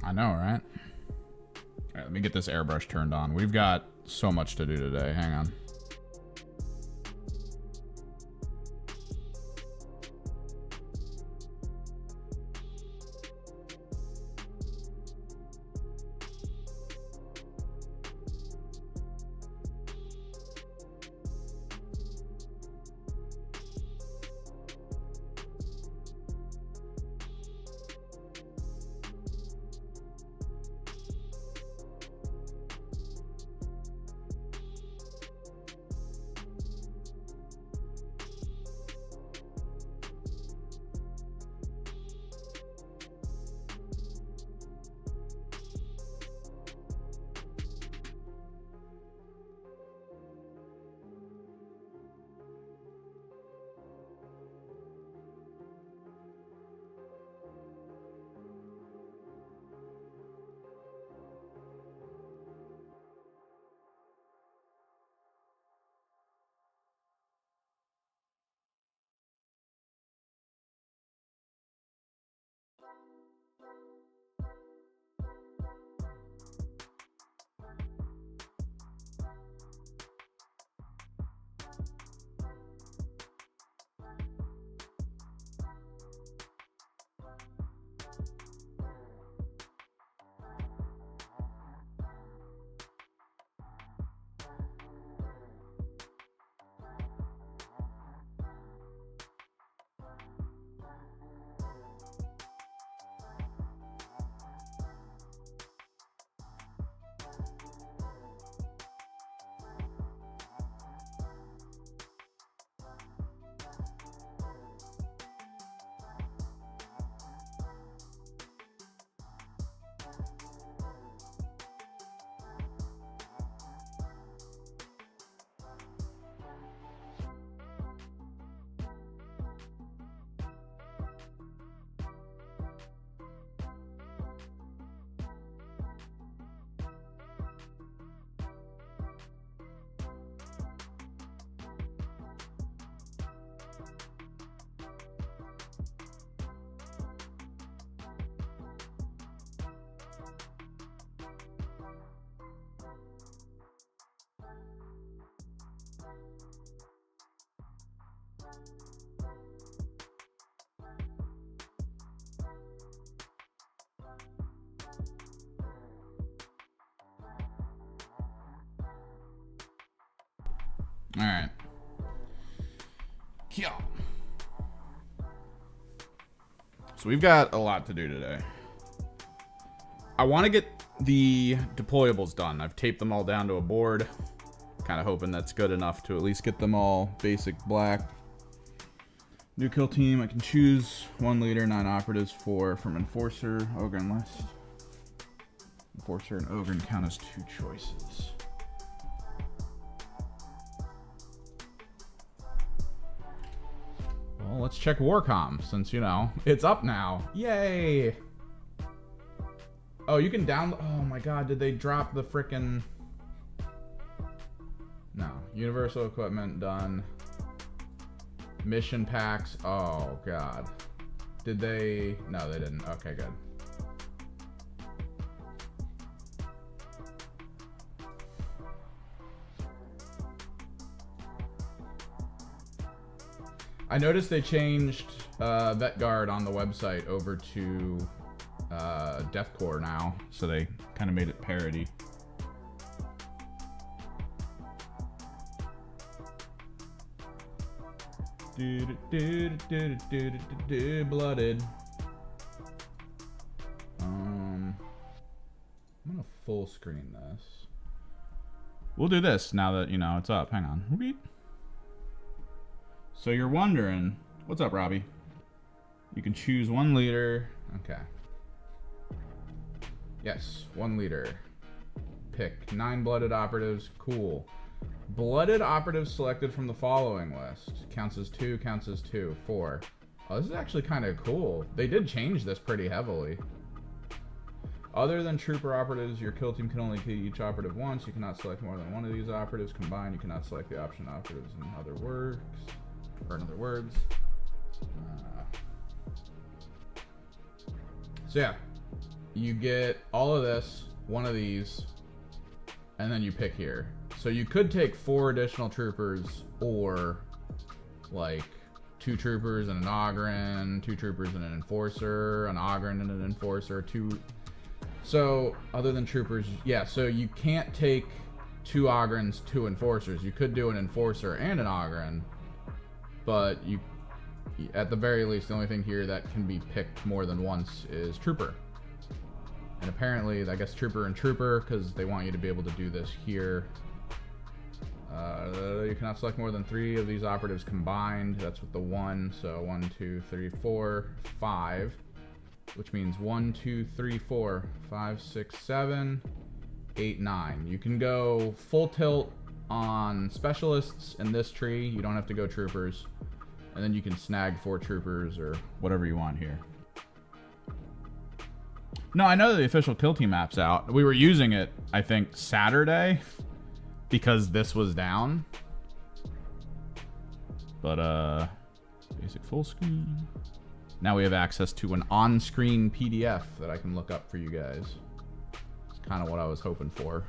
I know, right? All right, let me get this airbrush turned on. We've got so much to do today. Hang on. All right. Yeah. So we've got a lot to do today. I want to get the deployables done. I've taped them all down to a board. Kind of hoping that's good enough to at least get them all basic black. New kill team. I can choose 1 leader, 9 operatives, 4 from Enforcer, Ogre, and List. Enforcer and Ogre count as 2 choices. Well, let's check Warcom, since, you know, it's up now. Yay! Oh, you can download... Oh my god, did they drop the frickin'... No. Universal equipment, done. Mission packs. Oh, god. Did they... No, they didn't. Okay, good. I noticed they changed Vet Guard on the website over to Deathcore now, so they kind of made it parody. Blooded. I'm gonna full screen this. We'll do this now that, you know, it's up. Hang on. So you're wondering, what's up, Robbie? You can choose 1 leader. Okay. Yes, 1 leader. Pick 9 blooded operatives. Cool. Blooded operatives selected from the following list. Counts as 2, counts as 2. 4. Oh, this is actually kind of cool. They did change this pretty heavily. Other than trooper operatives, your kill team can only kill each operative once. You cannot select more than 1 of these operatives. Combined, you cannot select the option operatives in other words. Or in other words. So yeah. you get all of this, one of these, and then you pick here. So you could take 4 additional troopers, or like 2 troopers and an Ogren, 2 troopers and an enforcer, an Ogren and an enforcer, 2. So other than troopers, yeah, so you can't take 2 Ogrens, 2 enforcers. You could do an enforcer and an Ogren, but you, at the very least, the only thing here that can be picked more than once is trooper. And apparently, I guess trooper and trooper, because they want you to be able to do this here. You cannot select more than 3 of these operatives combined. That's with the 1. So 1, 2, 3, 4, 5. Which means 1, 2, 3, 4, 5, 6, 7, 8, 9. You can go full tilt on specialists in this tree. You don't have to go troopers. And then you can snag 4 troopers or whatever you want here. No, I know the official kill team map's out. We were using it, I think, Saturday because this was down. But, basic full screen. Now we have access to an on-screen PDF that I can look up for you guys. It's kind of what I was hoping for.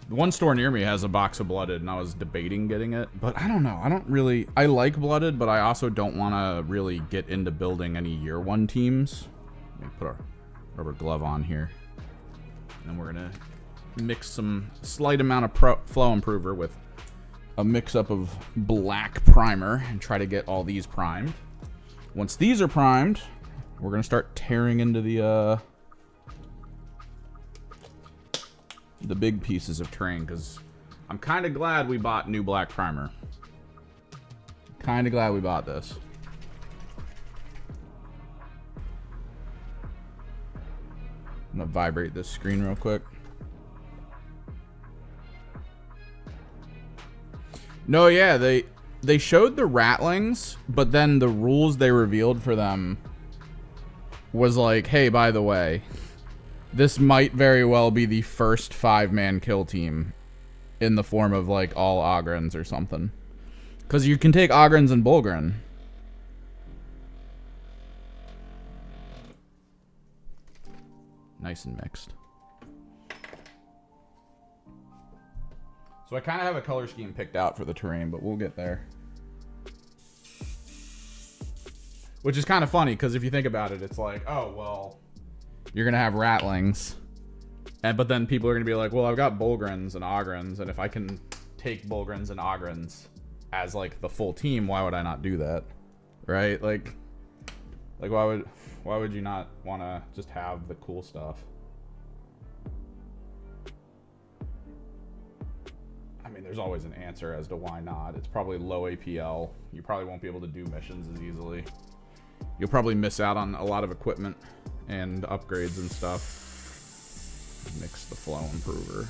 The one store near me has a box of Blooded, and I was debating getting it, but I don't know. I like Blooded, but I also don't want to really get into building any year 1 teams. Let me put a rubber glove on here. And we're going to mix some slight amount of flow improver with a mix-up of black primer and try to get all these primed. Once these are primed, we're going to start tearing into the big pieces of terrain, because I'm kind of glad we bought new black primer. Kind of glad we bought this. I'm going to vibrate this screen real quick. No, yeah, they showed the Ratlings, but then the rules they revealed for them was like, hey, by the way, this might very well be the first 5-man kill team in the form of like all Ogrens or something. Because you can take Ogrens and Bulgren. Nice and mixed. So I kind of have a color scheme picked out for the terrain, but we'll get there. Which is kind of funny, because if you think about it, it's like, oh, well, you're going to have Ratlings. But then people are going to be like, well, I've got Bulgrens and Ogrens, and if I can take Bulgrens and Ogrens as, like, the full team, why would I not do that? Right? Like why would you not want to just have the cool stuff? I mean, there's always an answer as to why not. It's probably low APL. You probably won't be able to do missions as easily. You'll probably miss out on a lot of equipment and upgrades and stuff. Mix the flow improver.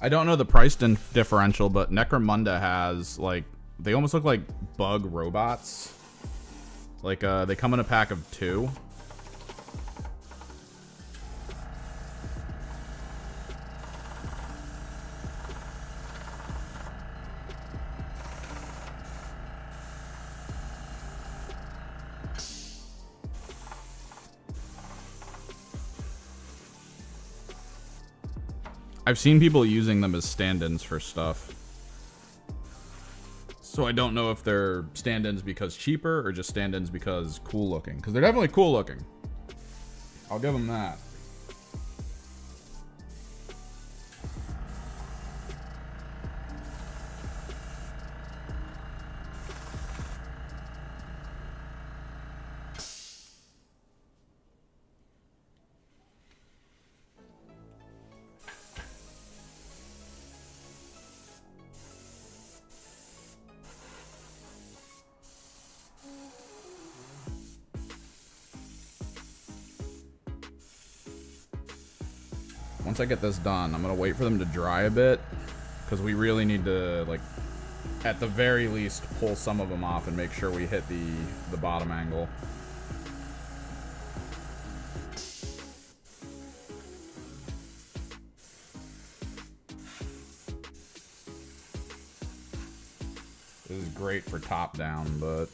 I don't know the price differential, but Necromunda has, like, they almost look like bug robots. Like, they come in a pack of 2. I've seen people using them as stand-ins for stuff. So I don't know if they're stand-ins because cheaper or just stand-ins because cool looking. Because they're definitely cool looking. I'll give them that. Once I get this done, I'm gonna wait for them to dry a bit, because we really need to, like, at the very least, pull some of them off and make sure we hit the bottom angle. This is great for top down, but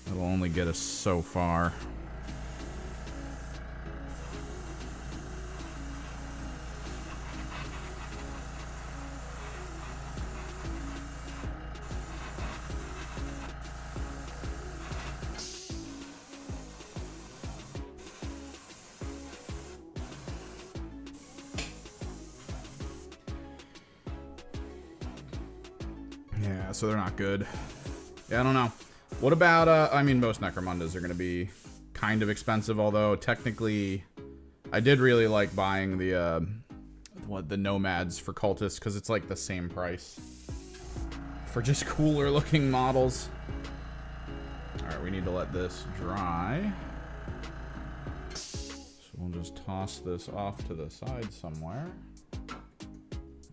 it'll only get us so far. Yeah, so they're not good. Yeah, I don't know. What about, I mean, most Necromundas are going to be kind of expensive, although technically I did really like buying the Nomads for Cultists, because it's like the same price for just cooler looking models. Alright, we need to let this dry. So we'll just toss this off to the side somewhere.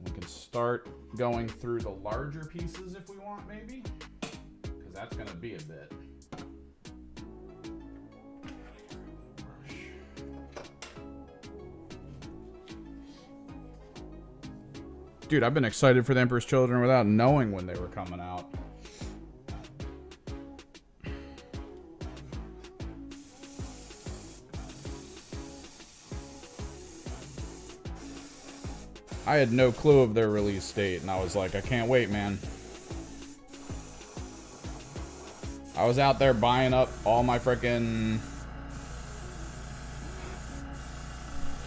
We can start going through the larger pieces if we want, maybe, because that's going to be a bit. Dude, I've been excited for the Emperor's Children without knowing when they were coming out. I had no clue of their release date, and I was like, I can't wait, man. I was out there buying up all my frickin'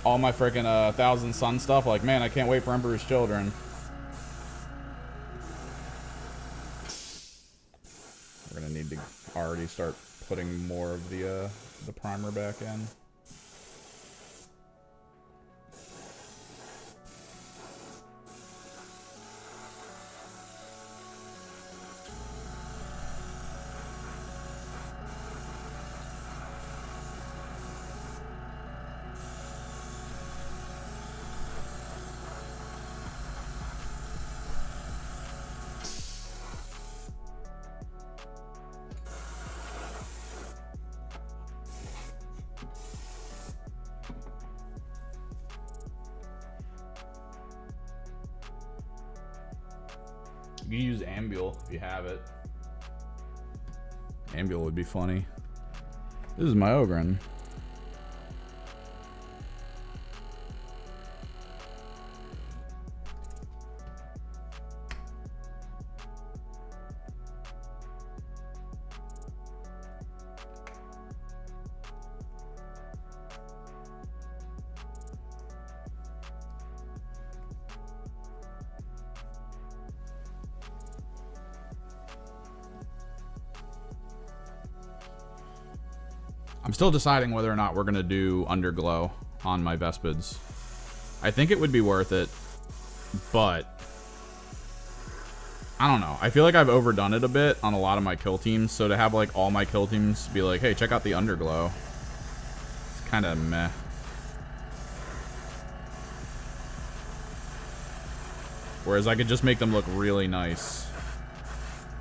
Thousand Sun stuff. Like, man, I can't wait for Emperor's Children. We're gonna need to already start putting more of the primer back in. You can use Ambule if you have it. Ambule would be funny. This is my Ogren. I'm still deciding whether or not we're going to do Underglow on my Vespids. I think it would be worth it, but I don't know. I feel like I've overdone it a bit on a lot of my kill teams, so to have like all my kill teams be like, hey, check out the Underglow, it's kind of meh. Whereas I could just make them look really nice.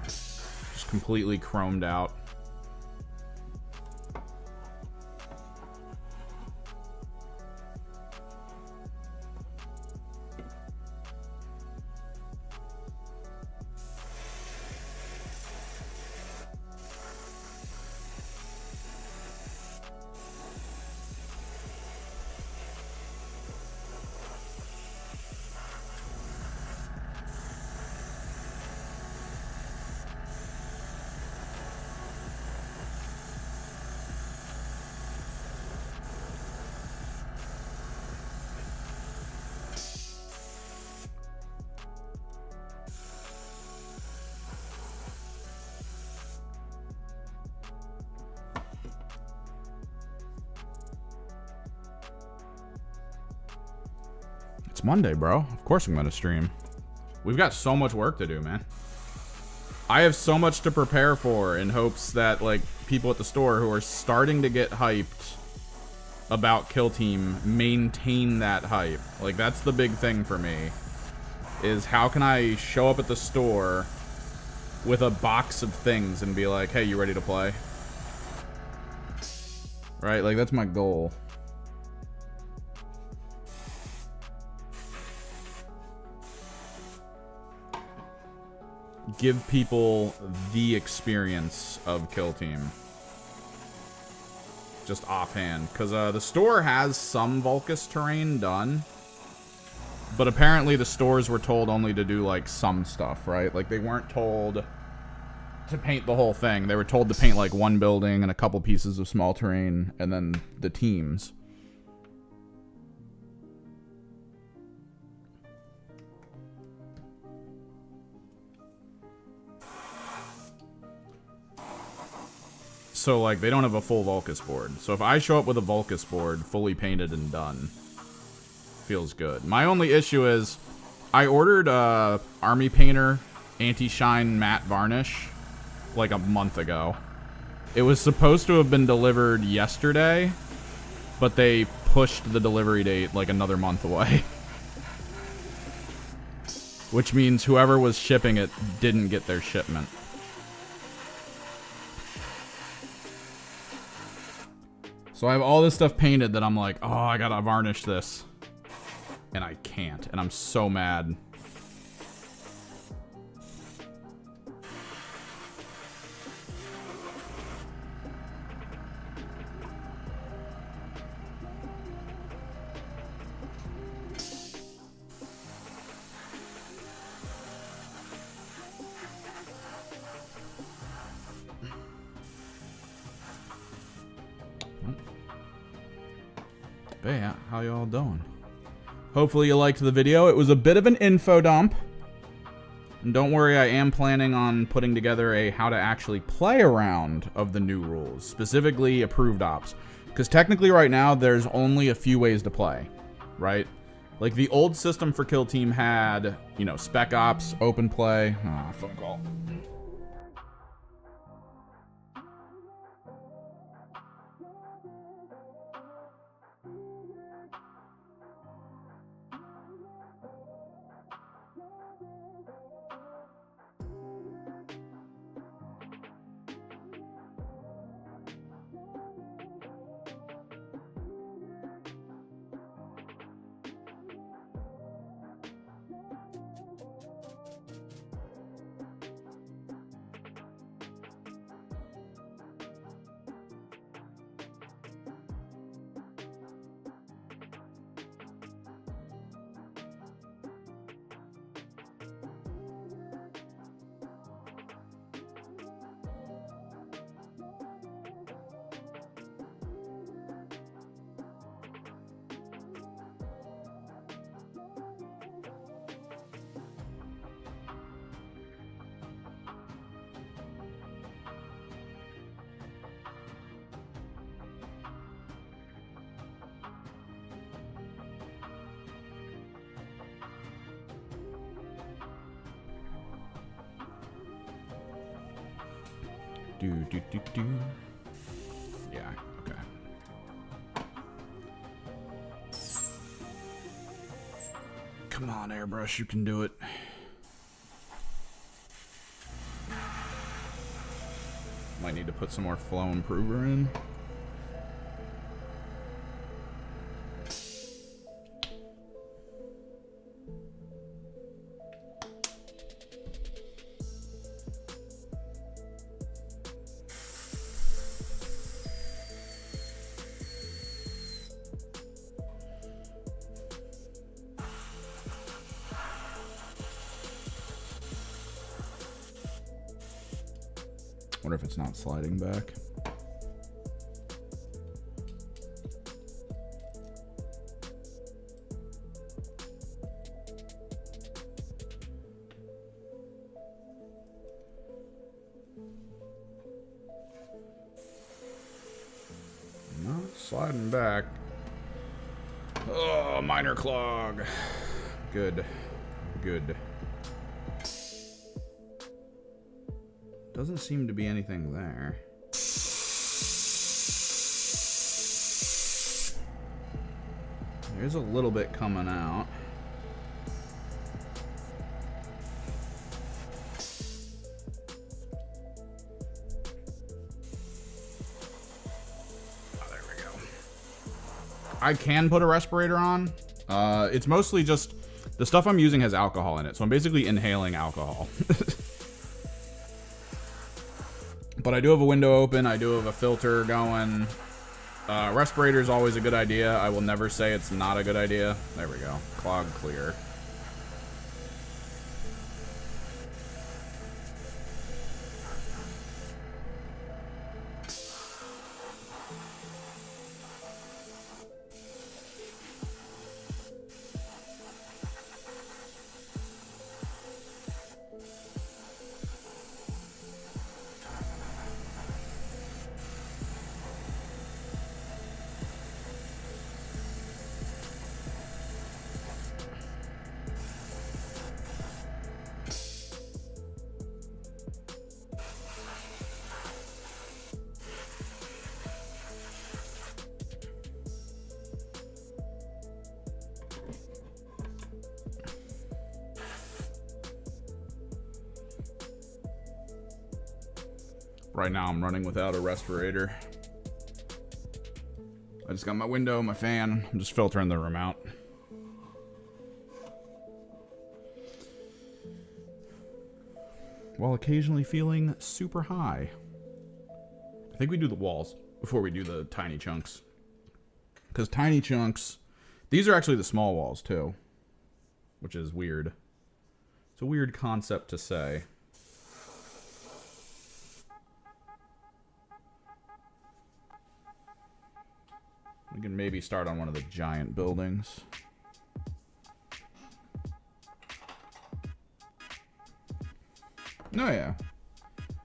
Just completely chromed out. It's Monday, bro. Of course I'm gonna stream. We've got so much work to do, man. I have so much to prepare for in hopes that, like, people at the store who are starting to get hyped about Kill Team maintain that hype. Like, that's the big thing for me, is how can I show up at the store with a box of things and be like, hey, you ready to play? Right? Like, that's my goal. Give people the experience of Kill Team. Just offhand. Because the store has some Vulcus terrain done. But apparently the stores were told only to do, like, some stuff, right? Like, they weren't told to paint the whole thing. They were told to paint, like, one building and a couple pieces of small terrain, and then the teams. So, like, they don't have a full Vulcus board. So if I show up with a Vulcus board, fully painted and done, feels good. My only issue is, I ordered Army Painter Anti-Shine Matte Varnish, like, a month ago. It was supposed to have been delivered yesterday, but they pushed the delivery date, like, another month away. Which means whoever was shipping it didn't get their shipment. So I have all this stuff painted that I'm like, oh, I gotta varnish this. And I can't, and I'm so mad. But yeah, how y'all doing? Hopefully you liked the video. It was a bit of an info dump. And don't worry, I am planning on putting together a how to actually play around of the new rules, specifically approved ops. Because technically right now, there's only a few ways to play, right? Like the old system for Kill Team had, you know, spec ops, open play. Ah, phone call. Yeah, okay. Come on, Airbrush, you can do it. Might need to put some more flow improver in. Wonder if it's not sliding back. Not sliding back. Oh, minor clog. Good. Good. Doesn't seem to be anything there. There's a little bit coming out. Oh, there we go. I can put a respirator on. It's mostly just the stuff I'm using has alcohol in it, so I'm basically inhaling alcohol. But I do have a window open. I do have a filter going. Respirator is always a good idea. I will never say it's not a good idea. There we go. Clog clear. Right now I'm running without a respirator. I just got my window, my fan. I'm just filtering the room out. While occasionally feeling super high. I think we do the walls before we do the tiny chunks. Because tiny chunks... These are actually the small walls too. Which is weird. It's a weird concept to say. We can maybe start on one of the giant buildings. No, yeah.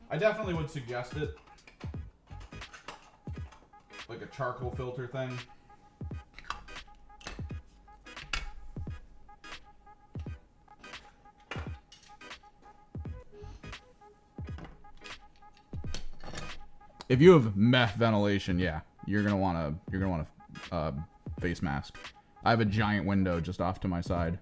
I definitely would suggest it. Like a charcoal filter thing. If you have meth ventilation, yeah, you're gonna wanna face mask. I have a giant window just off to my side.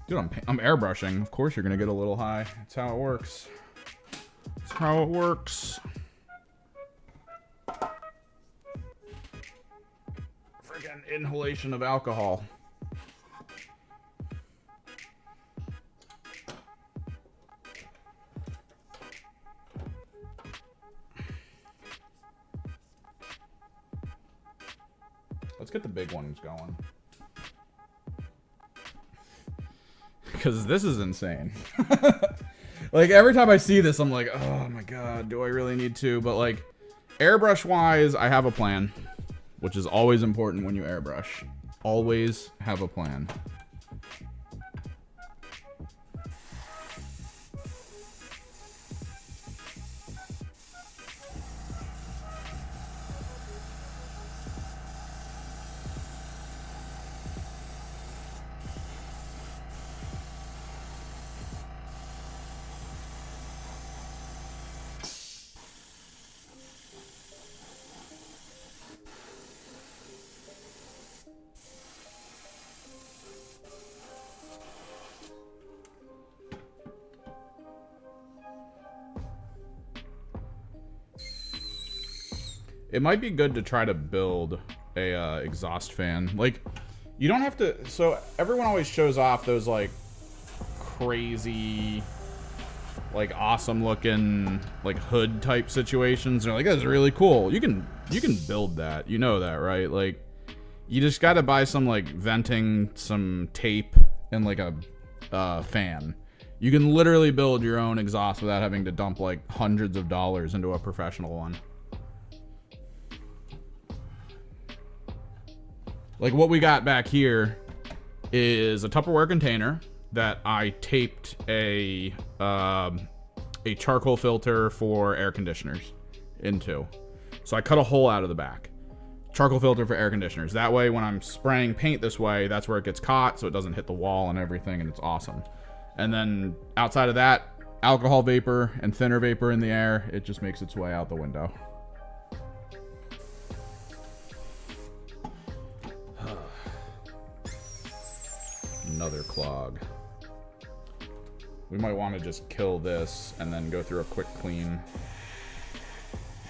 Dude, I'm airbrushing. Of course you're gonna get a little high. That's how it works. That's how it works. Friggin' inhalation of alcohol. Let's get the big ones going. Because this is insane. Like, every time I see this, I'm like, oh my god, do I really need to? But, like, airbrush-wise, I have a plan. Which is always important when you airbrush. Always have a plan. It might be good to try to build a exhaust fan. Like, you don't have to... So, everyone always shows off those, like, crazy, like, awesome-looking, like, hood-type situations. They're like, that's really cool. You can build that. You know that, right? Like, you just gotta buy some, like, venting, some tape, and, like, a fan. You can literally build your own exhaust without having to dump, like, hundreds of dollars into a professional one. Like, what we got back here is a Tupperware container, that I taped a charcoal filter for air conditioners into. So I cut a hole out of the back. Charcoal filter for air conditioners. That way, when I'm spraying paint this way, that's where it gets caught, so it doesn't hit the wall and everything, and it's awesome. And then outside of that, alcohol vapor and thinner vapor in the air, it just makes its way out the window. Another clog. We might want to just kill this and then go through a quick clean.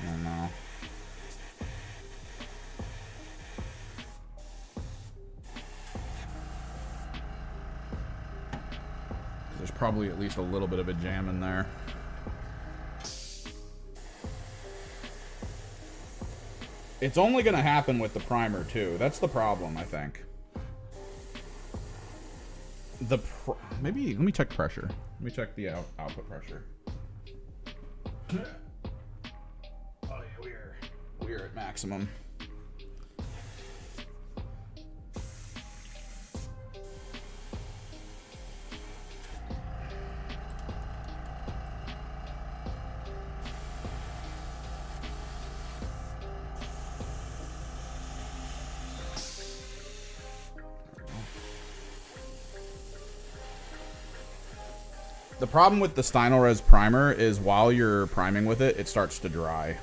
I don't know. There's probably at least a little bit of a jam in there. It's only going to happen with the primer too. That's the problem, I think. Maybe let me check pressure. Let me check the output pressure. Oh yeah, we're at maximum. The problem with the Stynylrez primer is while you're priming with it, it starts to dry.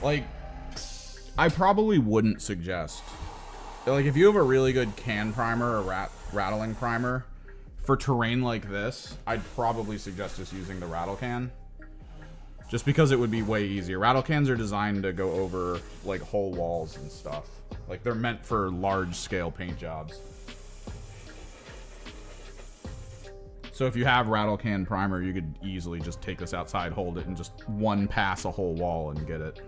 Like, I probably wouldn't suggest, like, if you have a really good can primer or rattling primer for terrain like this, I'd probably suggest just using the rattle can. Just because it would be way easier. Rattle cans are designed to go over, like, whole walls and stuff. Like, they're meant for large-scale paint jobs. So if you have rattle can primer, you could easily just take this outside, hold it, and just one pass a whole wall and get it.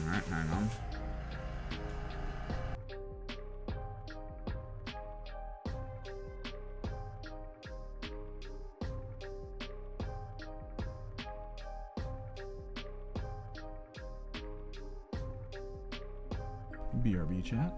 Alright, hang on. BRB chat.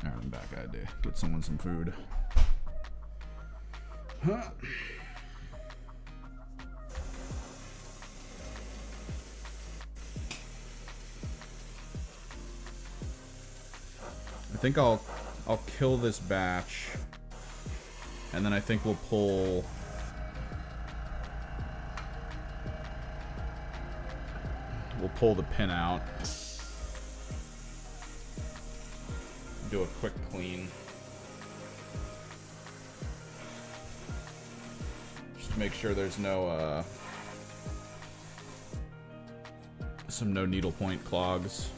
Alright, I'm back. I had to get someone some food. Huh. I think I'll kill this batch, and then I think we'll pull the pin out. Do a quick clean. Just to make sure there's no no needle point clogs.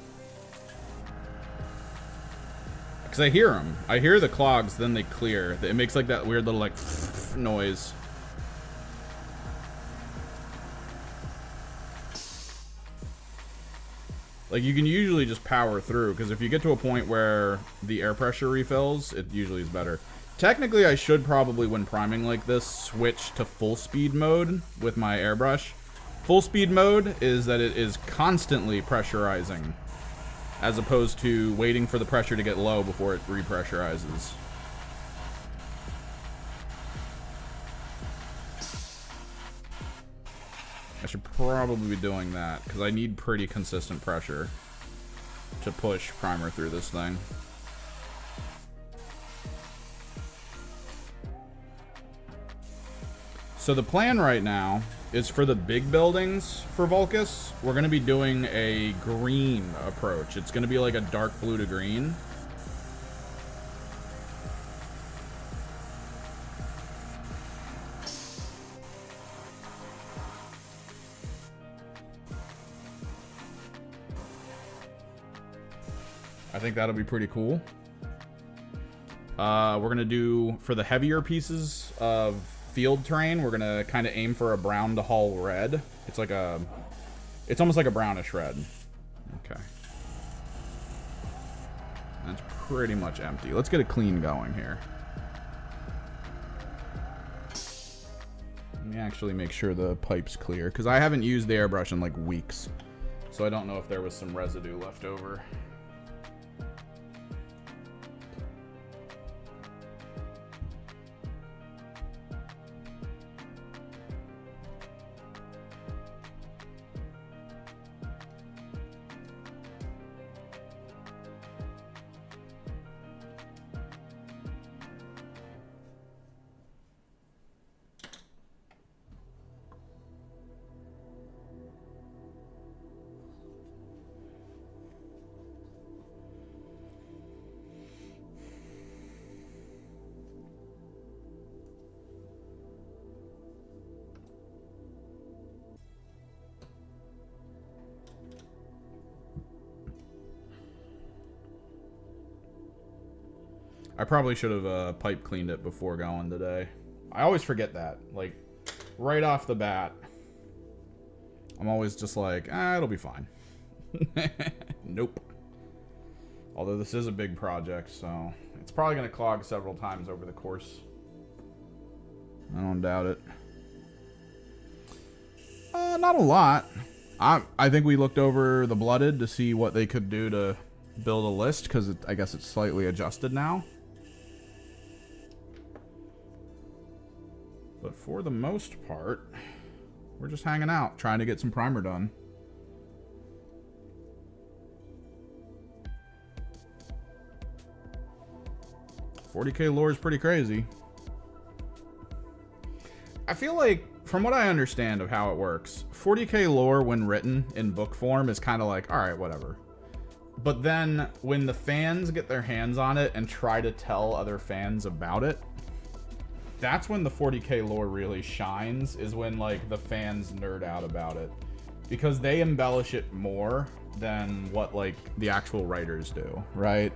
Because I hear them. I hear the clogs, then they clear. It makes like that weird little like noise. Like, you can usually just power through, because if you get to a point where the air pressure refills, it usually is better. Technically, I should probably, when priming like this, switch to full speed mode with my airbrush. Full speed mode is that it is constantly pressurizing, as opposed to waiting for the pressure to get low before it repressurizes. I should probably be doing that, because I need pretty consistent pressure to push primer through this thing. So the plan right now is for the big buildings for Vulcus, we're going to be doing a green approach. It's going to be like a dark blue to green. I think that'll be pretty cool. We're going to do, for the heavier pieces of field terrain, we're going to kind of aim for a brown to hull red. It's like a, it's almost like a brownish red. Okay. That's pretty much empty. Let's get a clean going here. Let me actually make sure the pipe's clear, because I haven't used the airbrush in like weeks. So I don't know if there was some residue left over. I probably should have pipe cleaned it before going today. I always forget that. Like, right off the bat, I'm always just like, it'll be fine. Nope. Although this is a big project, so it's probably going to clog several times over the course. I don't doubt it. Not a lot. I think we looked over the Blooded to see what they could do to build a list, because I guess it's slightly adjusted now. But for the most part, we're just hanging out, trying to get some primer done. $40K lore is pretty crazy. I feel like, from what I understand of how it works, $40K lore when written in book form is kind of like, alright, whatever. But then, when the fans get their hands on it and try to tell other fans about it, that's when the 40K lore really shines, is when, like, the fans nerd out about it. Because they embellish it more than what, like, the actual writers do, right?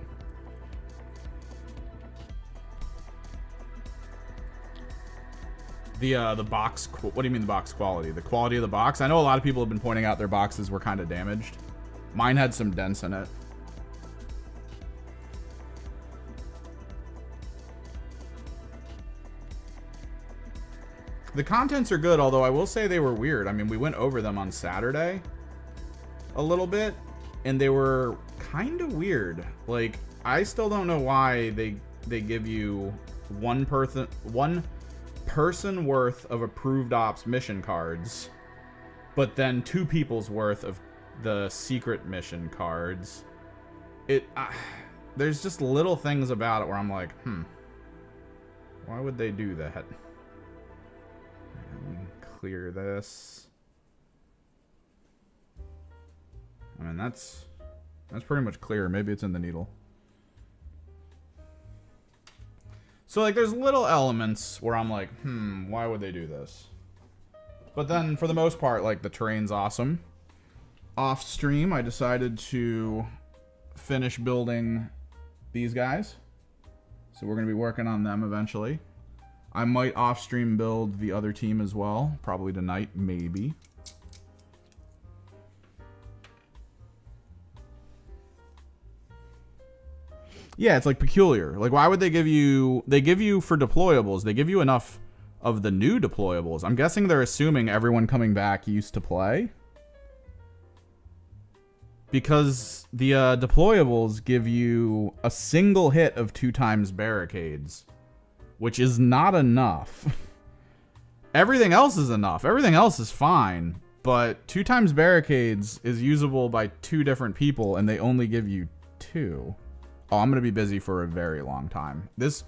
The box, what do you mean the box quality? The quality of the box? I know a lot of people have been pointing out their boxes were kind of damaged. Mine had some dents in it. The contents are good, although I will say they were weird. I mean, we went over them on Saturday a little bit, and they were kind of weird. Like, I still don't know why they give you one person worth of approved ops mission cards, but then 2 people's worth of the secret mission cards. There's just little things about it where I'm like, why would they do that? Let me clear this. I mean, that's pretty much clear. Maybe it's in the needle. So, like, there's little elements where I'm like, why would they do this? But then, for the most part, like, the terrain's awesome. Off stream, I decided to finish building these guys. So we're going to be working on them eventually. I might off stream build the other team as well. Probably tonight, maybe. Yeah, it's like peculiar. Like, why would they give you... They give you for deployables. They give you enough of the new deployables. I'm guessing they're assuming everyone coming back used to play. Because the deployables give you a single hit of 2 times barricades. Which is not enough. Everything else is enough. Everything else is fine. But 2 times barricades is usable by 2 different people, and they only give you 2. Oh, I'm going to be busy for a very long time. This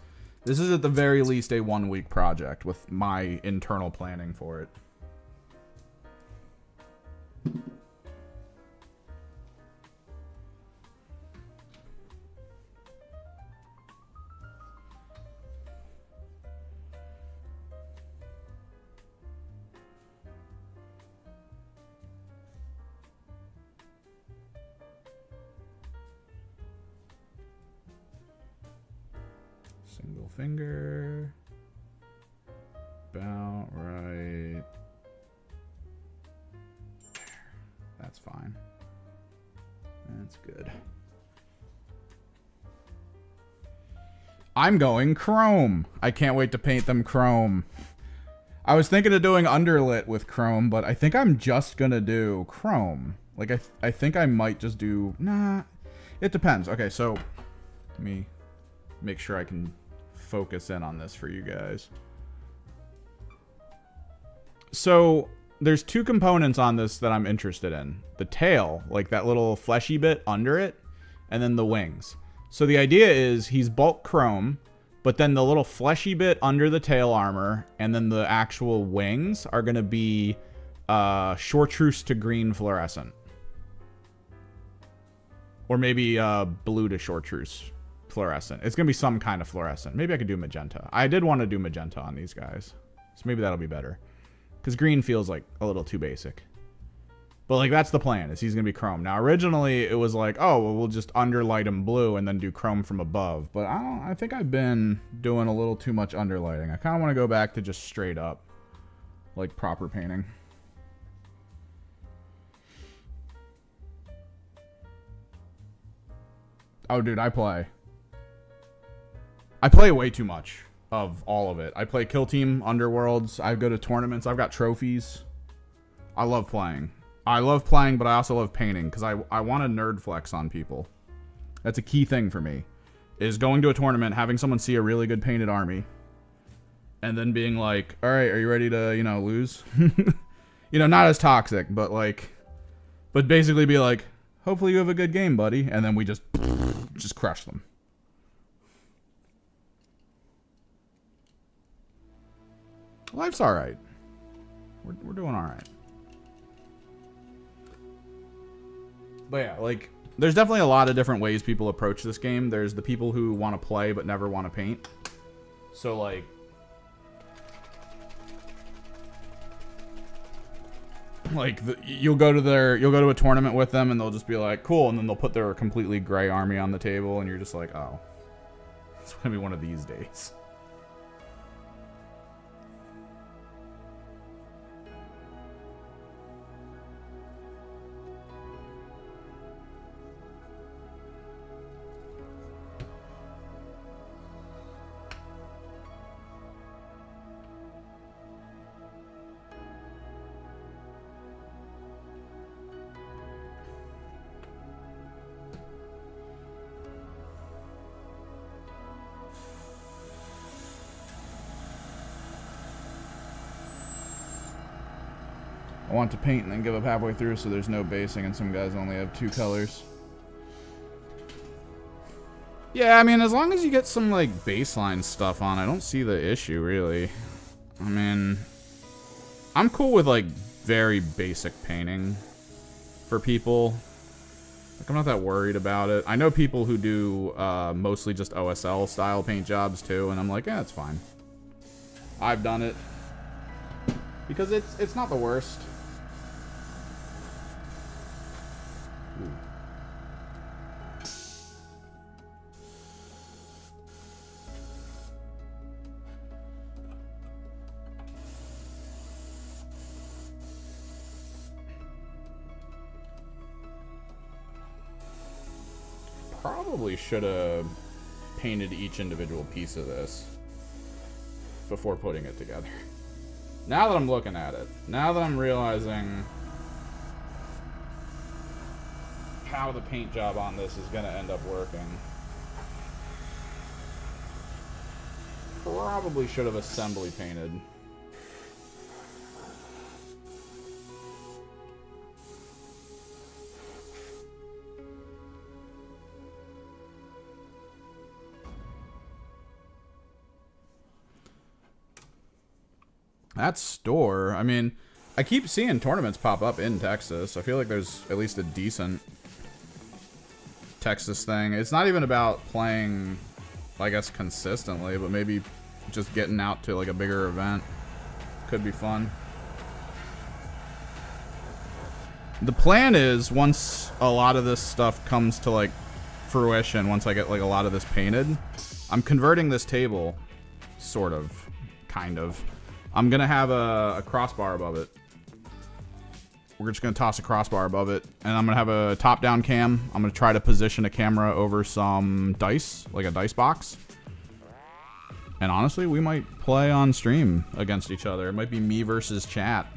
is at the very least a 1-week project with my internal planning for it. Single finger. About right. That's fine. That's good. I'm going chrome. I can't wait to paint them chrome. I was thinking of doing underlit with chrome, but I think I'm just gonna do chrome. Like, I think I might just do... Nah, it depends. Okay, so let me make sure I can focus in on this for you guys. So there's 2 components on this that I'm interested in. The tail, like that little fleshy bit under it, and then the wings. So the idea is he's bulk chrome, but then the little fleshy bit under the tail armor and then the actual wings are going to be chartreuse to green fluorescent. Or maybe blue to chartreuse fluorescent. It's going to be some kind of fluorescent. Maybe I could do magenta. I did want to do magenta on these guys. So maybe that'll be better. Because green feels like a little too basic. But like that's the plan, is he's going to be chrome. Now originally it was like, oh, well, we'll just underlight him blue and then do chrome from above. But I think I've been doing a little too much underlighting. I kind of want to go back to just straight up, like proper painting. Oh, dude, I play way too much of all of it. I play Kill Team, Underworlds. I go to tournaments. I've got trophies. I love playing. I love playing, but I also love painting because I want to nerd flex on people. That's a key thing for me, is going to a tournament, having someone see a really good painted army, and then being like, all right, are you ready to, lose? Not as toxic, but basically be like, hopefully you have a good game, buddy. And then we just crush them. Life's all right. We're doing all right. But yeah, like, there's definitely a lot of different ways people approach this game. There's the people who want to play but never want to paint. So, like, you'll go to a tournament with them and they'll just be like, cool, and then they'll put their completely gray army on the table and you're just like, oh, it's gonna be one of these days. want to paint and then give up halfway through so there's no basing and some guys only have 2 colors. Yeah, I mean, as long as you get some, like, baseline stuff on, I don't see the issue, really. I mean, I'm cool with, like, very basic painting for people. Like, I'm not that worried about it. I know people who do mostly just OSL style paint jobs, too, and I'm like, yeah, it's fine. I've done it. Because it's not the worst. Ooh. Probably should have painted each individual piece of this before putting it together. Now that I'm looking at it, now that I'm realizing how the paint job on this is going to end up working, probably should have assembly painted. That store, I mean, I keep seeing tournaments pop up in Texas. I feel like there's at least a decent Texas thing. It's not even about playing, I guess, consistently, but maybe just getting out to like a bigger event could be fun. The plan is, once a lot of this stuff comes to like fruition, once I get like a lot of this painted, I'm converting this table, sort of, kind of. I'm gonna have a crossbar above it. We're just gonna toss a crossbar above it, and I'm gonna have a top-down cam. I'm gonna try to position a camera over some dice, like a dice box. And honestly, we might play on stream against each other. It might be me versus chat.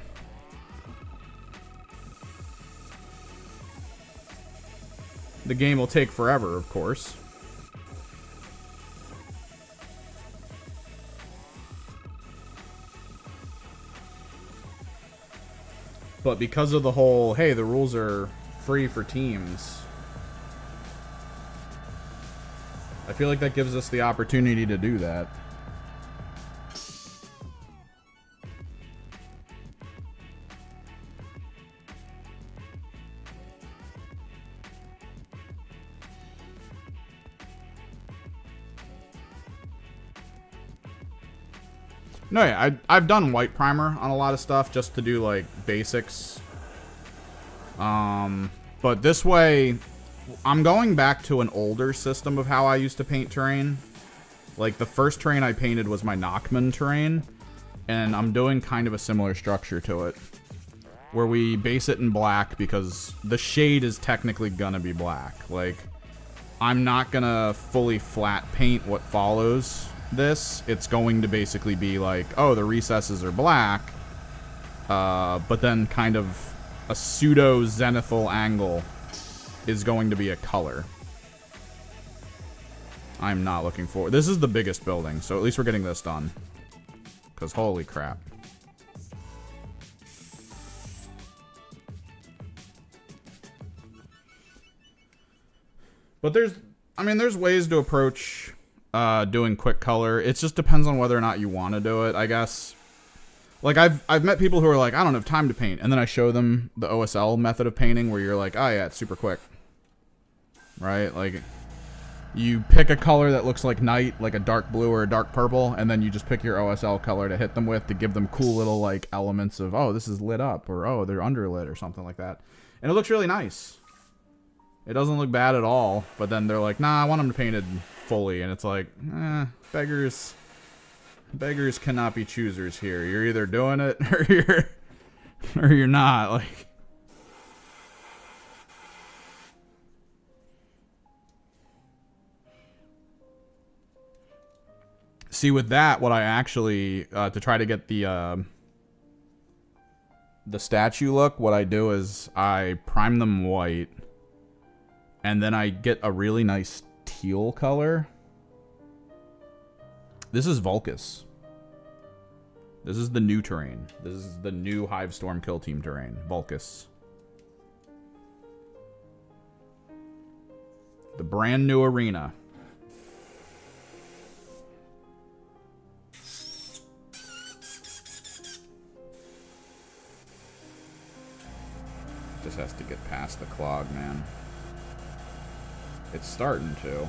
The game will take forever, of course. But because of the whole, hey, the rules are free for teams, I feel like that gives us the opportunity to do that. No, yeah, I've done white primer on a lot of stuff just to do, like, basics. But this way, I'm going back to an older system of how I used to paint terrain. Like, the first terrain I painted was my Nachman terrain, and I'm doing kind of a similar structure to it, where we base it in black because the shade is technically gonna be black. Like, I'm not gonna fully flat paint what follows this. It's going to basically be like, oh, the recesses are black, but then kind of a pseudo zenithal angle is going to be a color. I'm not looking forward. This is the biggest building, so at least we're getting this done, because holy crap. But there's ways to approach doing quick color. It just depends on whether or not you want to do it, I guess. Like, I've met people who are like, I don't have time to paint, and then I show them the OSL method of painting where you're like, oh yeah, it's super quick. Right? Like, you pick a color that looks like night, like a dark blue or a dark purple, and then you just pick your OSL color to hit them with to give them cool little, like, elements of, oh, this is lit up, or oh, they're underlit, or something like that. And it looks really nice. It doesn't look bad at all, but then they're like, nah, I want them painted fully, and it's like, beggars cannot be choosers here. You're either doing it or you're not. Like, see, with that, what I actually to try to get the statue look, what I do is I prime them white, and then I get a really nice teal color. This is Vulcus. This is the new terrain. This is the new Hivestorm Kill Team terrain. Vulcus. The brand new arena. Just has to get past the clog, man. It's starting to.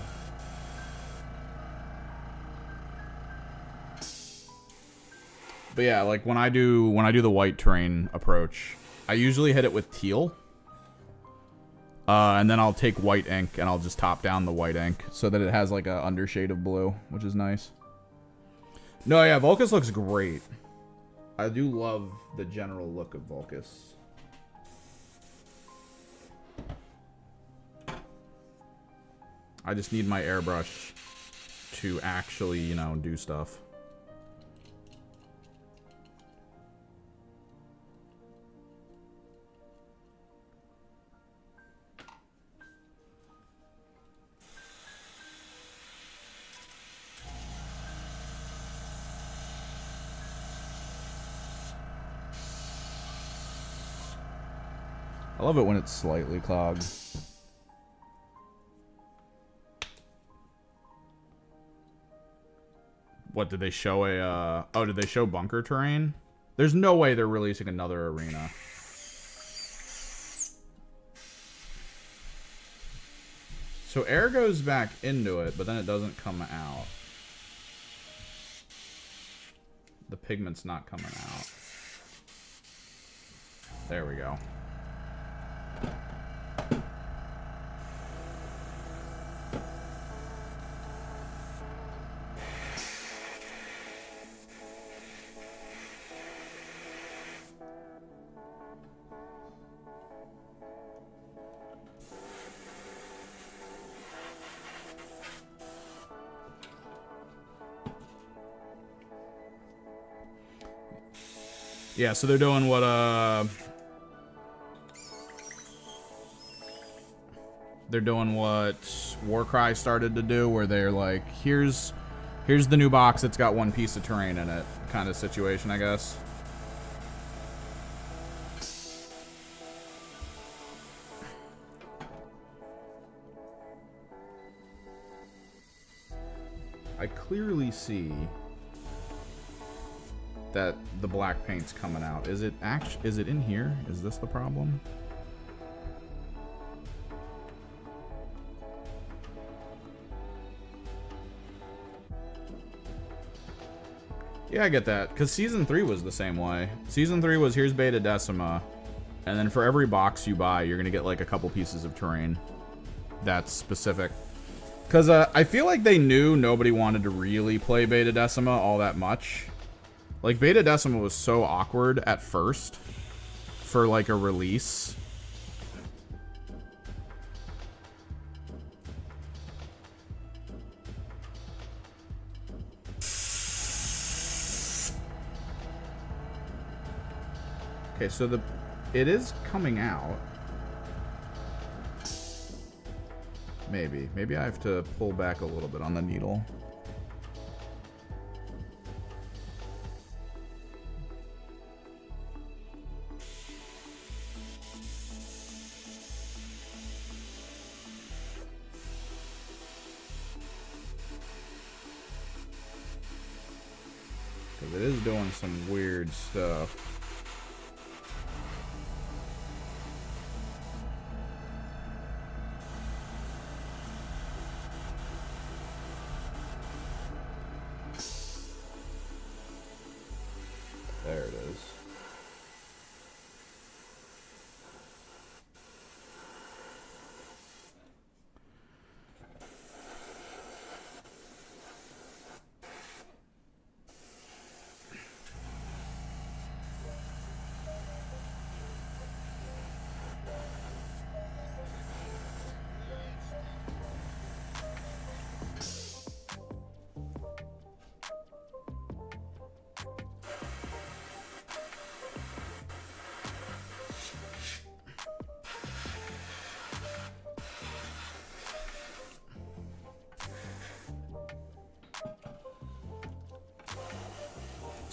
But yeah, like when I do the white terrain approach, I usually hit it with teal. And then I'll take white ink and I'll just top down the white ink so that it has like a undershade of blue, which is nice. No, yeah, Vulcus looks great. I do love the general look of Vulcus. I just need my airbrush to actually, you know, do stuff. I love it when it's slightly clogged. What, did they show a, oh, did they show bunker terrain? There's no way they're releasing another arena. So air goes back into it, but then it doesn't come out. The pigment's not coming out. There we go. Yeah, so they're doing what Warcry started to do, where they're like, here's the new box that's got one piece of terrain in it, kind of situation, I guess. I clearly see that the black paint's coming out. Is it in here? Is this the problem? Yeah, I get that, because Season 3 was the same way. Season 3 was, here's Beta Decima, and then for every box you buy, you're gonna get like a couple pieces of terrain that's specific. Because I feel like they knew nobody wanted to really play Beta Decima all that much. Like, Beta Decima was so awkward at first for, like, a release. Okay, so it is coming out. Maybe I have to pull back a little bit on the needle. It is doing some weird stuff. There it is.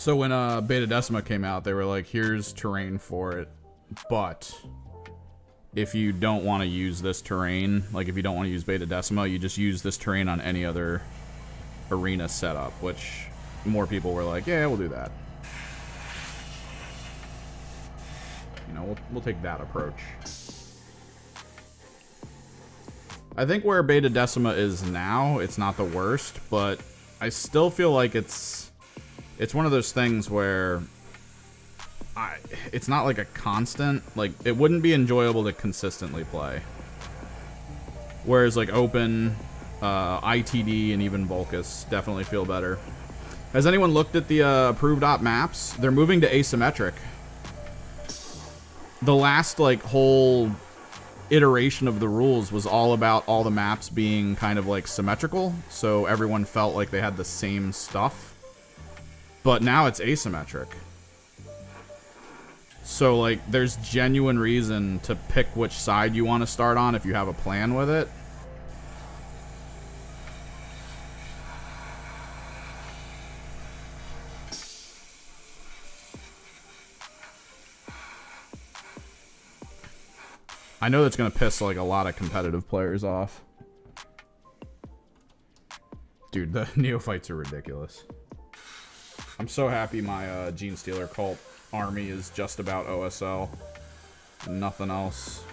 So when Beta Decima came out, they were like, here's terrain for it, but if you don't want to use this terrain, like if you don't want to use Beta Decima, you just use this terrain on any other arena setup, which more people were like, yeah, we'll do that. You know, we'll take that approach. I think where Beta Decima is now, it's not the worst, but I still feel like it's one of those things where it's not like a constant, like it wouldn't be enjoyable to consistently play. Whereas like Open, ITD, and even Volcus definitely feel better. Has anyone looked at the approved op maps? They're moving to asymmetric. The last like whole iteration of the rules was all about all the maps being kind of like symmetrical, so everyone felt like they had the same stuff. But now it's asymmetric. So like there's genuine reason to pick which side you want to start on if you have a plan with it. I know that's going to piss like a lot of competitive players off. Dude, the neophytes are ridiculous. I'm so happy my Gene Stealer cult army is just about OSL and nothing else.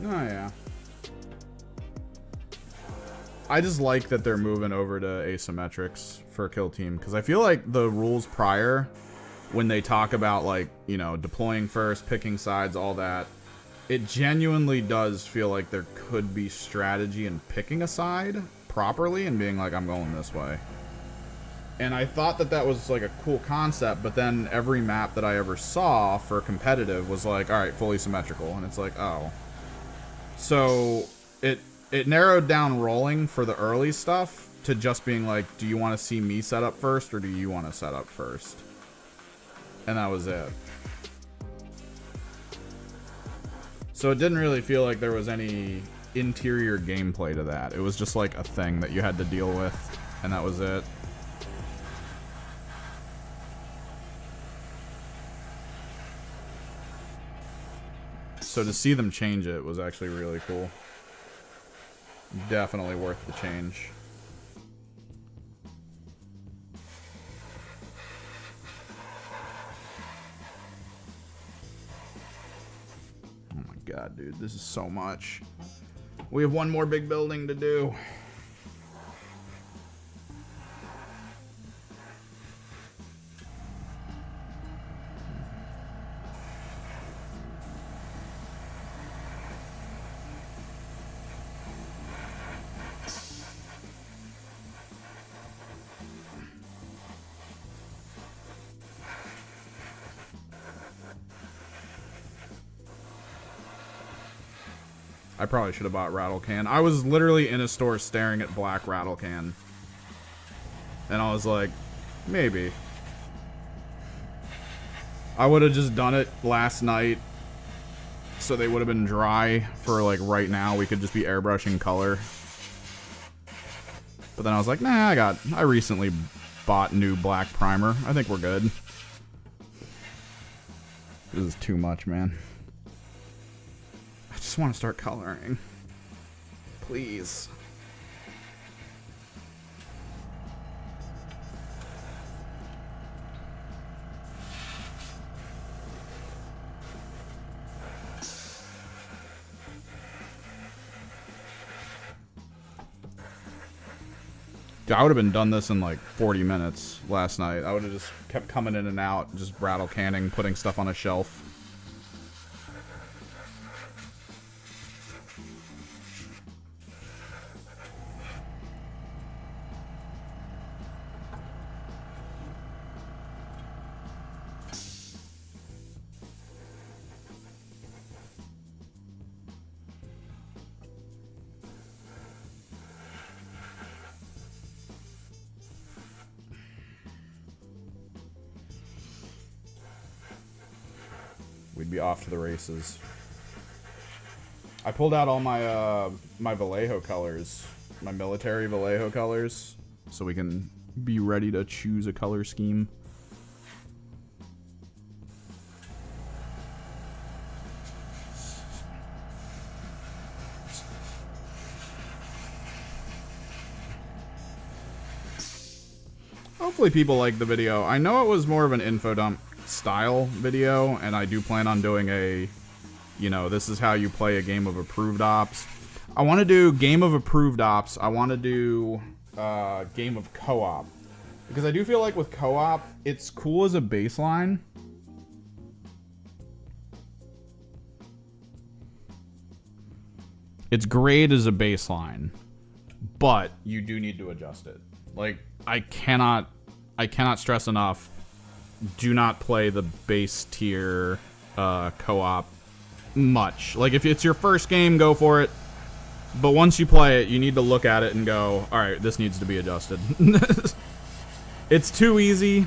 Oh, yeah. I just like that they're moving over to asymmetrics for Kill Team, because I feel like the rules prior, when they talk about, like, you know, deploying first, picking sides, all that, it genuinely does feel like there could be strategy in picking a side properly and being like, I'm going this way. And I thought that that was, like, a cool concept, but then every map that I ever saw for competitive was like, alright, fully symmetrical, and it's like, oh. So, it narrowed down rolling for the early stuff to just being like, do you want to see me set up first, or do you want to set up first? And that was it. So it didn't really feel like there was any interior gameplay to that. It was just like a thing that you had to deal with, and that was it. So to see them change it was actually really cool. Definitely worth the change. Oh my god, dude, this is so much. We have one more big building to do. I probably should have bought Rattle Can. I was literally in a store staring at black Rattle Can. And I was like, maybe. I would have just done it last night. So they would have been dry for like right now. We could just be airbrushing color. But then I was like, nah, I recently bought new black primer. I think we're good. This is too much, man. I just want to start coloring. Please. I would have been done this in like 40 minutes last night. I would have just kept coming in and out, just rattle canning, putting stuff on a shelf. We'd be off to the races. I pulled out all my my Vallejo colors, my military Vallejo colors, so we can be ready to choose a color scheme. Hopefully people like the video. I know it was more of an info dump style video, and I do plan on doing a, you know, this is how you play a game of approved ops. I want to do game of approved ops. I want to do game of co-op, because I do feel like with co-op, it's cool as a baseline. It's great as a baseline, but you do need to adjust it. Like, I cannot stress enough, do not play the base tier co-op much. Like, if it's your first game, go for it. But once you play it, you need to look at it and go, alright, this needs to be adjusted. It's too easy.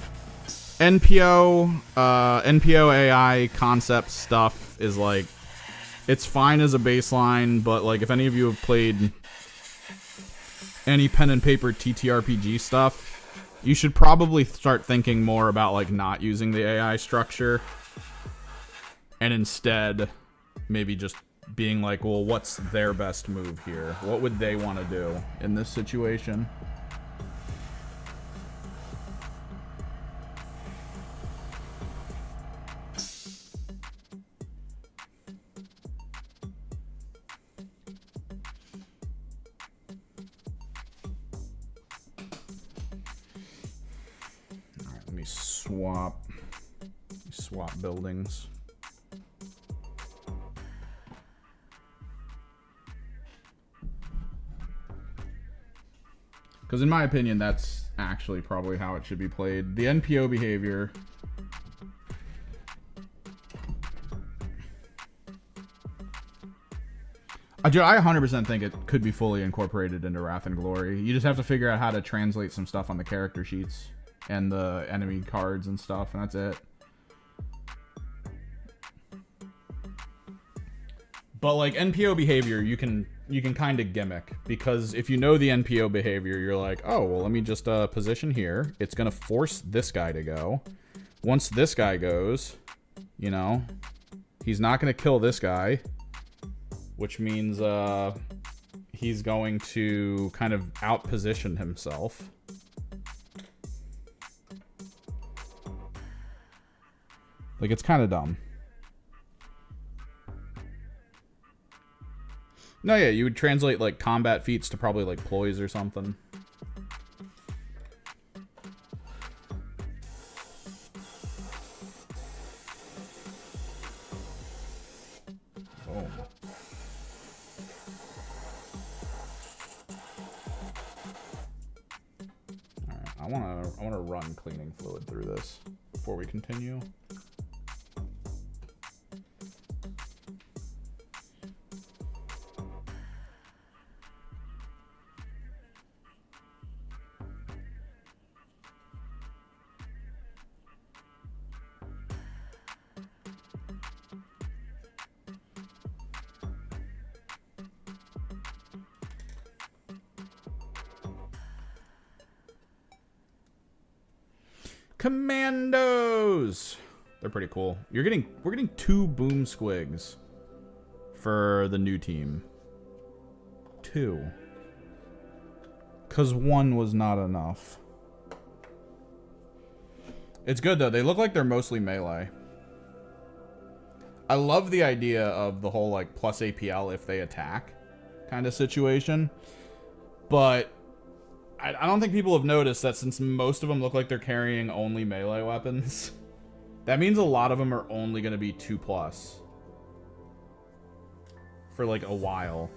NPO AI concept stuff is like, it's fine as a baseline, but like, if any of you have played any pen and paper TTRPG stuff, you should probably start thinking more about like not using the AI structure, and instead maybe just being like, well, what's their best move here? What would they want to do in this situation? Swap buildings. Because in my opinion, that's actually probably how it should be played. The NPO behavior. I 100% think it could be fully incorporated into Wrath and Glory. You just have to figure out how to translate some stuff on the character sheets and the enemy cards and stuff, and that's it. But like NPO behavior, you can kind of gimmick, because if you know the NPO behavior, you're like, oh, well, let me just position here. It's gonna force this guy to go. Once this guy goes, you know, he's not gonna kill this guy, which means he's going to kind of out-position himself. Like, it's kind of dumb. No, yeah, you would translate, like, combat feats to probably, like, ploys or something. Boom. Alright, I wanna run cleaning fluid through this before we continue. Commandos. They're pretty cool. We're getting 2 boom squigs for the new team. 2. Because 1 was not enough. It's good though. They look like they're mostly melee. I love the idea of the whole like plus APL if they attack kind of situation. But I don't think people have noticed that since most of them look like they're carrying only melee weapons, that means a lot of them are only going to be 2+ for like a while.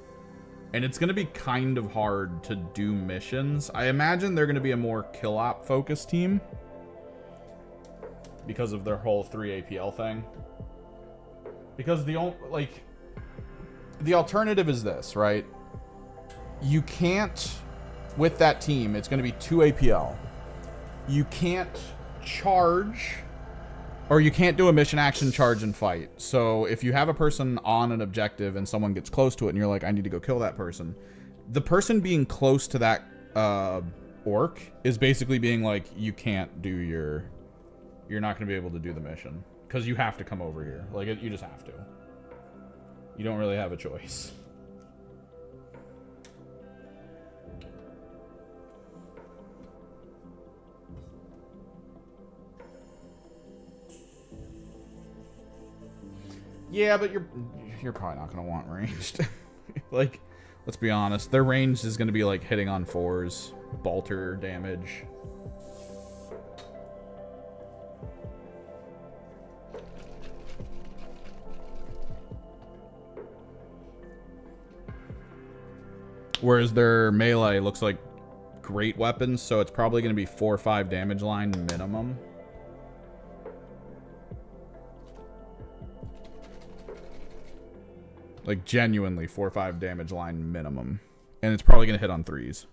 And it's going to be kind of hard to do missions. I imagine they're going to be a more kill op focused team because of their whole 3 APL thing. Because the alternative is this, right? You can't, with that team, it's going to be 2 APL. You can't charge, or you can't do a mission action charge and fight. So if you have a person on an objective and someone gets close to it and you're like, I need to go kill that person, the person being close to that orc is basically being like, you can't do you're not going to be able to do the mission because you have to come over here. Like, you just have to. You don't really have a choice. Yeah, but you're probably not going to want ranged. Like, let's be honest. Their range is going to be like hitting on 4s, bolter damage. Whereas their melee looks like great weapons, so it's probably going to be 4 or 5 damage line minimum. Like, genuinely 4 or 5 damage line minimum. And it's probably going to hit on 3s.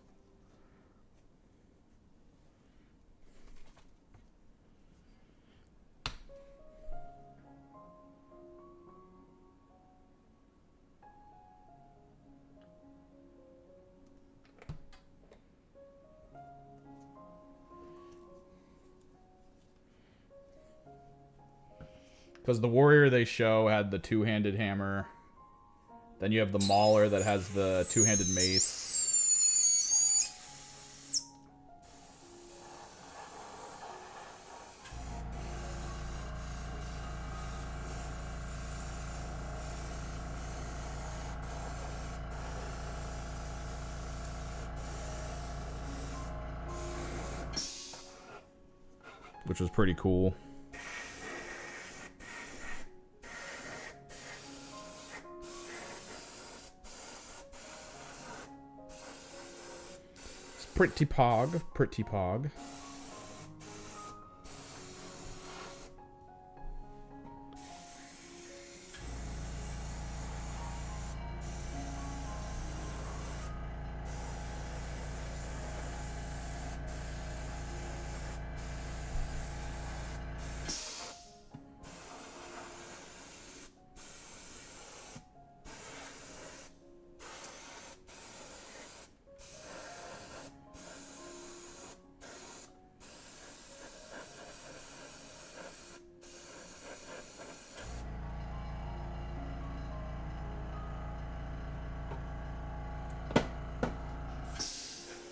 Because the warrior they show had the 2-handed hammer. Then you have the mauler that has the 2-handed mace. Which was pretty cool. Pretty pog, pretty pog.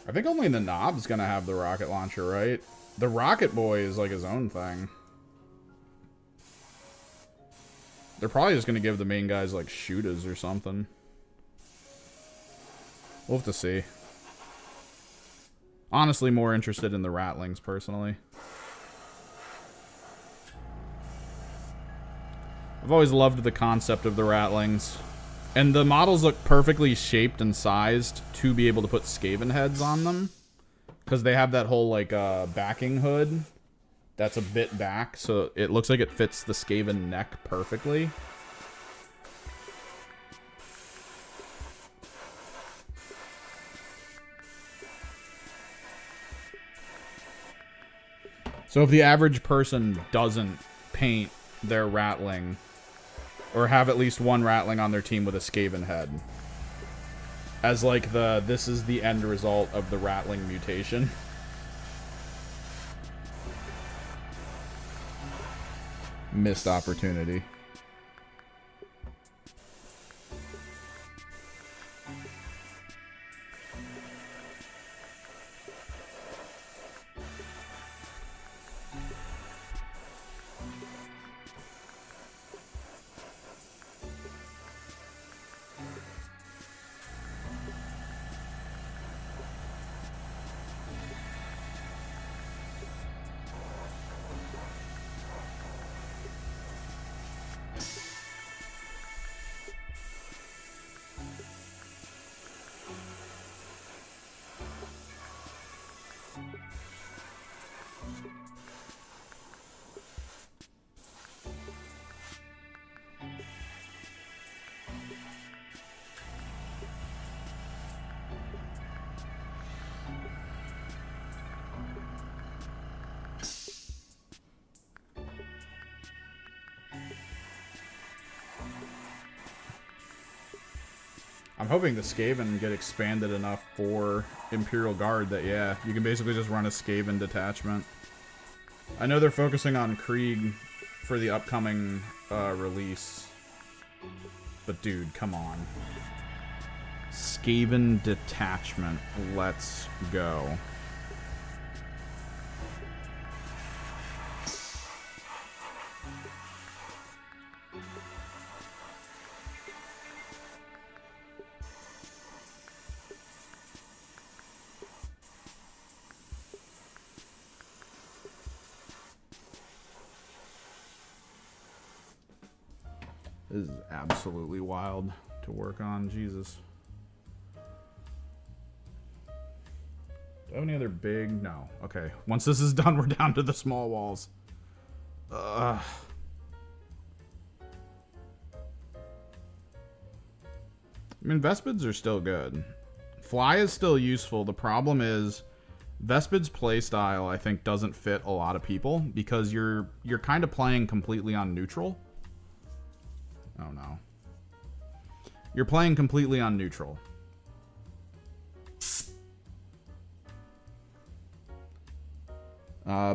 I think only the Knob's gonna have the rocket launcher, right? The Rocket Boy is like his own thing. They're probably just gonna give the main guys like shooters or something. We'll have to see. Honestly, more interested in the Ratlings personally. I've always loved the concept of the Ratlings. And the models look perfectly shaped and sized to be able to put Skaven heads on them. Because they have that whole, like, backing hood that's a bit back. So it looks like it fits the Skaven neck perfectly. So if the average person doesn't paint their Ratling, or have at least one Ratling on their team with a Skaven head, as like this is the end result of the Ratling mutation. Missed opportunity. I'm hoping the Skaven get expanded enough for Imperial Guard that, yeah, you can basically just run a Skaven detachment. I know they're focusing on Krieg for the upcoming release. But dude, come on. Skaven detachment. Let's go. This is absolutely wild to work on. Jesus. Do I have any other big? No. Okay. Once this is done, we're down to the small walls. I mean, Vespids are still good. Fly is still useful. The problem is Vespid's playstyle, I think, doesn't fit a lot of people because you're kind of playing completely on neutral. Oh no. You're playing completely on neutral.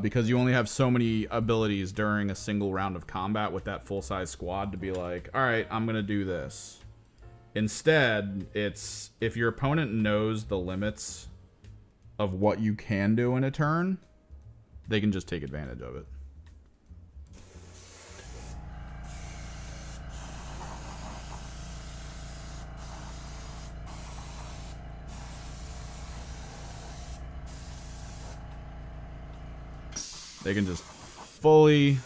Because you only have so many abilities during a single round of combat with that full-size squad to be like, alright, I'm gonna do this. Instead, it's if your opponent knows the limits of what you can do in a turn, they can just take advantage of it. They can just fully,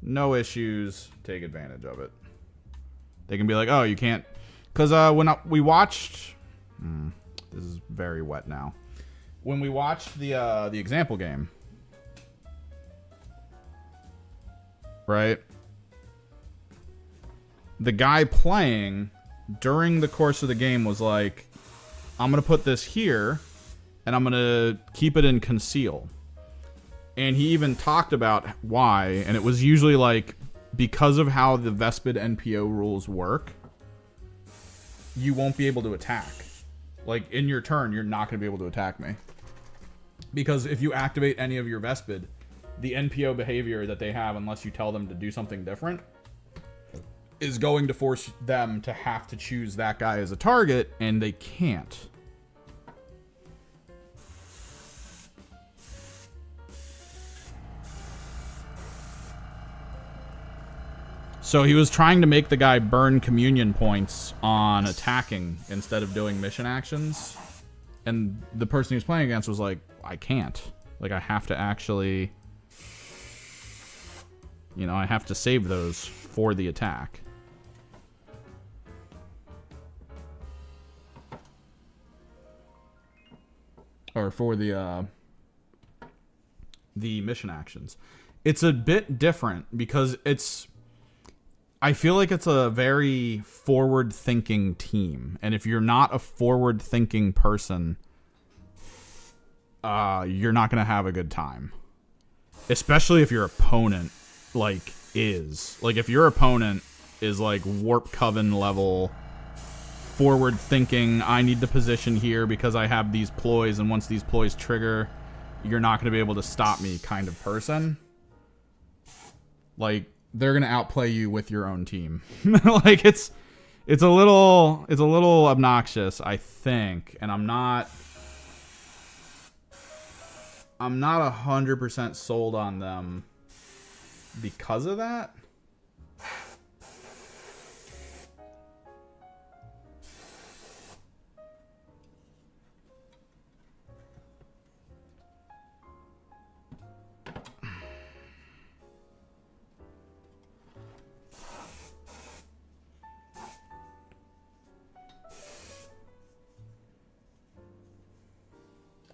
no issues, take advantage of it. They can be like, oh, you can't... Because when we watched... this is very wet now. When we watched the example game, right? The guy playing during the course of the game was like, I'm going to put this here, and I'm going to keep it in conceal. And he even talked about why, and it was usually like, because of how the Vespid NPO rules work, you won't be able to attack. Like, in your turn, you're not going to be able to attack me. Because if you activate any of your Vespid, the NPO behavior that they have, unless you tell them to do something different, is going to force them to have to choose that guy as a target, and they can't. So he was trying to make the guy burn communion points on attacking instead of doing mission actions. And the person he was playing against was like, I can't. Like, I have to actually... You know, I have to save those for the attack. Or for the mission actions. It's a bit different because it's... I feel like it's a very forward-thinking team. And if you're not a forward-thinking person, you're not going to have a good time. Especially if your opponent, like, is. Like, if your opponent is, like, Warp Coven level, forward-thinking, I need to position here because I have these ploys, and once these ploys trigger, you're not going to be able to stop me kind of person. Like, they're gonna outplay you with your own team. Like, it's a little obnoxious, I think, and I'm not 100% sold on them because of that.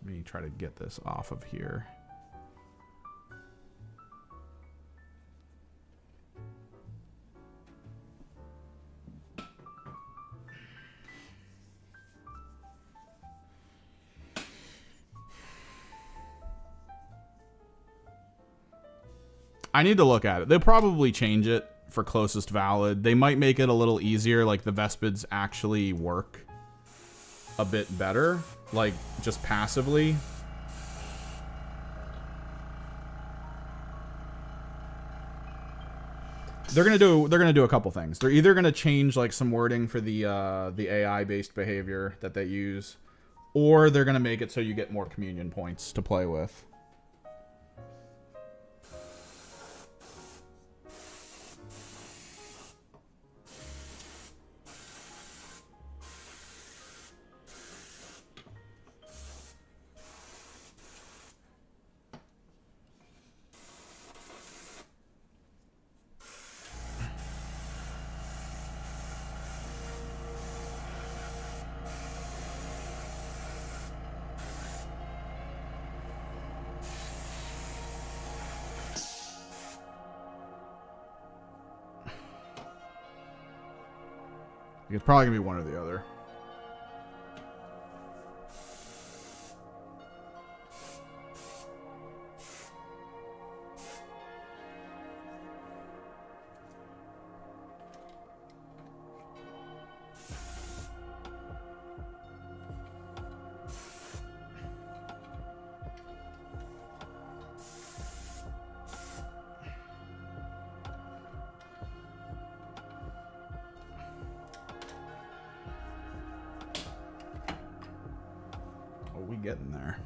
Let me try to get this off of here. I need to look at it. They'll probably change it for closest valid. They might make it a little easier, like the Vespids actually work a bit better, like just passively. They're gonna do a couple things. They're either gonna change like some wording for the AI based behavior that they use, or they're gonna make it so you get more communion points to play with. It's probably gonna be one or the other. Getting there.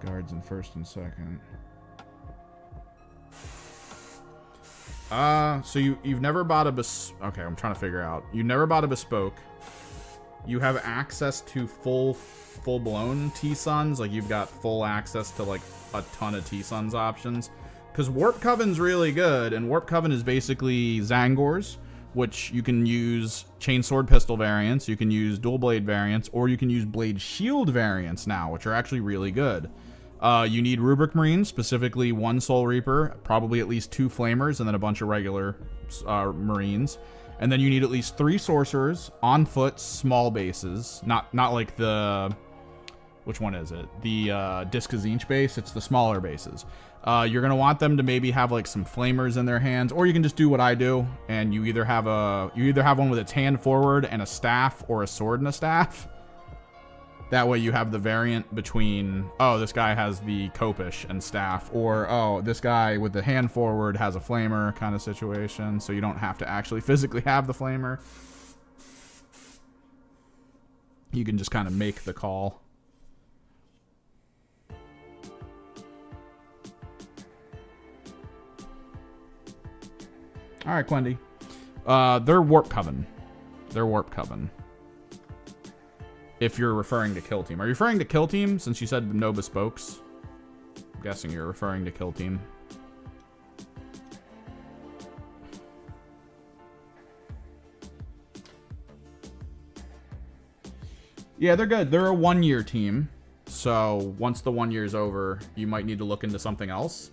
Guards in first and second. So you've never bought a okay, I'm trying to figure out. You never bought a bespoke. You have access to full-blown T-Suns, like you've got full access to like a ton of T-Suns options. Because Warp Coven's really good, and Warp Coven is basically Zangors, which you can use Chainsword Pistol variants, you can use Dual Blade variants, or you can use Blade Shield variants now, which are actually really good. You need Rubric Marines, specifically one Soul Reaper, probably at least 2 Flamers, and then a bunch of regular Marines. And then you need at least 3 Sorcerers, on foot, small bases. Not like the... Which one is it? The Disca Zinch base. It's the smaller bases. You're going to want them to maybe have like some Flamers in their hands, or you can just do what I do, and you either have one with its hand forward and a staff, or a sword and a staff. That way you have the variant between, oh, this guy has the Copish and staff, or, oh, this guy with the hand forward has a flamer kind of situation, so you don't have to actually physically have the flamer. You can just kind of make the call. All right, Quendy. They're Warp Coven. They're Warp Coven. If you're referring to Kill Team. Are you referring to Kill Team since you said no bespokes? I'm guessing you're referring to Kill Team. Yeah, they're good. They're a 1-year team. So once the 1 year's over, you might need to look into something else.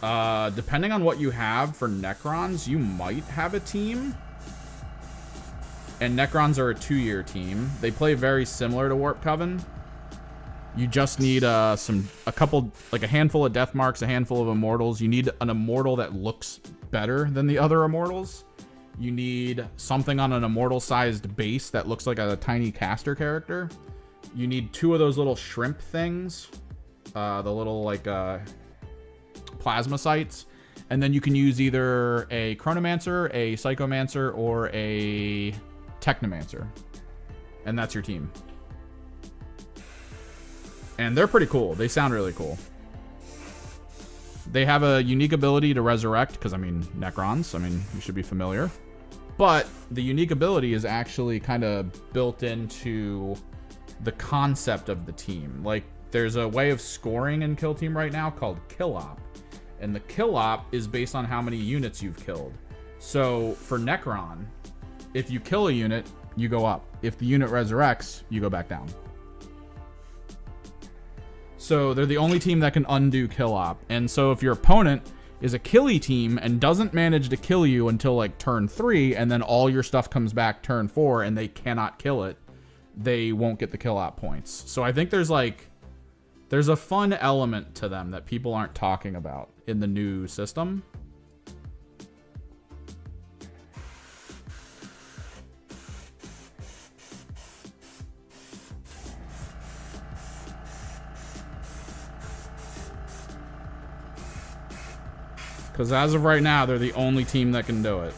Depending on what you have for Necrons, you might have a team. And Necrons are a 2-year team. They play very similar to Warp Coven. You just need a handful of death marks, a handful of immortals. You need an immortal that looks better than the other immortals. You need something on an immortal-sized base that looks like a tiny caster character. You need 2 of those little shrimp things, the little like plasma sites, and then you can use either a chronomancer, a psychomancer, or a technomancer, and that's your team. And they're pretty cool. They sound really cool. They have a unique ability to resurrect, because, I mean, Necrons. I mean, you should be familiar. But the unique ability is actually kind of built into the concept of the team. Like, there's a way of scoring in Kill Team right now called Kill Op. And the Kill Op is based on how many units you've killed. So, for Necron, if you kill a unit, you go up. If the unit resurrects, you go back down. So they're the only team that can undo Kill Op. And so if your opponent is a killy team and doesn't manage to kill you until like turn 3, and then all your stuff comes back turn 4 and they cannot kill it, they won't get the Kill Op points. So I think there's a fun element to them that people aren't talking about in the new system. Because as of right now, they're the only team that can do it.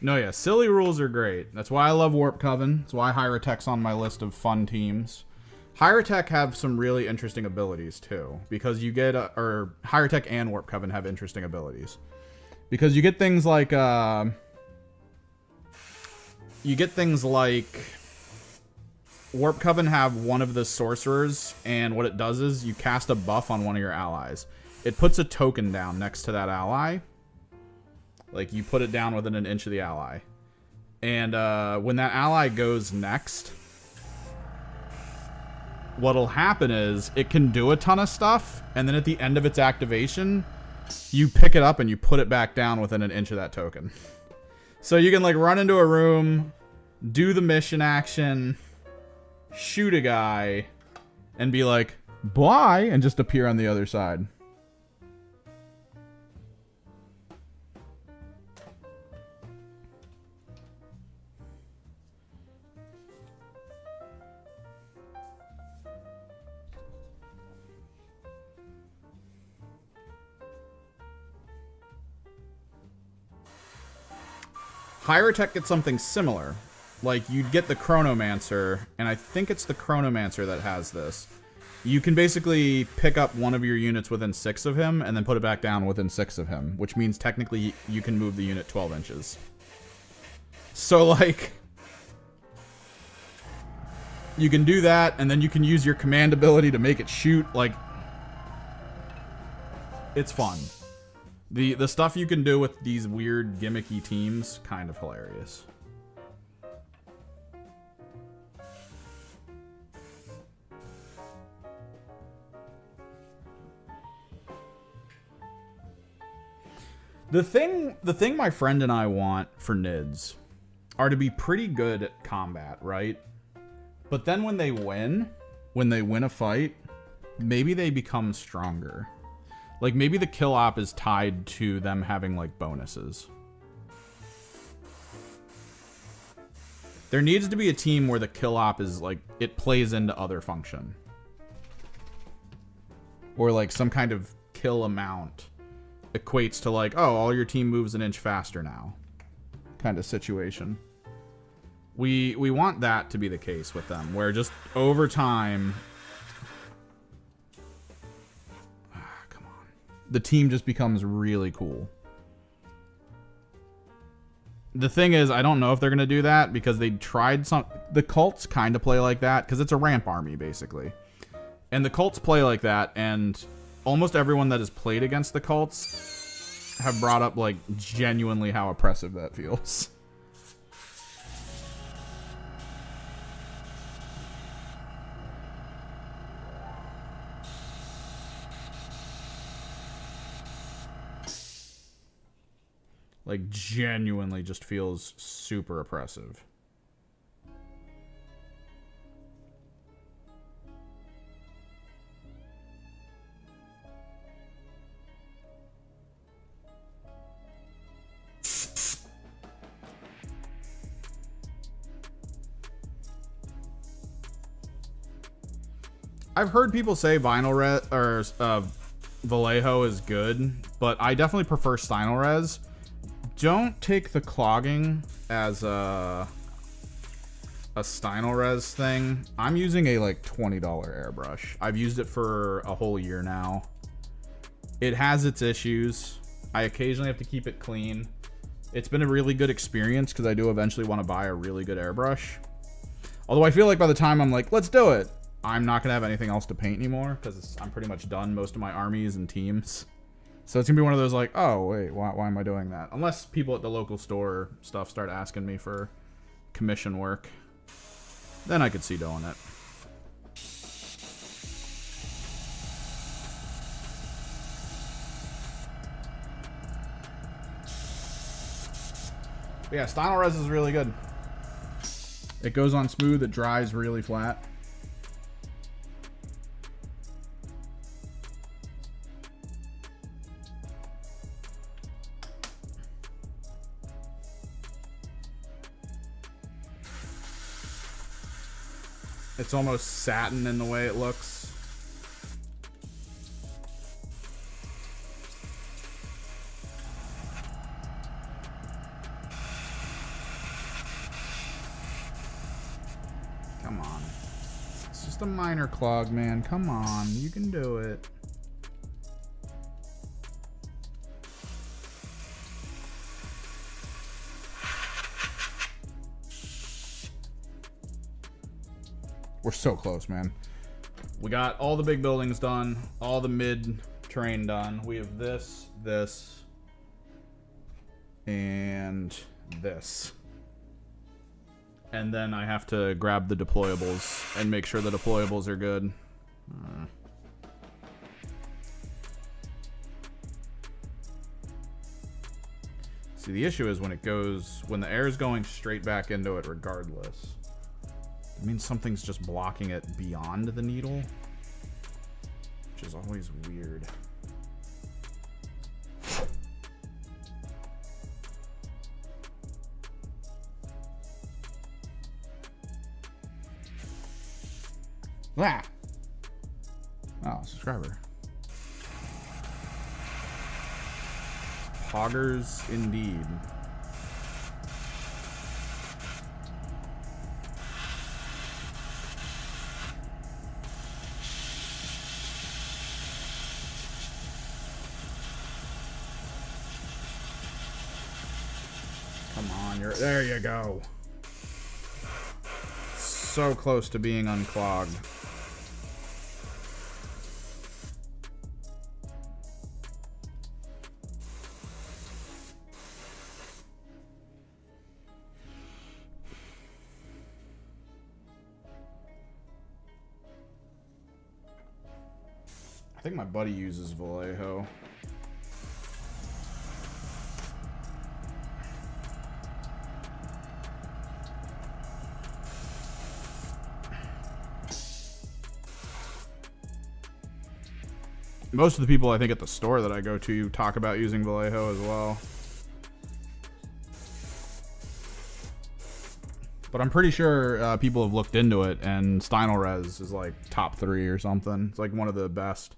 No, yeah, silly rules are great. That's why I love Warp Coven. That's why Hyrotech's on my list of fun teams. Hyrotech have some really interesting abilities too, because you get or Hyrotech and Warp Coven have interesting abilities, because you get things like Warp Coven have one of the sorcerers, and what it does is you cast a buff on one of your allies. It puts a token down next to that ally, like you put it down within an inch of the ally, and when that ally goes next, what'll happen is it can do a ton of stuff, and then at the end of its activation, you pick it up and you put it back down within an inch of that token. So you can like run into a room, do the mission action, shoot a guy, and be like, bye, and just appear on the other side. Hyrotech gets something similar. Like, you'd get the Chronomancer, and I think it's the Chronomancer that has this. You can basically pick up one of your units within 6 of him, and then put it back down within 6 of him, which means technically you can move the unit 12 inches. So, like, you can do that, and then you can use your command ability to make it shoot. Like, it's fun. The stuff you can do with these weird gimmicky teams, kind of hilarious. The thing my friend and I want for NIDS are to be pretty good at combat, right? But then when they win a fight, maybe they become stronger. Like, maybe the kill op is tied to them having, like, bonuses. There needs to be a team where the kill op is, like, it plays into other function. Or, like, some kind of kill amount equates to, like, oh, all your team moves an inch faster now. Kind of situation. We want that to be the case with them, where just over time, the team just becomes really cool. The thing is, I don't know if they're going to do that, because they tried some... The cults kind of play like that, because it's a ramp army, basically. And the cults play like that, and almost everyone that has played against the cults have brought up, like, genuinely how oppressive that feels. Like, genuinely just feels super oppressive. I've heard people say Vallejo is good, but I definitely prefer Stynylrez. Don't take the clogging as a Stynylrez thing. I'm using a like $20 airbrush. I've used it for a whole year now. It has its issues. I occasionally have to keep it clean. It's been a really good experience because I do eventually want to buy a really good airbrush. Although I feel like by the time I'm like, let's do it, I'm not going to have anything else to paint anymore because I'm pretty much done most of my armies and teams. So it's going to be one of those like, oh, wait, why am I doing that? Unless people at the local store stuff start asking me for commission work. Then I could see doing it. But yeah, Stynylrez is really good. It goes on smooth, it dries really flat. It's almost satin in the way it looks. Come on. It's just a minor clog, man. Come on. You can do it. We're so close, man. We got all the big buildings done, all the mid terrain done. We have this, and this. And then I have to grab the deployables and make sure the deployables are good. See, the issue is when the air is going straight back into it regardless. It means something's just blocking it beyond the needle, which is always weird. Ah! Oh, subscriber. Poggers indeed. There you go. So close to being unclogged. I think my buddy uses Vallejo. Most of the people I think at the store that I go to talk about using Vallejo as well. But I'm pretty sure people have looked into it, and Stynylrez is like top 3 or something. It's like one of the best.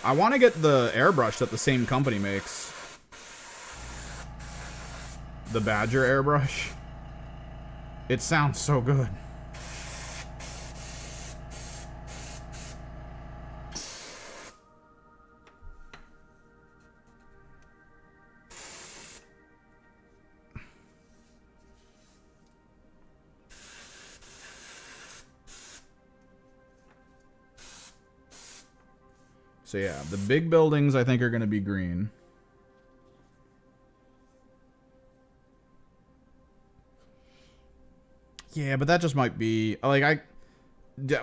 I want to get the airbrush that the same company makes. The Badger airbrush. It sounds so good. So yeah, the big buildings I think are going to be green. Yeah, but that just might be like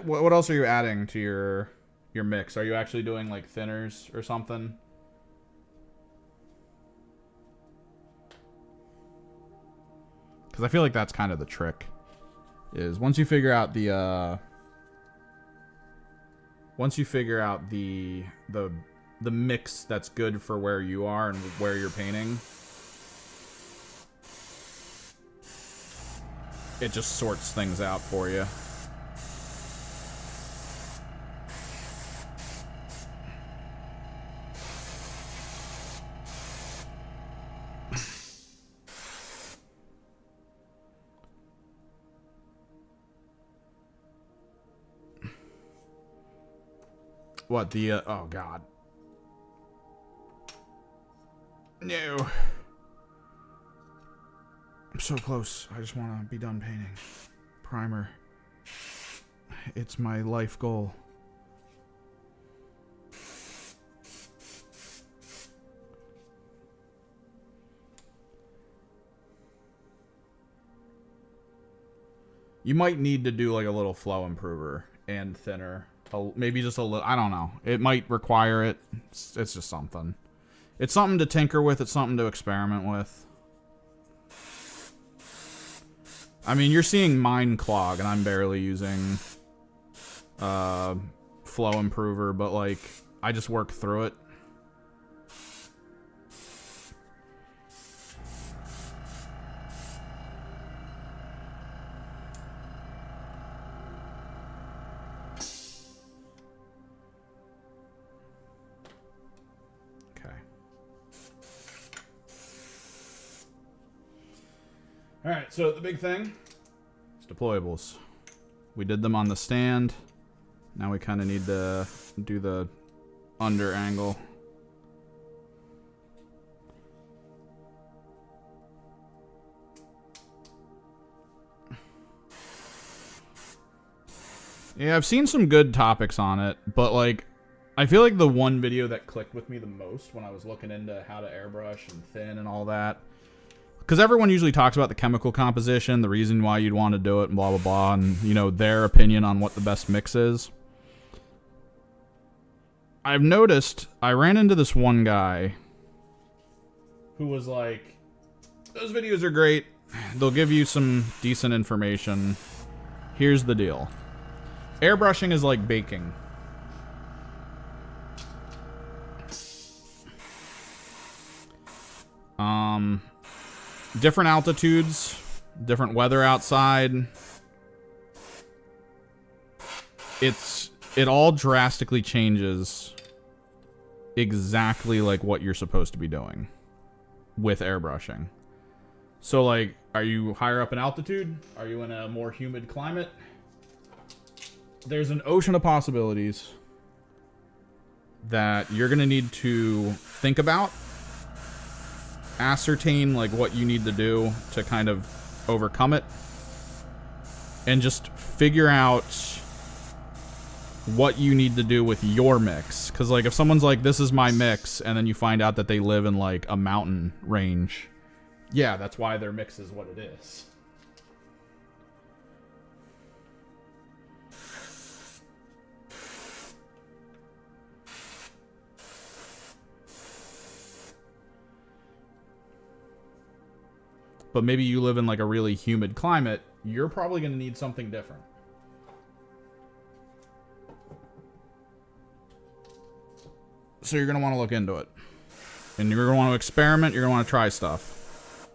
what else are you adding to your mix? Are you actually doing like thinners or something? Because I feel like that's kind of the trick. Is once you figure out the the mix that's good for where you are and where you're painting, it just sorts things out for you. What the, oh god. No. I'm so close. I just want to be done painting. Primer. It's my life goal. You might need to do like a little flow improver and thinner. Maybe just a little, I don't know. It might require it. It's just something. It's something to tinker with. It's something to experiment with. I mean, you're seeing mine clog, and I'm barely using flow improver, but like, I just work through it. Alright, so the big thing is deployables. We did them on the stand. Now we kind of need to do the under angle. Yeah, I've seen some good topics on it, but like, I feel like the one video that clicked with me the most when I was looking into how to airbrush and thin and all that, because everyone usually talks about the chemical composition, the reason why you'd want to do it, and blah, blah, blah, and, you know, their opinion on what the best mix is. I've noticed, I ran into this one guy who was like, those videos are great. They'll give you some decent information. Here's the deal. Airbrushing is like baking. Different altitudes, different weather outside. It all drastically changes exactly like what you're supposed to be doing with airbrushing. So like, are you higher up in altitude? Are you in a more humid climate? There's an ocean of possibilities that you're gonna need to think about, ascertain like what you need to do to kind of overcome it, and just figure out what you need to do with your mix. Because like, if someone's like, this is my mix, and then you find out that they live in like a mountain range, yeah, that's why their mix is what it is. But maybe you live in like a really humid climate, you're probably going to need something different. So you're going to want to look into it. And you're going to want to experiment, you're going to want to try stuff.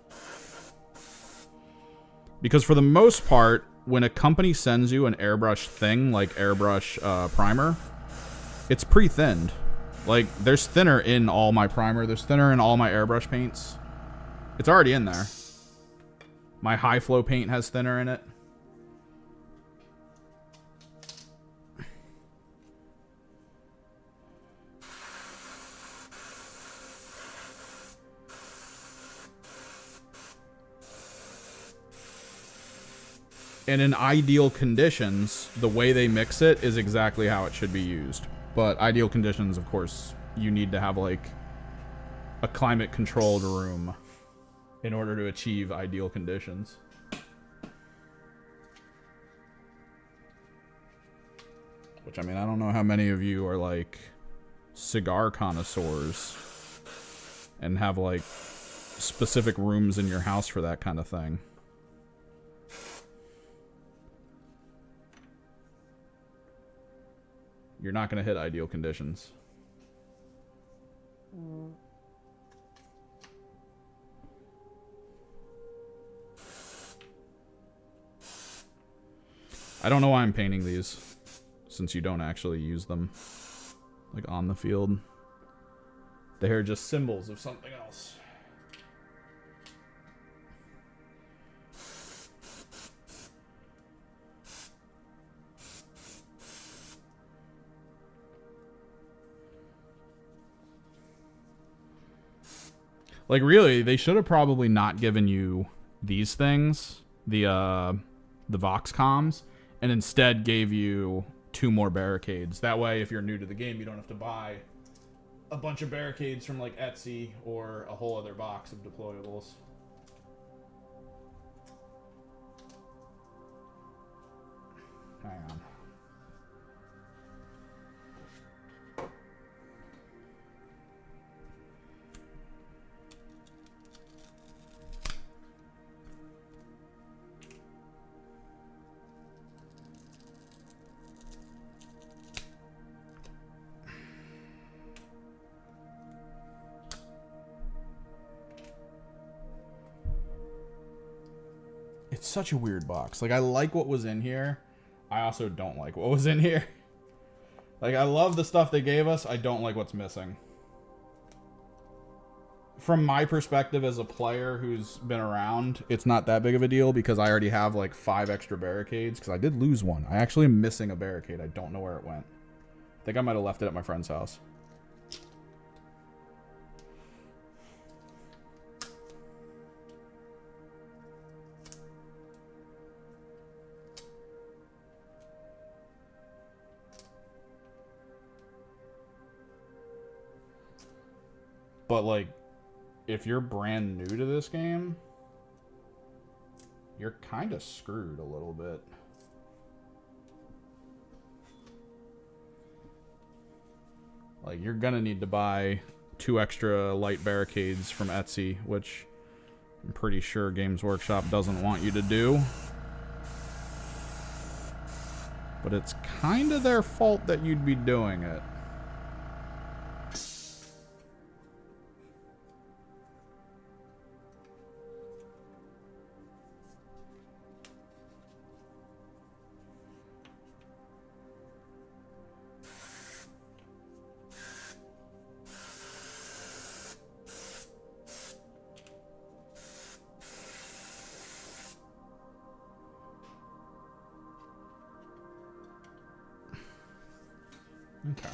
Because for the most part, when a company sends you an airbrush thing, like Airbrush primer, it's pre-thinned. Like, there's thinner in all my primer, there's thinner in all my airbrush paints. It's already in there. My high flow paint has thinner in it. And in ideal conditions, the way they mix it is exactly how it should be used. But ideal conditions, of course, you need to have like a climate controlled room in order to achieve ideal conditions. Which, I mean, I don't know how many of you are like cigar connoisseurs and have like specific rooms in your house for that kind of thing. you're not going to hit ideal conditions. I don't know why I'm painting these, since you don't actually use them, like, on the field. They're just symbols of something else. Like, really, they should have probably not given you these things, the Vox comms, and instead gave you 2 more barricades. That way, if you're new to the game, you don't have to buy a bunch of barricades from, like, Etsy or a whole other box of deployables. Hang on. It's such a weird box. Like, I like what was in here. I also don't like what was in here. Like, I love the stuff they gave us. I don't like what's missing. From my perspective as a player who's been around, it's not that big of a deal because I already have, like, 5 extra barricades. Because I did lose one. I actually am missing a barricade. I don't know where it went. I think I might have left it at my friend's house. But, like, if you're brand new to this game, you're kind of screwed a little bit. Like, you're gonna need to buy 2 extra light barricades from Etsy, which I'm pretty sure Games Workshop doesn't want you to do. But it's kind of their fault that you'd be doing it. Okay.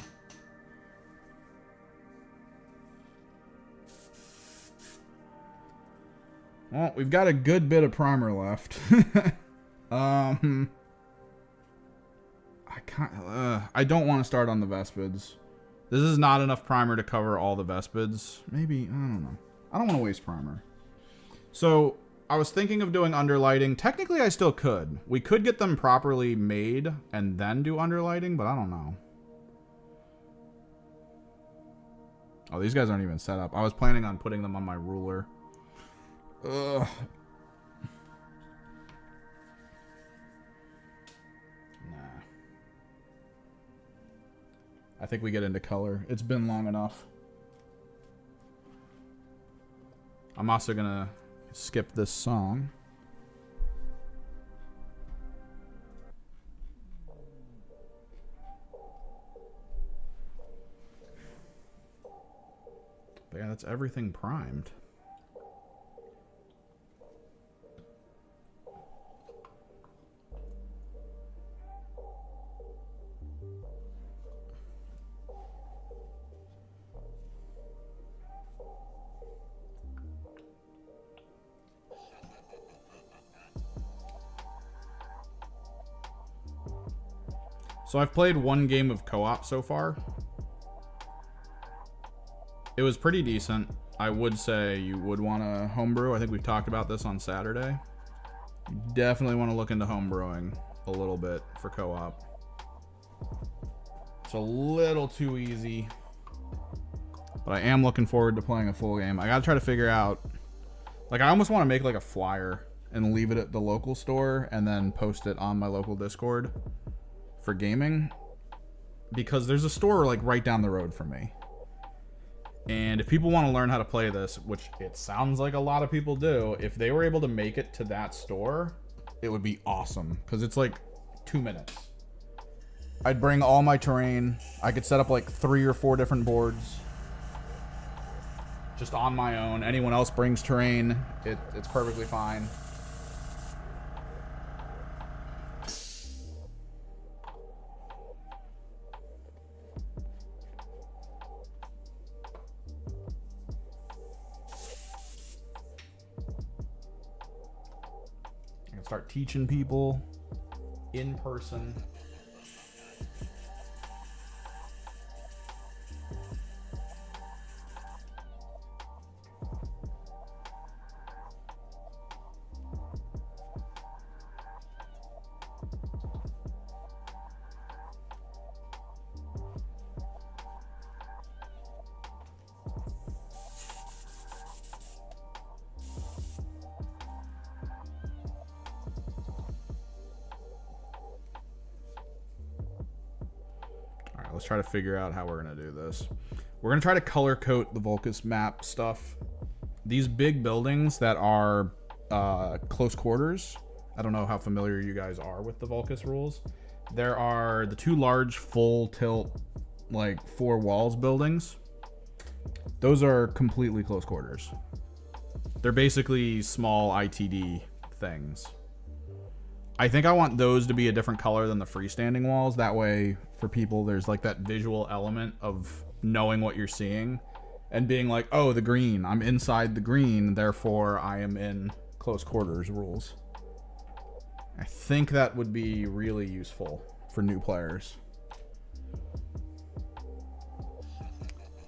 Well, we've got a good bit of primer left. I don't want to start on the Vespids. This is not enough primer to cover all the Vespids. Maybe, I don't know. I don't want to waste primer. So, I was thinking of doing underlighting. Technically, I still could. We could get them properly made and then do underlighting, but I don't know. Oh, these guys aren't even set up. I was planning on putting them on my ruler. Ugh. Nah. I think we get into color. It's been long enough. I'm also gonna skip this song. But yeah, that's everything primed. So I've played 1 game of co-op so far. It was pretty decent. I would say you would want to homebrew. I think we talked about this on Saturday. You definitely want to look into homebrewing a little bit for co-op. It's a little too easy. But I am looking forward to playing a full game. I gotta try to figure out... Like, I almost want to make like a flyer and leave it at the local store and then post it on my local Discord for gaming. because there's a store like right down the road from me. And if people want to learn how to play this, which it sounds like a lot of people do, if they were able to make it to that store, it would be awesome. Because it's like 2 minutes. I'd bring all my terrain. I could set up like 3 or 4 different boards. Just on my own. Anyone else brings terrain, it's perfectly fine. Start teaching people in person. Let's try to figure out how we're going to do this. We're going to try to color coat the Vulcus map stuff. These big buildings that are close quarters. I don't know how familiar you guys are with the Vulcus rules. There are the 2 large full tilt, like 4 walls buildings. Those are completely close quarters. They're basically small ITD things. I think I want those to be a different color than the freestanding walls. That way, for people, there's like that visual element of knowing what you're seeing and being like, oh, the green. I'm inside the green, therefore I am in close quarters rules. I think that would be really useful for new players.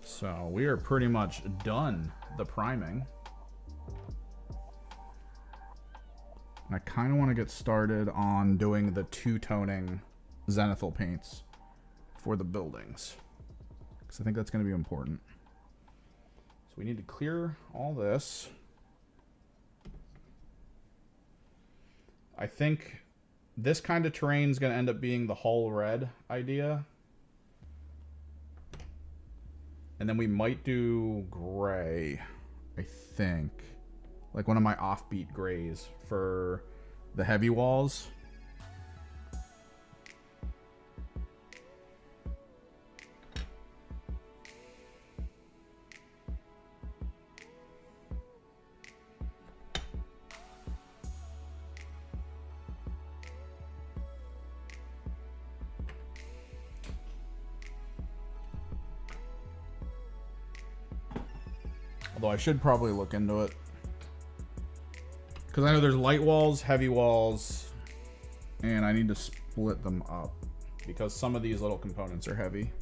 So we are pretty much done the priming. I kind of want to get started on doing the 2-toning zenithal paints for the buildings, because I think that's going to be important. So we need to clear all this. I think this kind of terrain is going to end up being the hull red idea. And then we might do gray, I think. Like one of my offbeat grays for the heavy walls. Although I should probably look into it. Because I know there's light walls, heavy walls, and I need to split them up because some of these little components are heavy.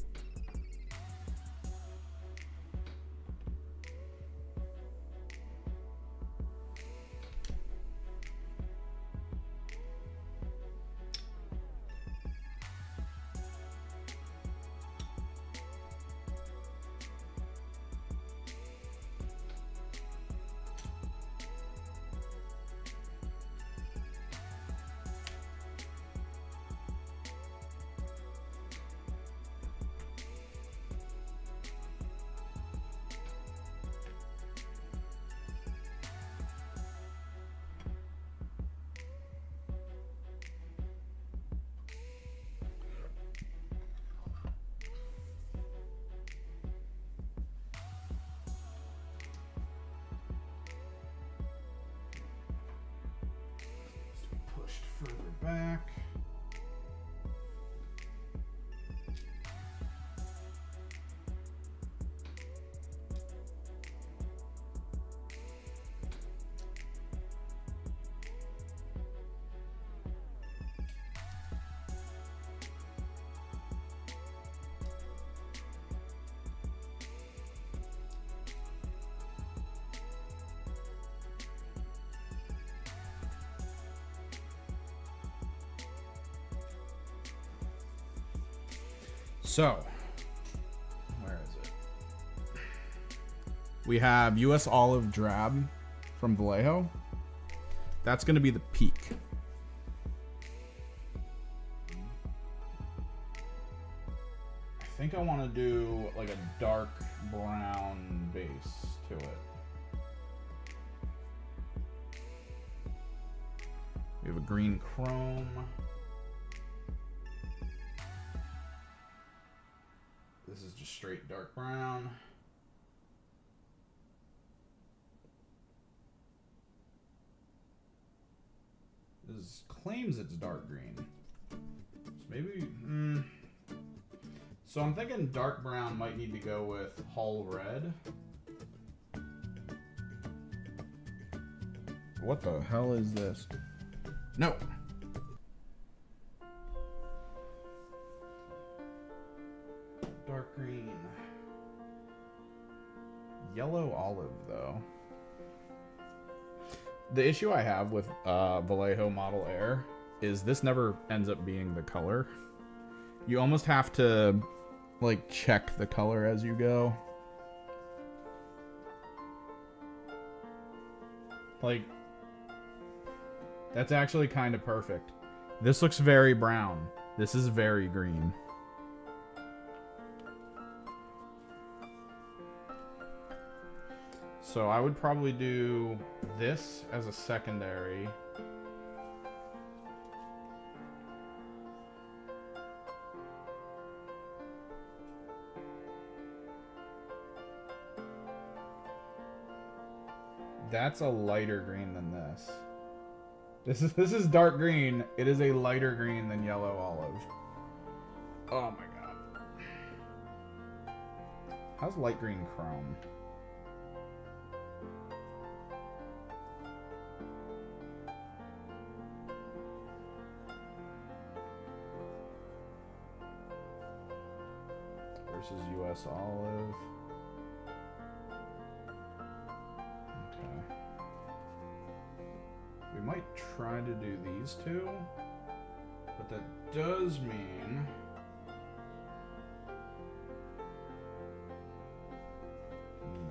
Further back. So, where is it? We have US Olive Drab from Vallejo. That's going to be the peak. think I want to do like a dark brown base to it. We have a green chrome. This is just straight dark brown. This claims it's dark green. So maybe, so I'm thinking dark brown might need to go with Hull red. What the hell is this? No. Dark green. Yellow olive, though. The issue I have with Vallejo Model Air is this never ends up being the color. You almost have to, like, check the color as you go. Like, that's actually kind of perfect. This looks very brown. This is very green. So I would probably do this as a secondary. That's a lighter green than this. This is dark green. It is a lighter green than yellow olive. Oh my god. How's light green chrome? Versus US olive. Okay. We might try to do these two, but that does mean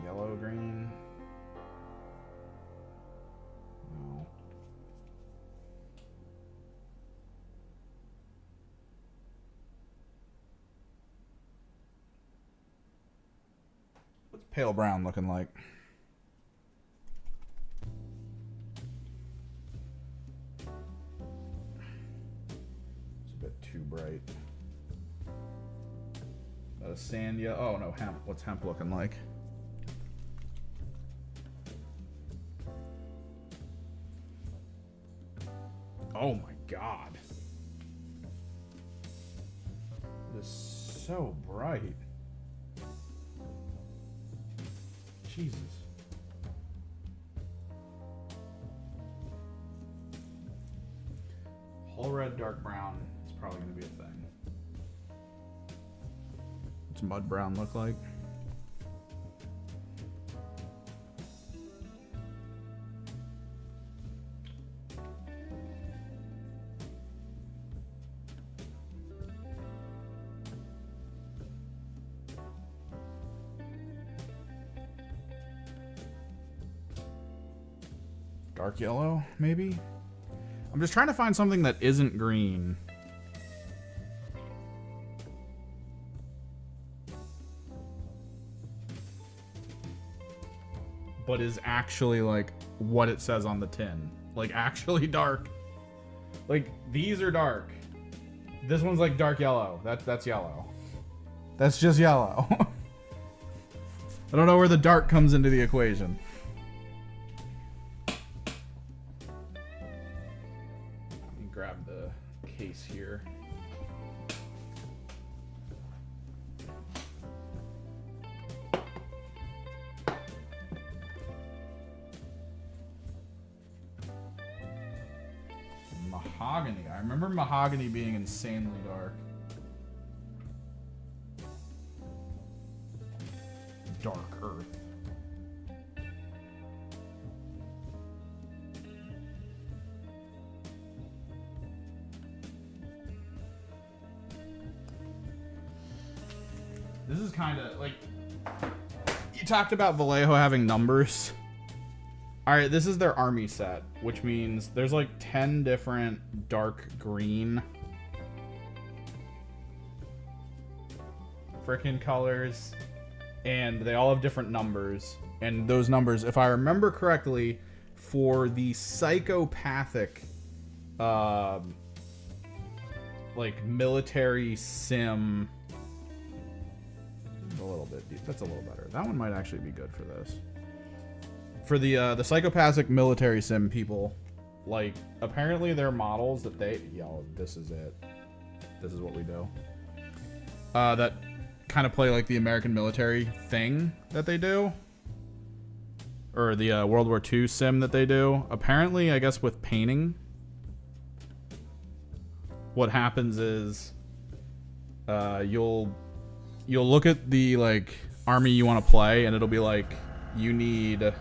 yellow green. No. What's pale brown looking like? Too bright. Sand yellow. Oh no, hemp. What's hemp looking like? Oh my god. This is so bright. Jesus. Whole red, dark brown. Probably gonna be a thing. What's mud brown look like? Dark yellow, maybe? I'm just trying to find something that isn't green. But is actually like what it says on the tin. Like actually dark. Like these are dark. This one's like dark yellow. That's yellow. That's just yellow. I don't know where the dark comes into the equation. Let me grab the case here. Mahogany. I remember mahogany being insanely dark. Dark earth. This is kind of like, you talked about Vallejo having numbers. All right, this is their army set, which means there's like 10 different dark green. freaking colors, and they all have different numbers. And those numbers, if I remember correctly, for the psychopathic, like military sim, a little bit deep. That's a little better. That one might actually be good for this. For the psychopathic military sim people, like apparently they're models that they, yo, this is it. This is what we do. That kind of play like the American military thing that they do. Or the World War II sim that they do. Apparently, I guess with painting, what happens is you'll look at the like army you want to play, and it'll be like you need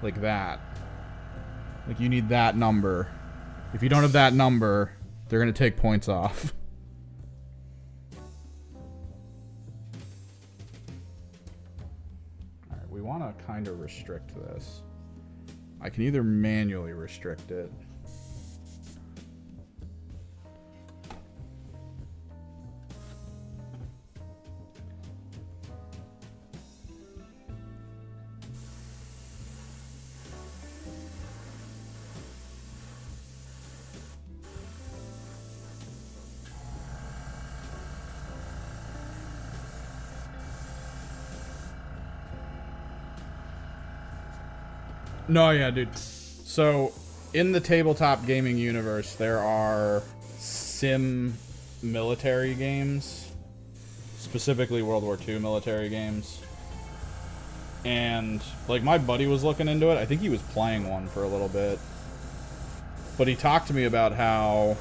like that. Like you need that number. If you don't have that number, they're gonna take points off. Alright, we wanna kind of restrict this. I can either manually restrict it. No, yeah, dude. So, in the tabletop gaming universe, there are sim military games, specifically World War II military games. And, like, my buddy was looking into it. I think he was playing one for a little bit. But he talked to me about how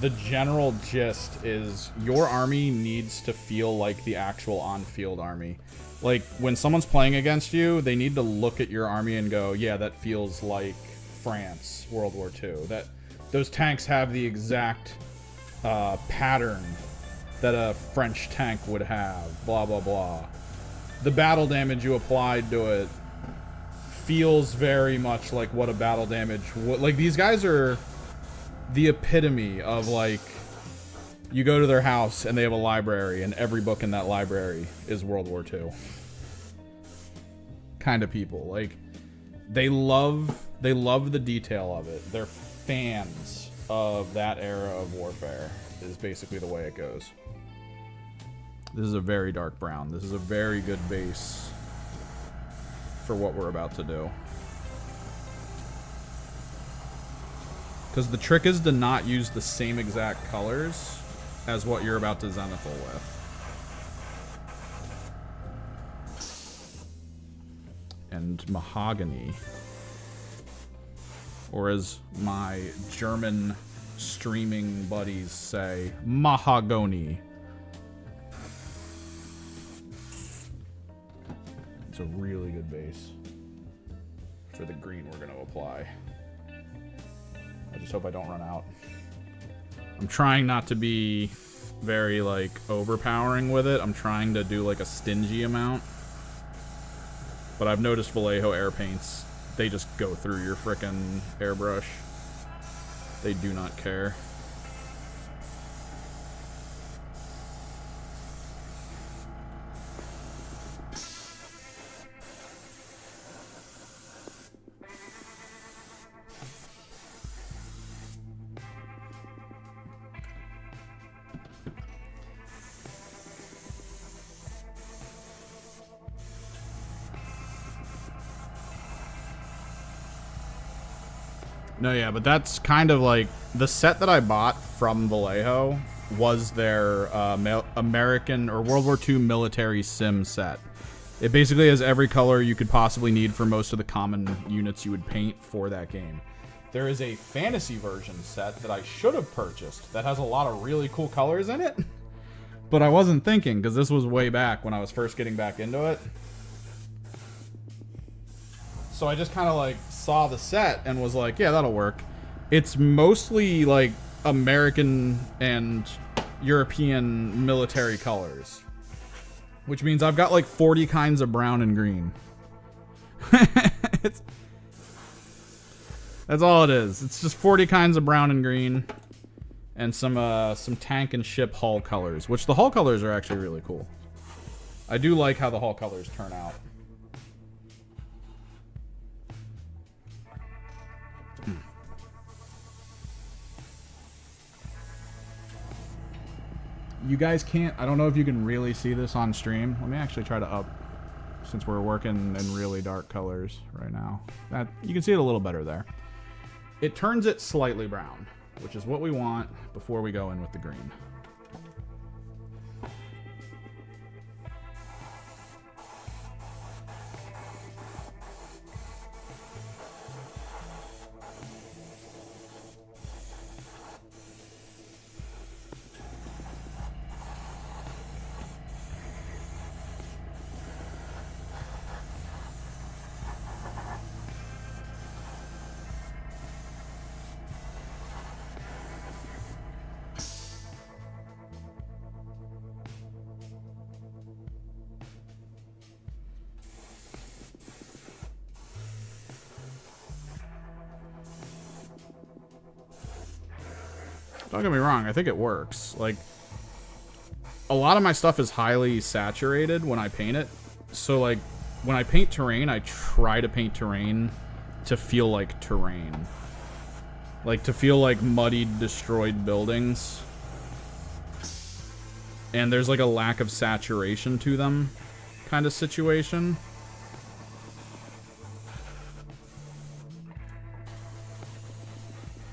the general gist is your army needs to feel like the actual on-field army. Like, when someone's playing against you, they need to look at your army and go, yeah, that feels like France, World War II. Those tanks have the exact pattern that a French tank would have, blah, blah, blah. The battle damage you applied to it feels very much like what a battle damage would... Like, these guys are the epitome of, like, you go to their house and they have a library, and every book in that library is World War II. Kind of people. Like, they love the detail of it. They're fans of that era of warfare, is basically the way it goes. This is a very dark brown. This is a very good base for what we're about to do. Because the trick is to not use the same exact colors as what you're about to zenithal with. And mahogany, or as my German streaming buddies say, mahogany. It's a really good base for the green we're going to apply. I just hope I don't run out. I'm trying not to be very, like, overpowering with it. I'm trying to do, like, a stingy amount. But I've noticed Vallejo air paints, they just go through your frickin' airbrush. They do not care. No, yeah, but that's kind of like the set that I bought from Vallejo was their American or World War II military sim set. It basically has every color you could possibly need for most of the common units you would paint for that game. There is a fantasy version set that I should have purchased that has a lot of really cool colors in it, but I wasn't thinking because this was way back when I was first getting back into it. So I just kind of like saw the set and was like, yeah, that'll work. It's mostly like American and European military colors, which means I've got like 40 kinds of brown and green. That's all it is. It's just 40 kinds of brown and green, and some tank and ship hull colors, which the hull colors are actually really cool. I do like how the hull colors turn out. You guys can't, I don't know if you can really see this on stream. Let me actually try to up, since we're working in really dark colors right now. That, you can see it a little better there. It turns it slightly brown, which is what we want before we go in with the green. Don't get me wrong, I think it works. Like, a lot of my stuff is highly saturated when I paint it. So, like, when I paint terrain, I try to paint terrain to feel like terrain. Like, to feel like muddied, destroyed buildings. And there's, like, a lack of saturation to them kind of situation.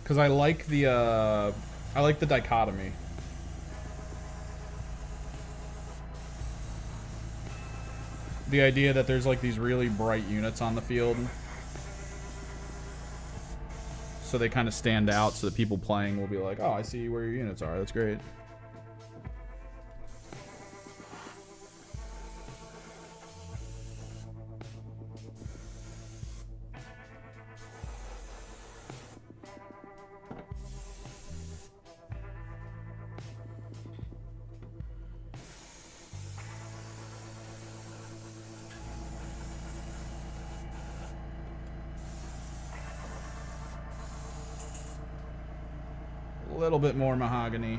Because I like the dichotomy. The idea that there's like these really bright units on the field. So they kind of stand out so that people playing will be like, oh, I see where your units are. That's great. A little bit more mahogany.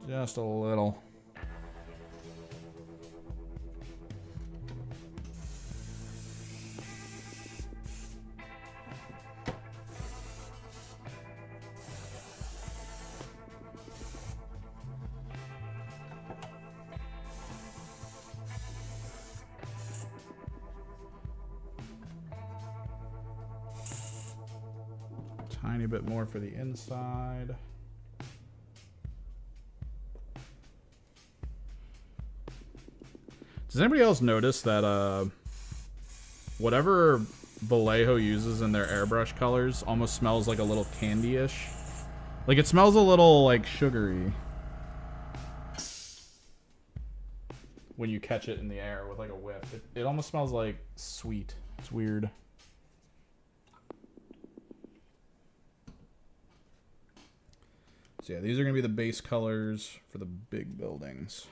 Just a little. Tiny bit more for the inside. Does anybody else notice that whatever Vallejo uses in their airbrush colors almost smells like a little candy-ish? Like, it smells a little like sugary when you catch it in the air with like a whiff. It almost smells like sweet. It's weird. So yeah, these are going to be the base colors for the big buildings.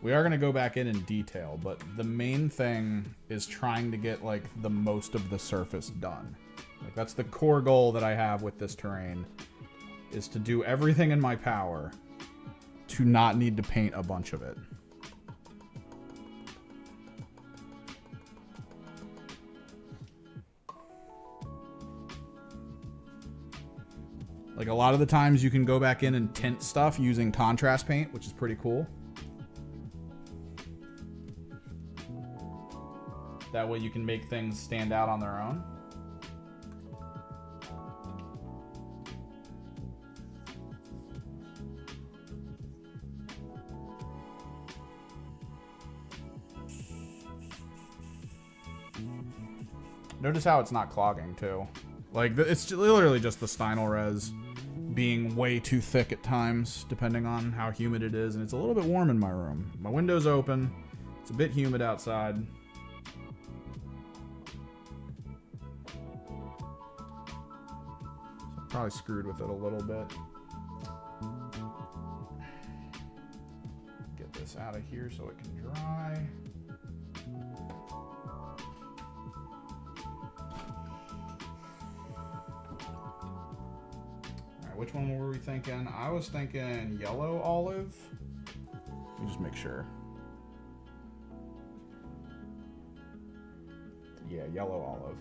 We are going to go back in detail, but the main thing is trying to get like the most of the surface done. Like, that's the core goal that I have with this terrain, is to do everything in my power to not need to paint a bunch of it. Like, a lot of the times you can go back in and tint stuff using contrast paint, which is pretty cool. That way you can make things stand out on their own. Notice how it's not clogging, too. Like, it's literally just the Steinel res being way too thick at times, depending on how humid it is. And it's a little bit warm in my room. My window's open. It's a bit humid outside. So probably screwed with it a little bit. out of here so it can dry. Alright, which one were we thinking? I was thinking yellow olive. Let me just make sure. Yeah, yellow olive.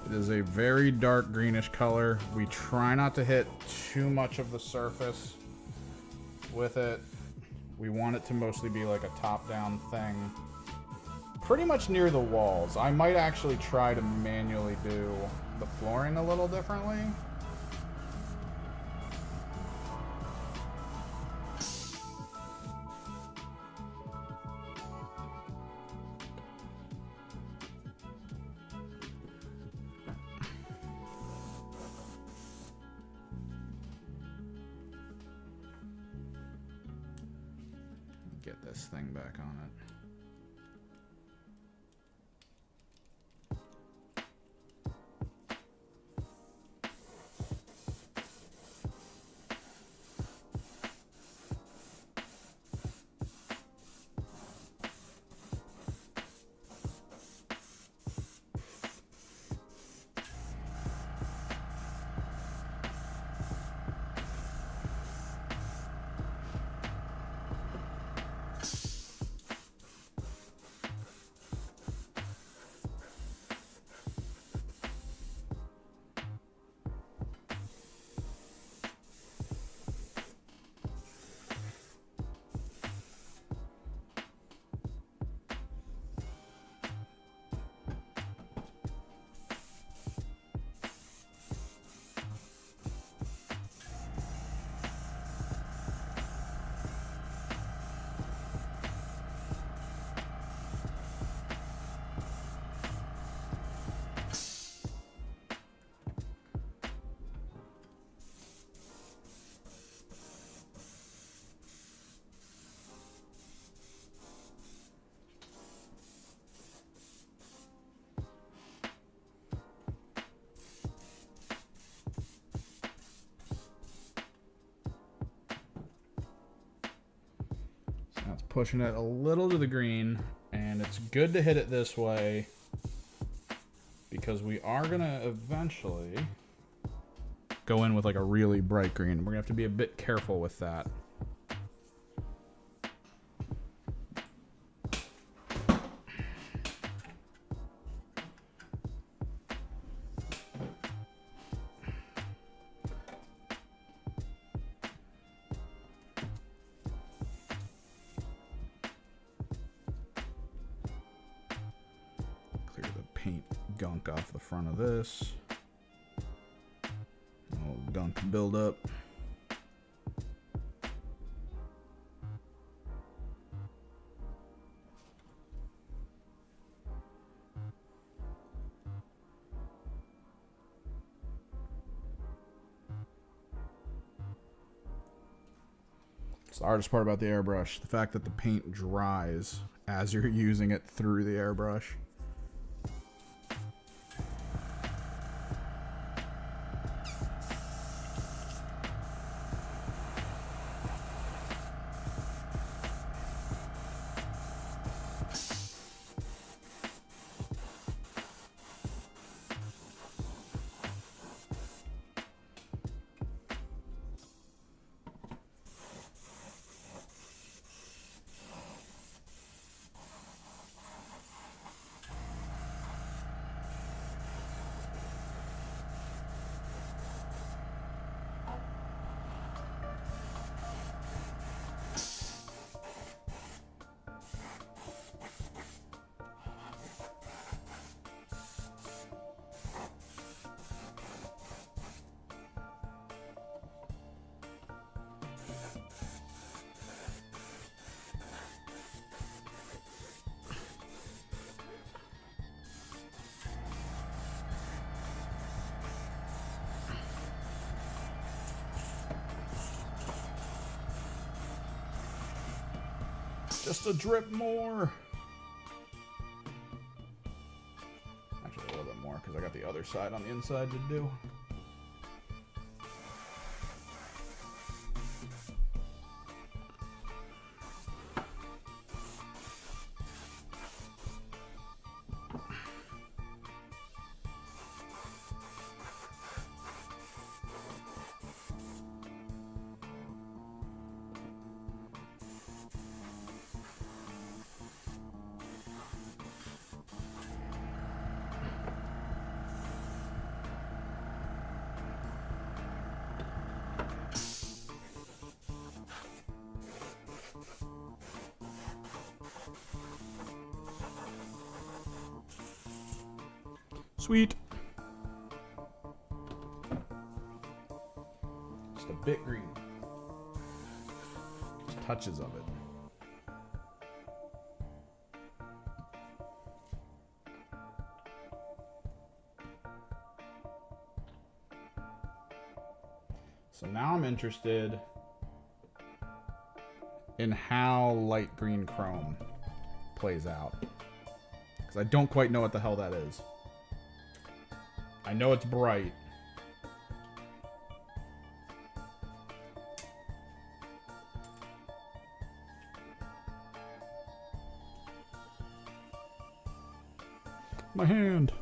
It is a very dark greenish color. We try not to hit too much of the surface with it. We want it to mostly be like a top-down thing. Pretty much near the walls. I might actually try to manually do the flooring a little differently. Get this thing back on it. It's pushing it a little to the green, and it's good to hit it this way because we are gonna eventually go in with like a really bright green. We're gonna have to be a bit careful with that. Paint gunk off the front of this. A little gunk buildup. It's the hardest part about the airbrush, the fact that the paint dries as you're using it through the airbrush. Just a drip more. Actually, a little bit more because I got the other side on the inside to do. Sweet. Just a bit green. Just touches of it. So now I'm interested in how light green chrome plays out. Because I don't quite know what the hell that is. I know it's bright. My hand.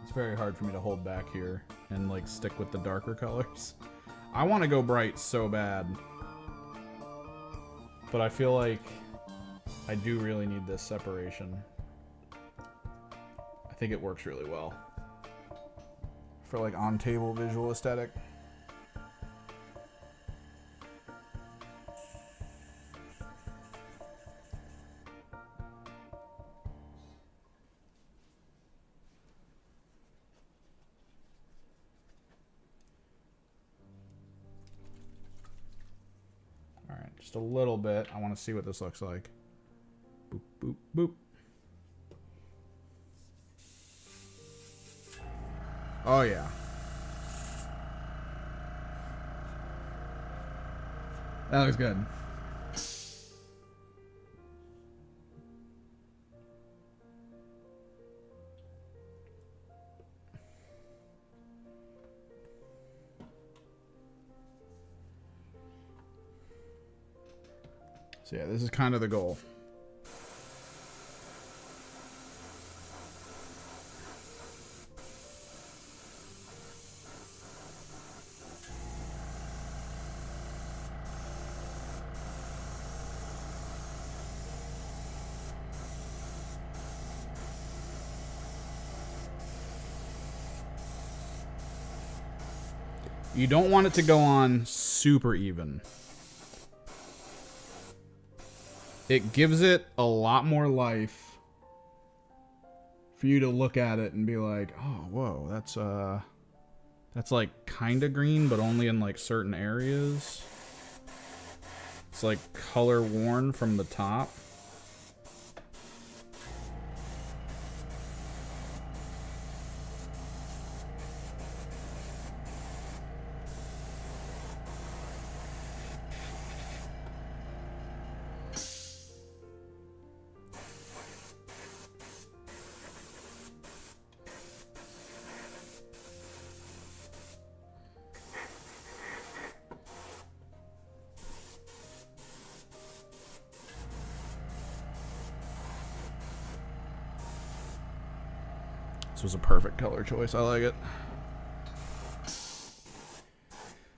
It's very hard for me to hold back here and like stick with the darker colors. I want to go bright so bad, but I feel like I do really need this separation. I think it works really well for like on table visual aesthetic. Just a little bit. I want to see what this looks like. Boop, boop, boop. Oh, yeah. That looks good. So yeah, this is kind of the goal. You don't want it to go on super even. It gives it a lot more life for you to look at it and be like, oh, whoa, that's like kind of green, but only in like certain areas. It's like color worn from the top. This was a perfect color choice. I like it.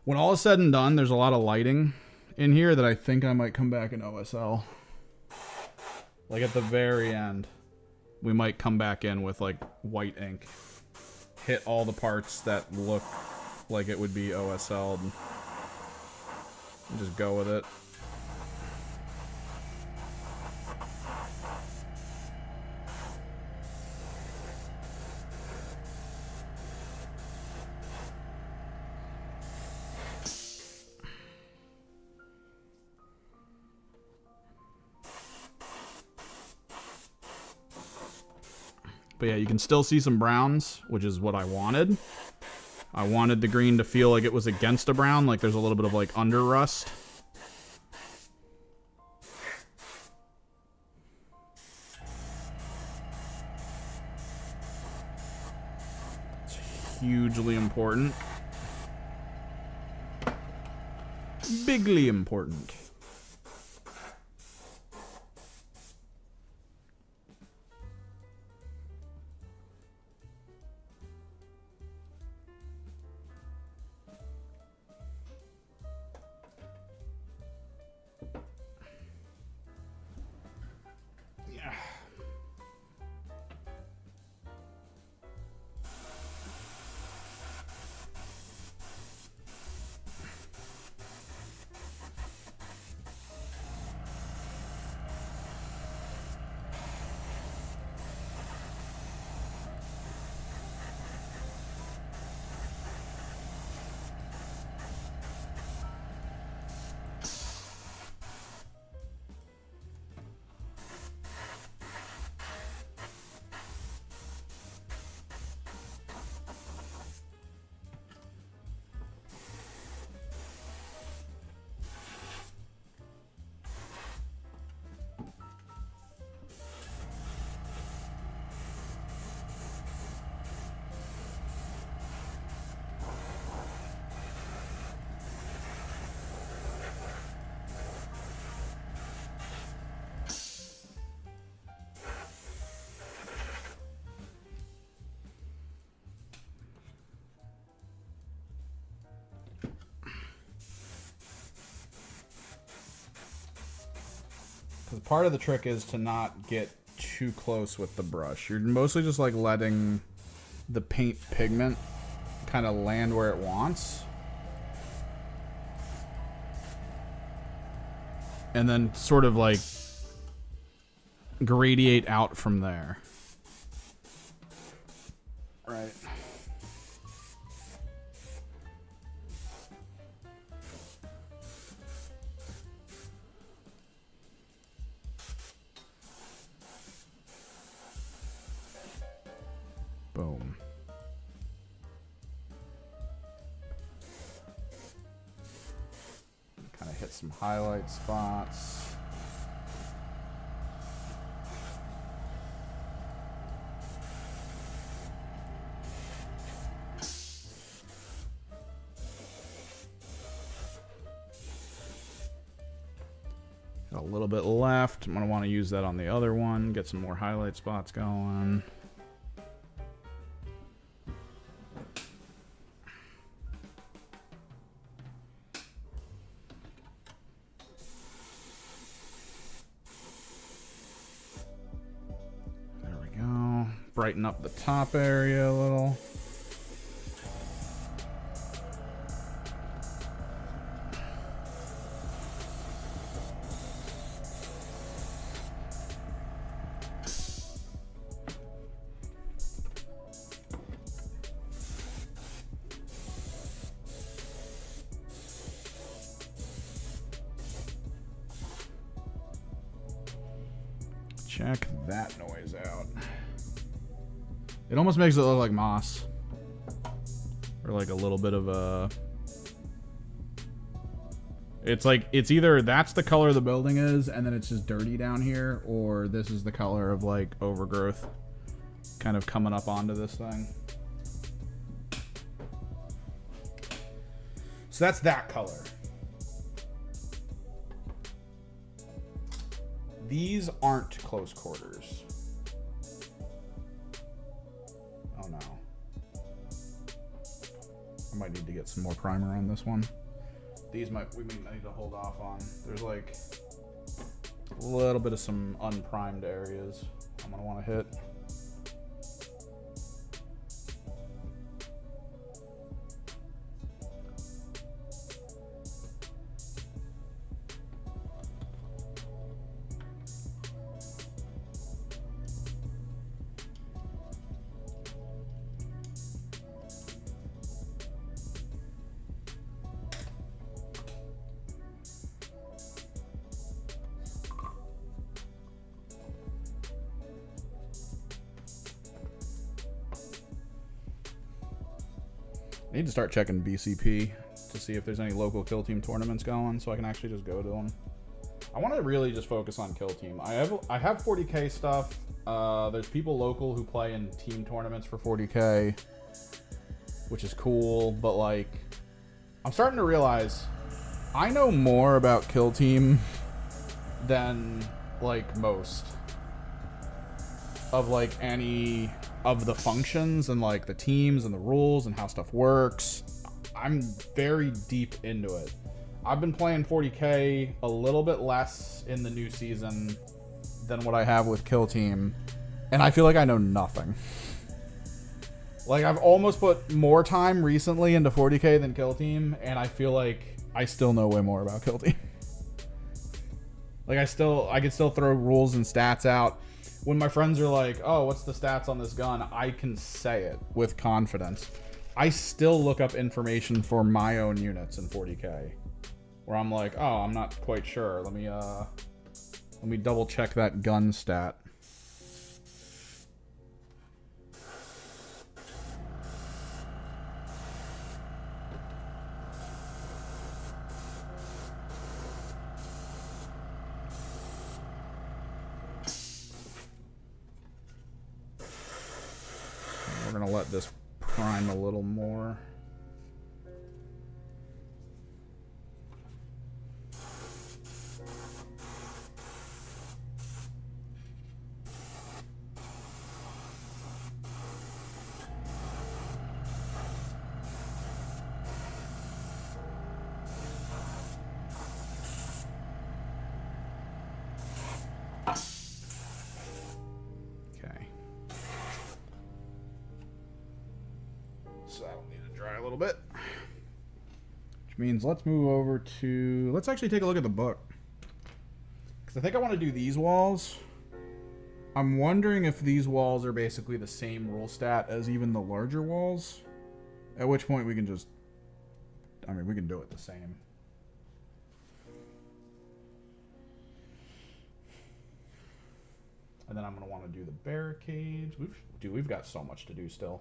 When all is said and done, there's a lot of lighting in here that I think I might come back in OSL. Like at the very end, we might come back in with like white ink. hit all the parts that look like it would be OSL'd. And just go with it. But yeah, you can still see some browns, which is what I wanted. I wanted the green to feel like it was against a brown, like there's a little bit of like under rust. It's hugely important. Bigly important. Because part of the trick is to not get too close with the brush. You're mostly just like letting the paint pigment kind of land where it wants. And then sort of like gradiate out from there. Right. Boom. Kind of hit some highlight spots. Got a little bit left. I'm going to want to use that on the other one. Get some more highlight spots going. Brighten up the top area a little. Check that noise out. It almost makes it look like moss. Or like a little bit of a... It's like, it's either that's the color the building is, and then it's just dirty down here, or this is the color of like overgrowth kind of coming up onto this thing. So that's that color. These aren't close quarters. Oh no. I might need to get some more primer on this one. These we might need to hold off on. There's like a little bit of some unprimed areas I'm gonna want to hit. I need to start checking BCP to see if there's any local kill team tournaments going, so I can actually just go to them. I want to really just focus on kill team. I have 40K stuff. There's people local who play in team tournaments for 40K, which is cool. But like, I'm starting to realize I know more about kill team than like most of like any of the functions and like the teams and the rules and how stuff works. I'm very deep into it. I've been playing 40K a little bit less in the new season than what I have with Kill Team, and I feel like I know nothing. Like, I've almost put more time recently into 40K than Kill Team, and I feel like I still know way more about Kill Team. Like, I can still throw rules and stats out. When my friends are like, oh, what's the stats on this gun? I can say it with confidence. I still look up information for my own units in 40K. Where I'm like, oh, I'm not quite sure. Let me double check that gun stat. We're gonna let this prime a little more. So that'll need to dry a little bit. Which means let's move over to... Let's actually take a look at the book. Because I think I want to do these walls. I'm wondering if these walls are basically the same rule stat as even the larger walls. At which point we can just... I mean, we can do it the same. And then I'm going to want to do the barricades. We've got so much to do still.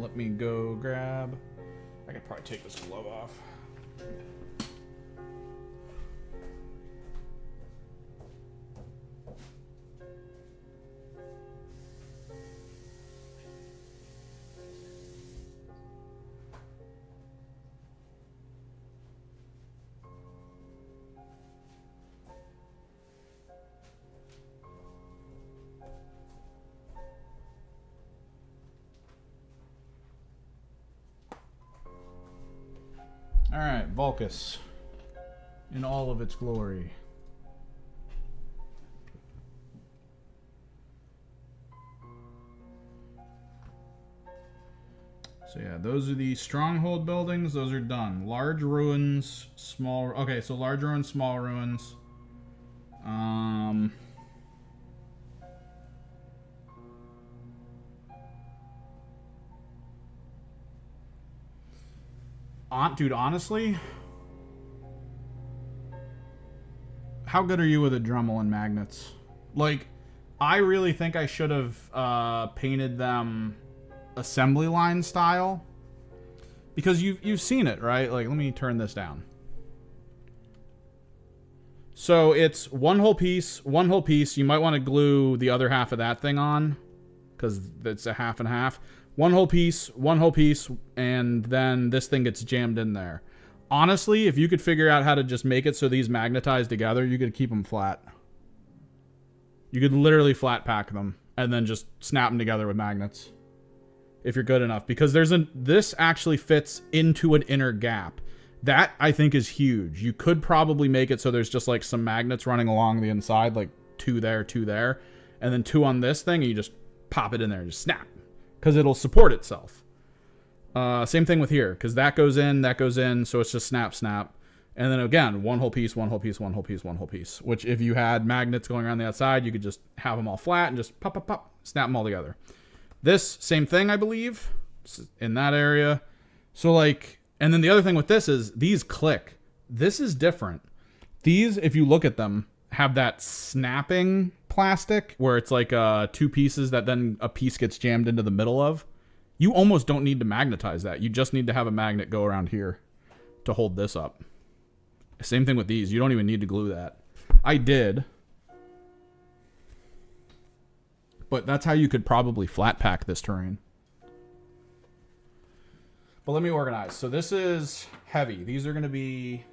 Let me go grab... I could probably take this glove off. All right, Vulcus in all of its glory. So yeah, those are the stronghold buildings. Those are done. Large ruins, small... Okay, so large ruins, small ruins. Dude, honestly, how good are you with a Dremel and magnets? Like, I really think I should have painted them assembly line style, because you've seen it, right? Like, let me turn this down. So it's one whole piece, one whole piece. You might want to glue the other half of that thing on because it's a half and half. One whole piece, and then this thing gets jammed in there. Honestly, if you could figure out how to just make it so these magnetize together, you could keep them flat. You could literally flat pack them and then just snap them together with magnets if you're good enough. Because this actually fits into an inner gap. That, I think, is huge. You could probably make it so there's just like some magnets running along the inside, like two there, and then two on this thing, and you just pop it in there and just snap. Because it'll support itself. Same thing with here, because that goes in, so it's just snap, snap. And then again, one whole piece, one whole piece, one whole piece, one whole piece. Which if you had magnets going around the outside, you could just have them all flat and just pop, pop, pop, snap them all together. This, same thing, I believe, in that area. So like... And then the other thing with this is these click. This is different. These, if you look at them, have that snapping plastic where it's like two pieces that then a piece gets jammed into the middle of. You almost don't need to magnetize that. You just need to have a magnet go around here to hold this up. Same thing with these. You don't even need to glue that. I did. But that's how you could probably flat pack this terrain. But let me organize. So this is heavy. These are going to be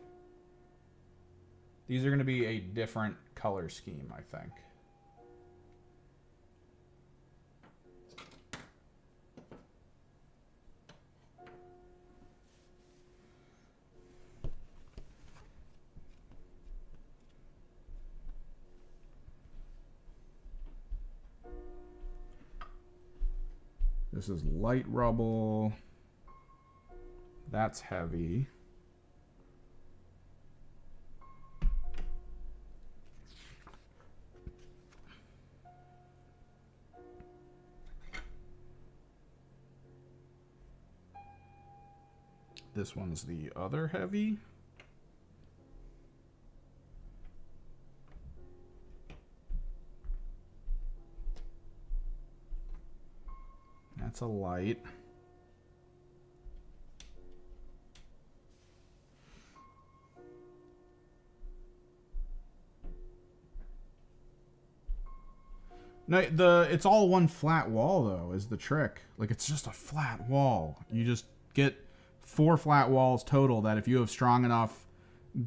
a different color scheme, I think. This is light rubble. That's heavy. This one's the other heavy. That's a light. No, it's all one flat wall though, is the trick. Like it's just a flat wall. You just get 4 flat walls total that if you have strong enough,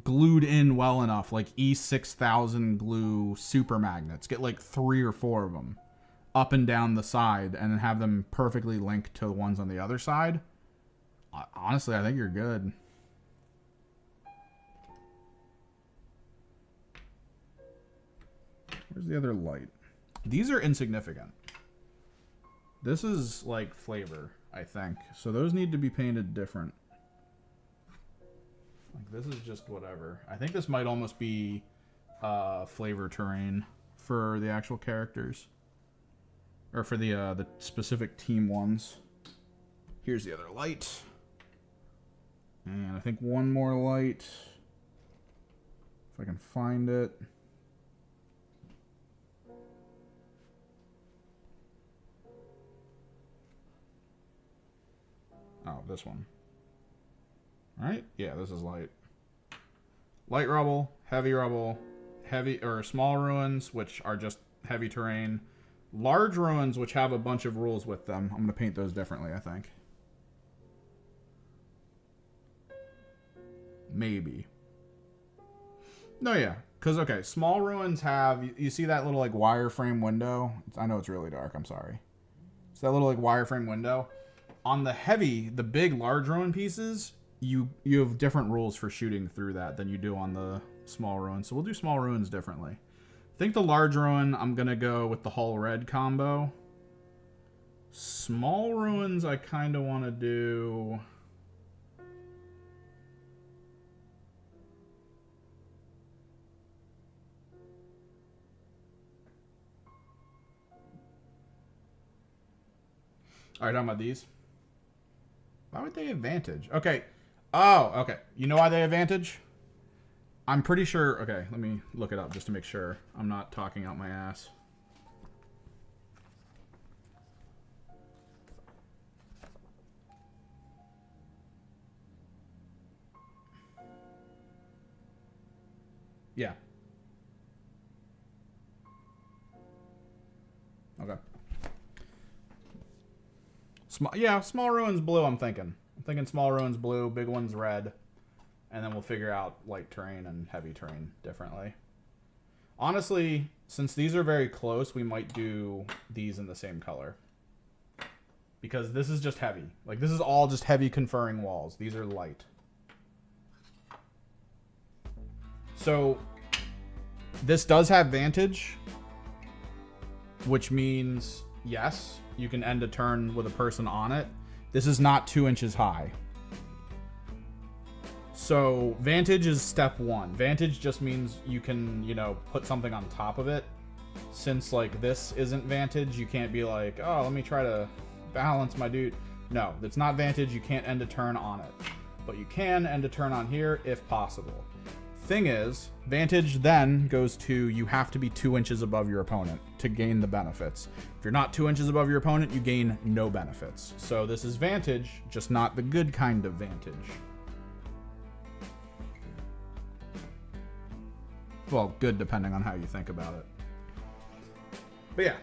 glued in well enough, like E6000 glue super magnets, get like 3 or 4 of them up and down the side and then have them perfectly linked to the ones on the other side. Honestly, I think you're good. Where's the other light? These are insignificant. This is like flavor, I think. So those need to be painted different. Like this is just whatever. I think this might almost be flavor terrain for the actual characters. Or for the specific team ones. Here's the other light. And I think one more light. If I can find it. Oh, this one. Right? Yeah, this is light. Light rubble, heavy or small ruins, which are just heavy terrain. Large ruins, which have a bunch of rules with them. I'm going to paint those differently, I think. Maybe. No, yeah. Because, okay, small ruins have... You see that little, like, wireframe window? I know it's really dark. I'm sorry. It's that little, like, wireframe window. On the heavy, the big, large ruin pieces, you have different rules for shooting through that than you do on the small ruins. So we'll do small ruins differently. I think the large ruin, I'm going to go with the hull red combo. Small ruins, I kind of want to do... Alright, talking about these. Why would they advantage? Okay. Oh, okay. You know why they advantage? I'm pretty sure... Okay, let me look it up just to make sure I'm not talking out my ass. Yeah. Okay. Small ruins blue, I'm thinking. I'm thinking small ruins blue, big ones red. And then we'll figure out light terrain and heavy terrain differently. Honestly, since these are very close, we might do these in the same color. Because this is just heavy. Like, this is all just heavy conferring walls. These are light. So, this does have Vantage. Which means, yes, you can end a turn with a person on it. This is not 2 inches high. So, Vantage is step 1. Vantage just means you can, you know, put something on top of it. Since, like, this isn't Vantage, you can't be like, oh, let me try to balance my dude. No, it's not Vantage. You can't end a turn on it. But you can end a turn on here if possible. Thing is, Vantage then goes to you have to be 2 inches above your opponent to gain the benefits. If you're not 2 inches above your opponent, you gain no benefits. So this is Vantage, just not the good kind of Vantage. Well, good depending on how you think about it. But yeah.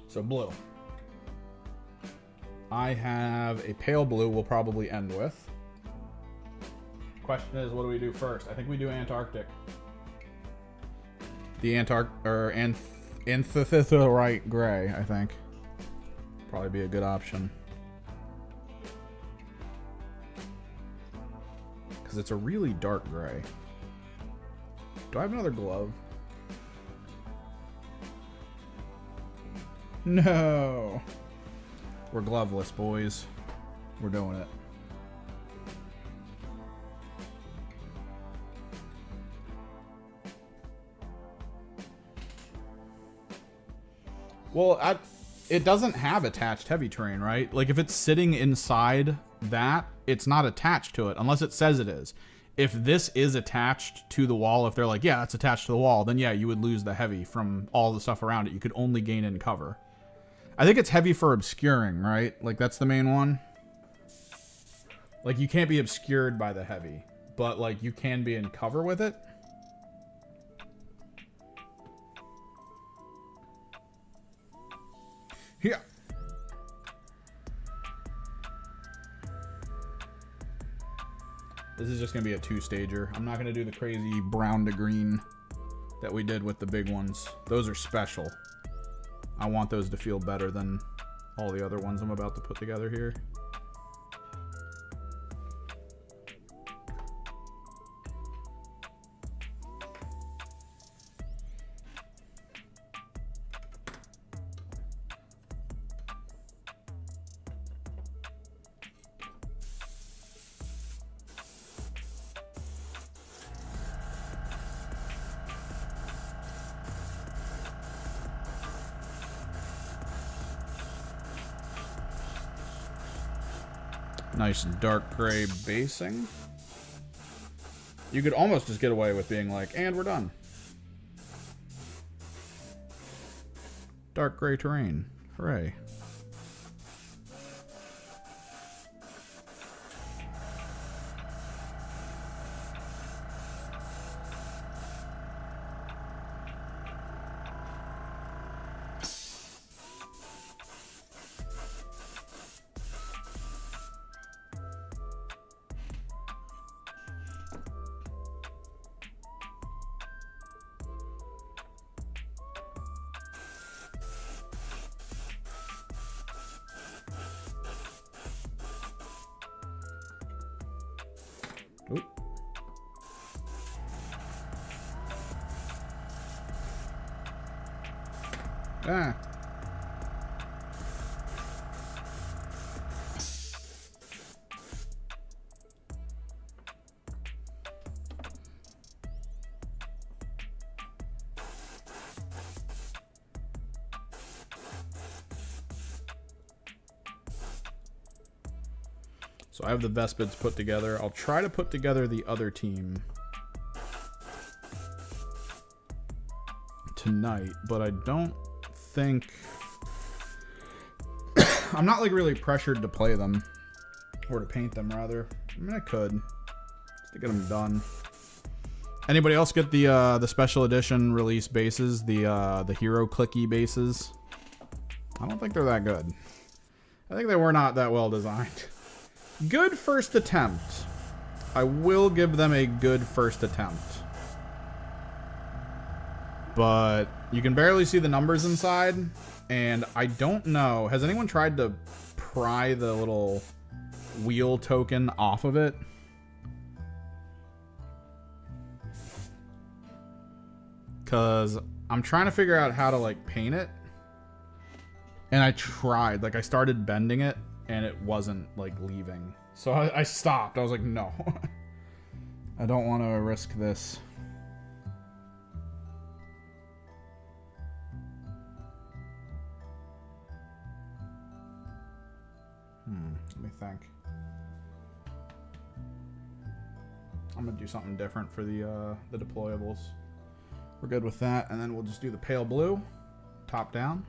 So blue. I have a pale blue we'll probably end with. Question is, what do we do first? I think we do Antarctic. The Anthracite gray, I think. Probably be a good option. Because it's a really dark gray. Do I have another glove? No. We're gloveless, boys. We're doing it. Well, it doesn't have attached heavy terrain, right? Like, if it's sitting inside that, it's not attached to it, unless it says it is. If this is attached to the wall, if they're like, yeah, it's attached to the wall, then yeah, you would lose the heavy from all the stuff around it. You could only gain in cover. I think it's heavy for obscuring, right? Like, that's the main one. Like, you can't be obscured by the heavy, but, like, you can be in cover with it. Yeah. This is just going to be a 2-stager. I'm not going to do the crazy brown to green that we did with the big ones. Those are special. I want those to feel better than all the other ones I'm about to put together here. Nice dark gray basing. You could almost just get away with being like, and we're done. Dark gray terrain. Hooray. Oop. Ah. So I have the Vespids put together. I'll try to put together the other team tonight, but I don't think... I'm not like really pressured to play them. Or to paint them, rather. I mean, I could. Just to get them done. Anybody else get the special edition release bases? The hero clicky bases? I don't think they're that good. I think they were not that well designed. Good first attempt. I will give them a good first attempt. But you can barely see the numbers inside. And I don't know. Has anyone tried to pry the little wheel token off of it? Because I'm trying to figure out how to like paint it. And I tried. Like I started bending it and it wasn't like leaving. So I stopped. I was like, no. I don't want to risk this. Let me think. I'm gonna do something different for the deployables. We're good with that, and then we'll just do the pale blue, top down.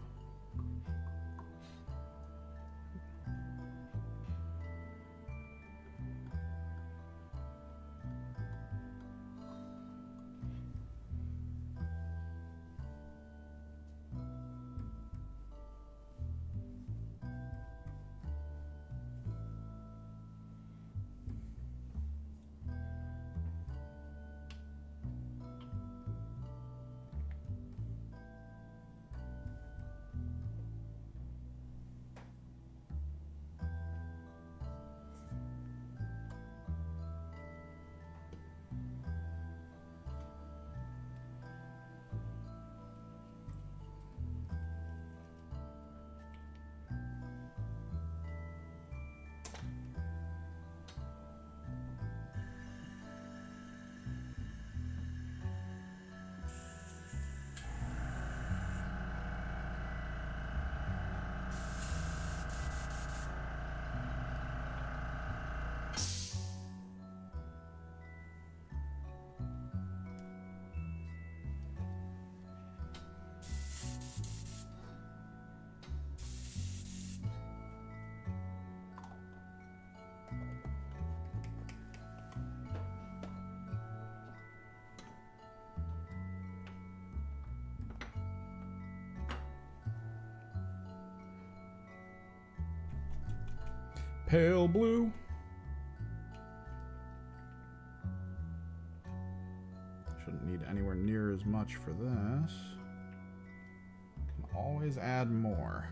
Pale blue. Shouldn't need anywhere near as much for this. Can always add more.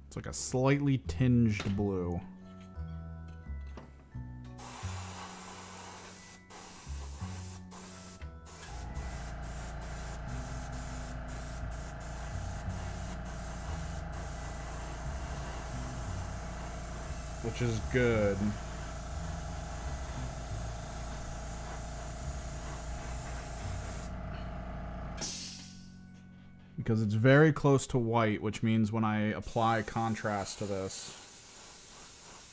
It's like a slightly tinged blue. Which is good. Because it's very close to white, which means when I apply contrast to this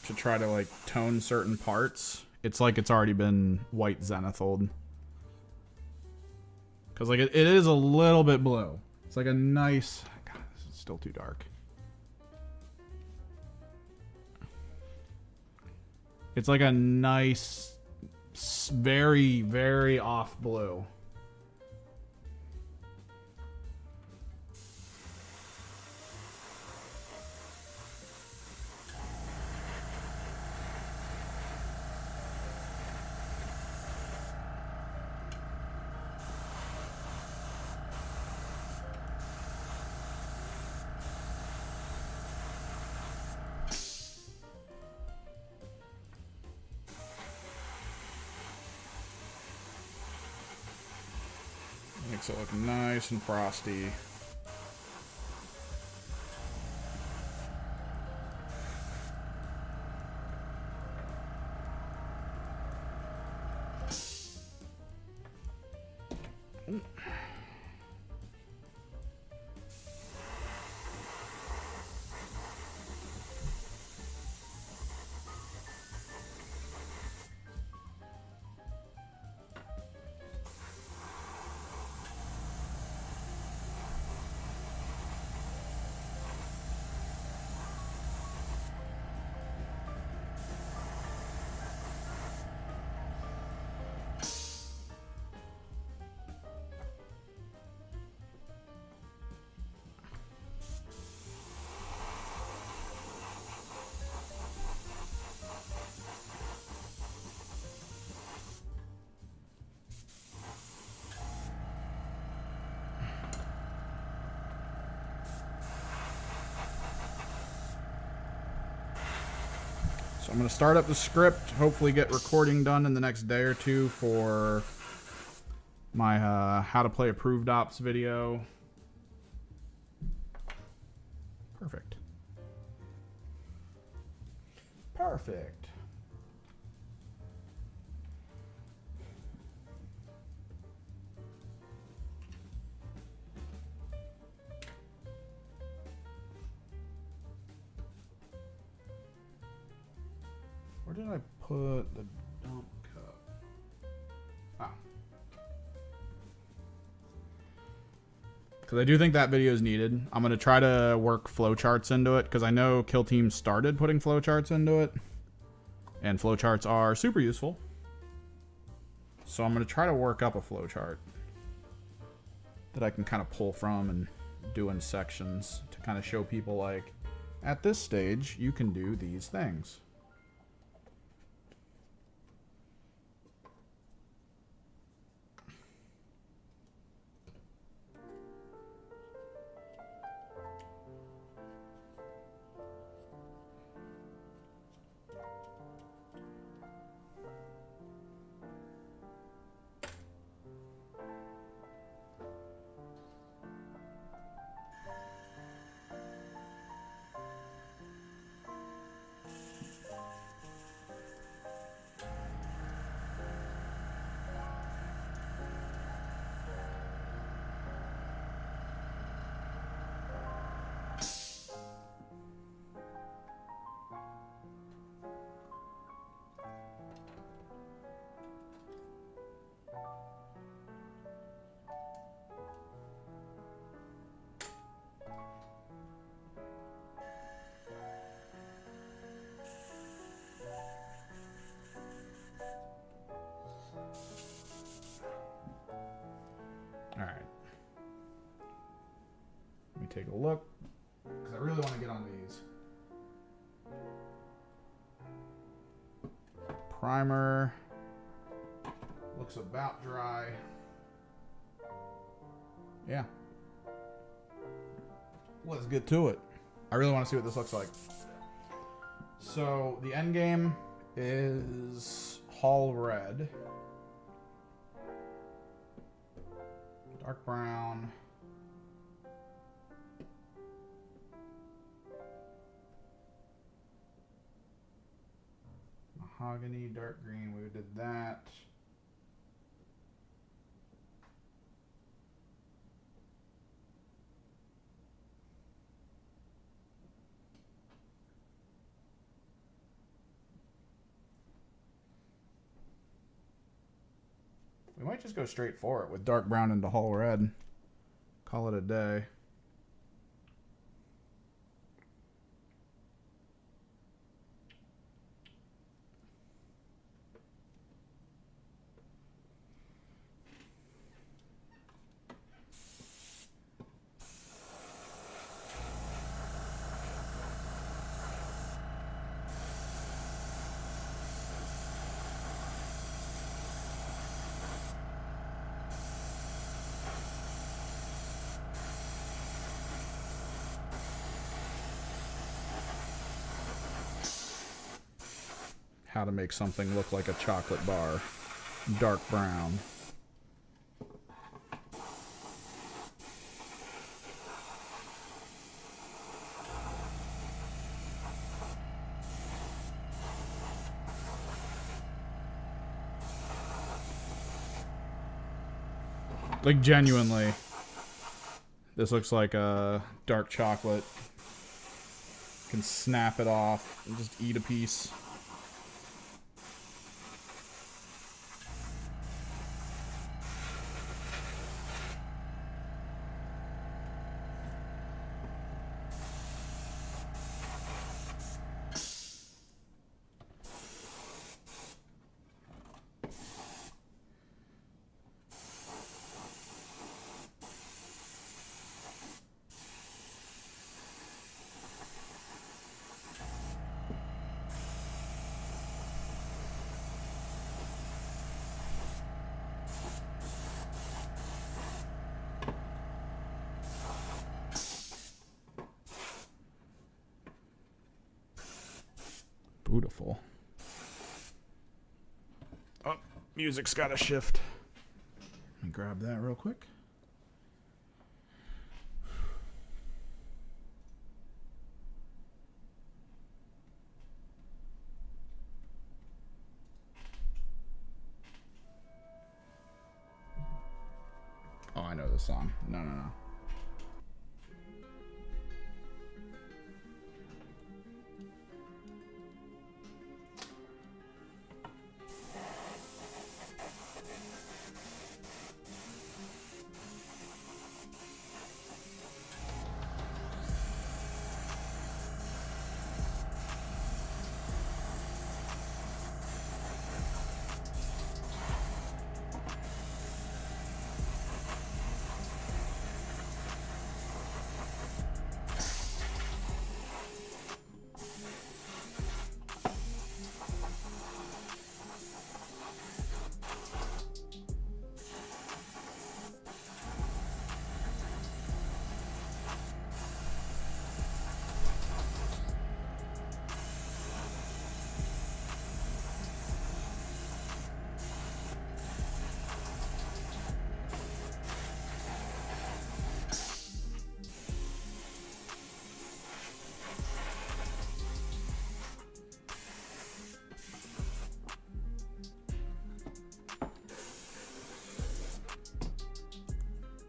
to try to like tone certain parts, it's like it's already been white zenithal. Because like it is a little bit blue. It's like a nice... God, this is still too dark. It's like a nice, very, very off blue. Makes it look nice and frosty. So I'm going to start up the script, hopefully get recording done in the next day or two for my how to play approved ops video. Perfect. Perfect. Where did I put the dump cup? Ah. Because I do think that video is needed. I'm going to try to work flowcharts into it, because I know Kill Team started putting flowcharts into it. And flowcharts are super useful. So I'm going to try to work up a flowchart that I can kind of pull from and do in sections to kind of show people, like, at this stage, you can do these things. Alright. Let me take a look, because I really want to get on these. Primer. Looks about dry. Yeah. Let's get to it. I really want to see what this looks like. So, the end game is Hall Red. Dark brown. Mahogany, dark green, we did that. We might just go straight for it with dark brown into Hall Red. Call it a day. How to make something look like a chocolate bar. Dark brown. Like, genuinely. This looks like a dark chocolate. You can snap it off and just eat a piece. Beautiful. Oh, music's got to shift. Let me grab that real quick. Oh, I know this song. No.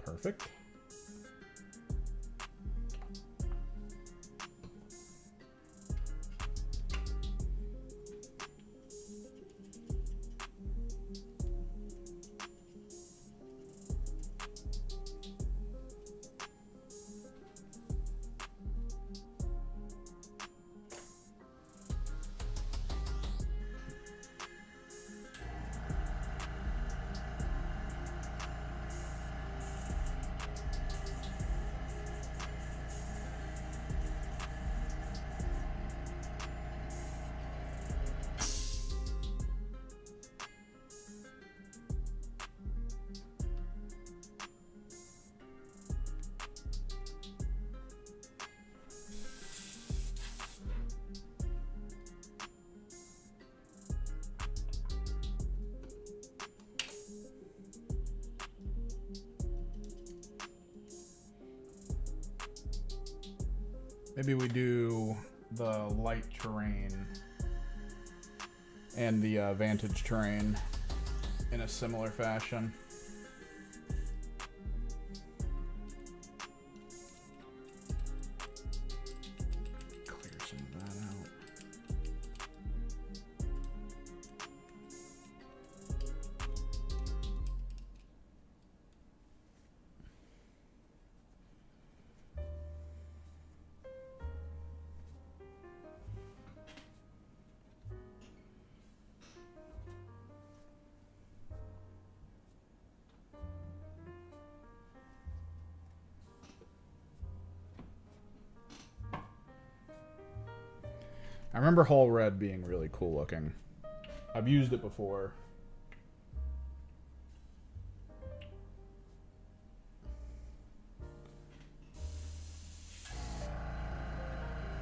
Perfect. Maybe we do the light terrain and the vantage terrain in a similar fashion. Clear some of that out. I remember Hull Red being really cool looking. I've used it before.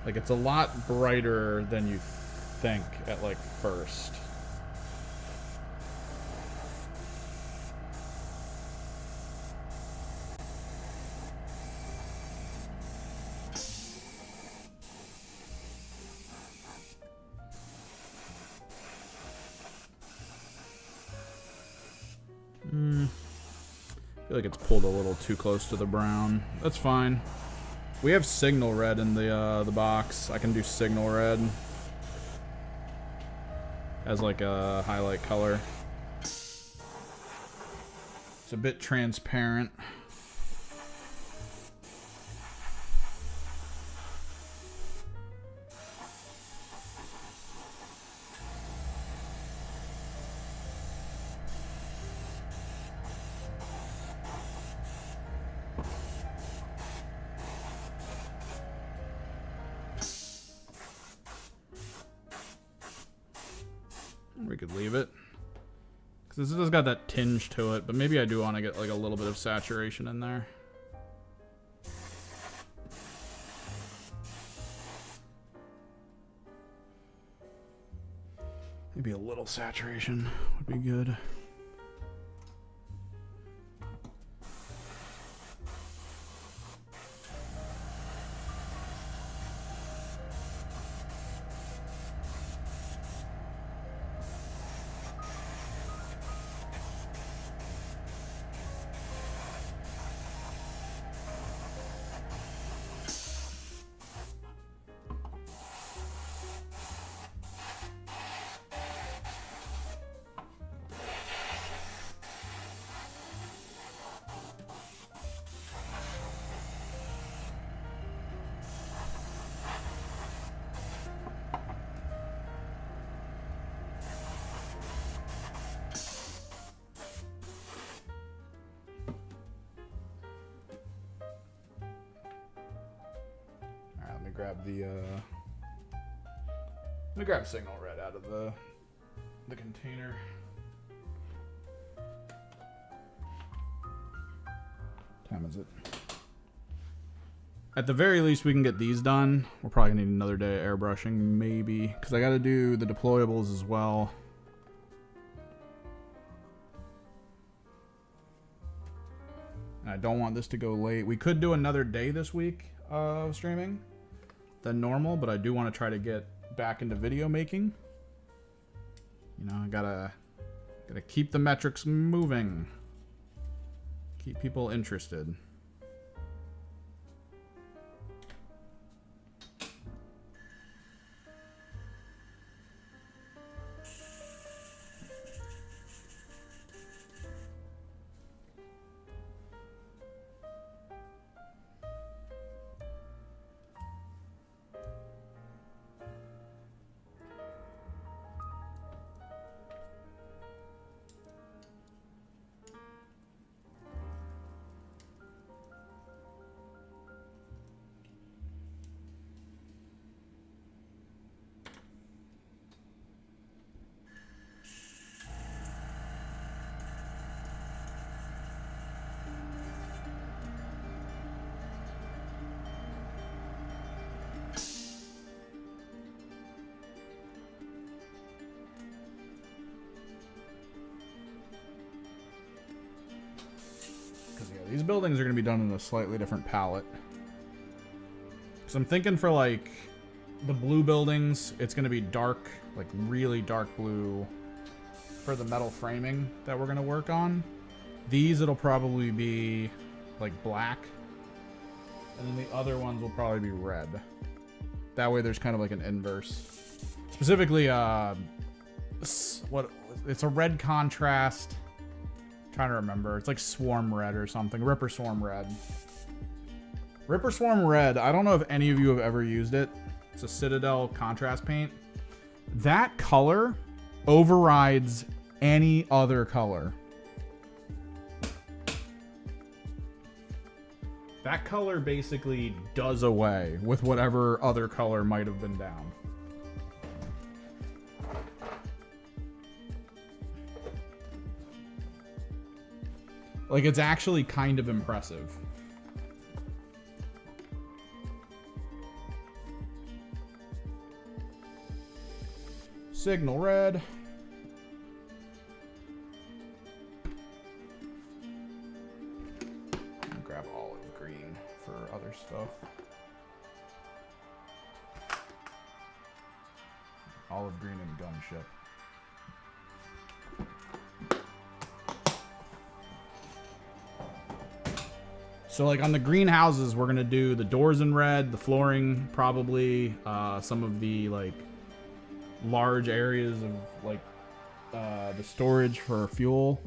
Like, it's a lot brighter than you think at, like, first. feel like it's pulled a little too close to the brown. That's fine. We have signal red in the box. I can do signal red as like a highlight color. It's a bit transparent. We could leave it because this has got that tinge to it, but maybe I do want to get like a little bit of saturation in there. Maybe a little saturation would be good. Let me grab signal red out of the container. Time is it? At the very least, we can get these done. We'll probably need another day of airbrushing, maybe, because I got to do the deployables as well. And I don't want this to go late. We could do another day this week of streaming than normal, but I do want to try to get back into video making. You know, I gotta keep the metrics moving. Keep people interested. These buildings are going to be done in a slightly different palette. So I'm thinking for like the blue buildings, it's going to be dark, like really dark blue for the metal framing that we're going to work on. These, it'll probably be like black. And then the other ones will probably be red. That way there's kind of like an inverse. Specifically, it's a red contrast. Trying to remember. It's like Swarm Red or something. Ripper Swarm Red. Ripper Swarm Red. I don't know if any of you have ever used it. It's a Citadel contrast paint. That color overrides any other color. That color basically does away with whatever other color might have been down. Like, it's actually kind of impressive. Signal red. Grab olive green for other stuff. Olive green and gunship. So like on the greenhouses, we're gonna do the doors in red, the flooring probably, some of the like large areas of like the storage for fuel.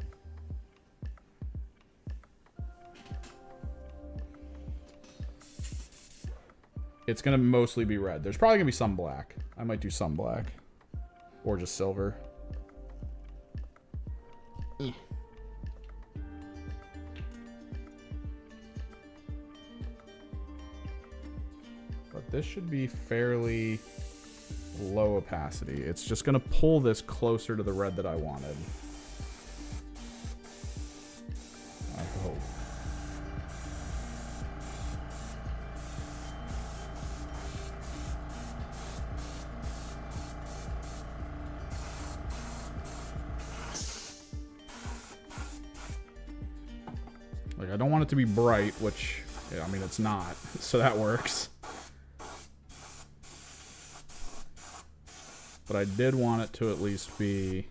It's gonna mostly be red. There's probably gonna be some black. I might do some black, or just silver. But this should be fairly low opacity. It's just gonna pull this closer to the red that I wanted. I hope. Like, I don't want it to be bright, which, I mean, it's not, so that works. But I did want it to at least be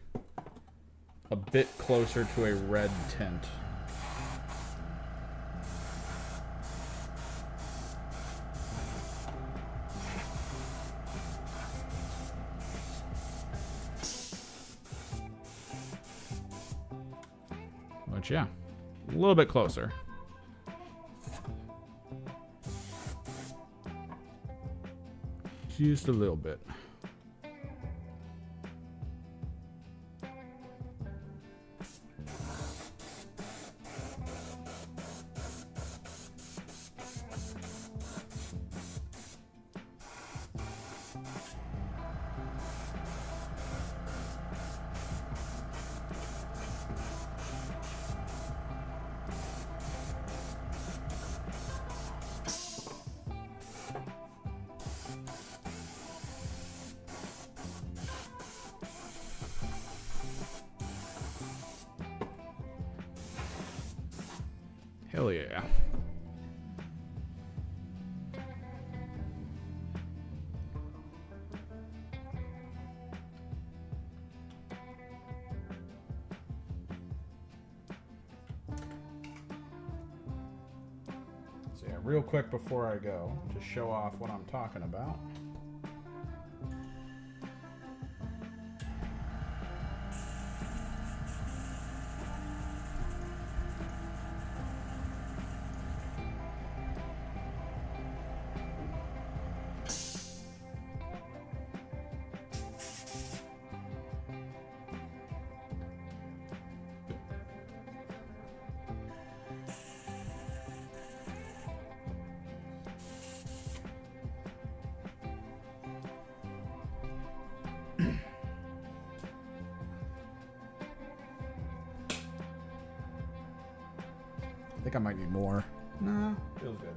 a bit closer to a red tint. Which, yeah, a little bit closer. Just a little bit. Hell yeah. So yeah, real quick before I go, to show off what I'm talking about. I think I might need more. Nah, feels good.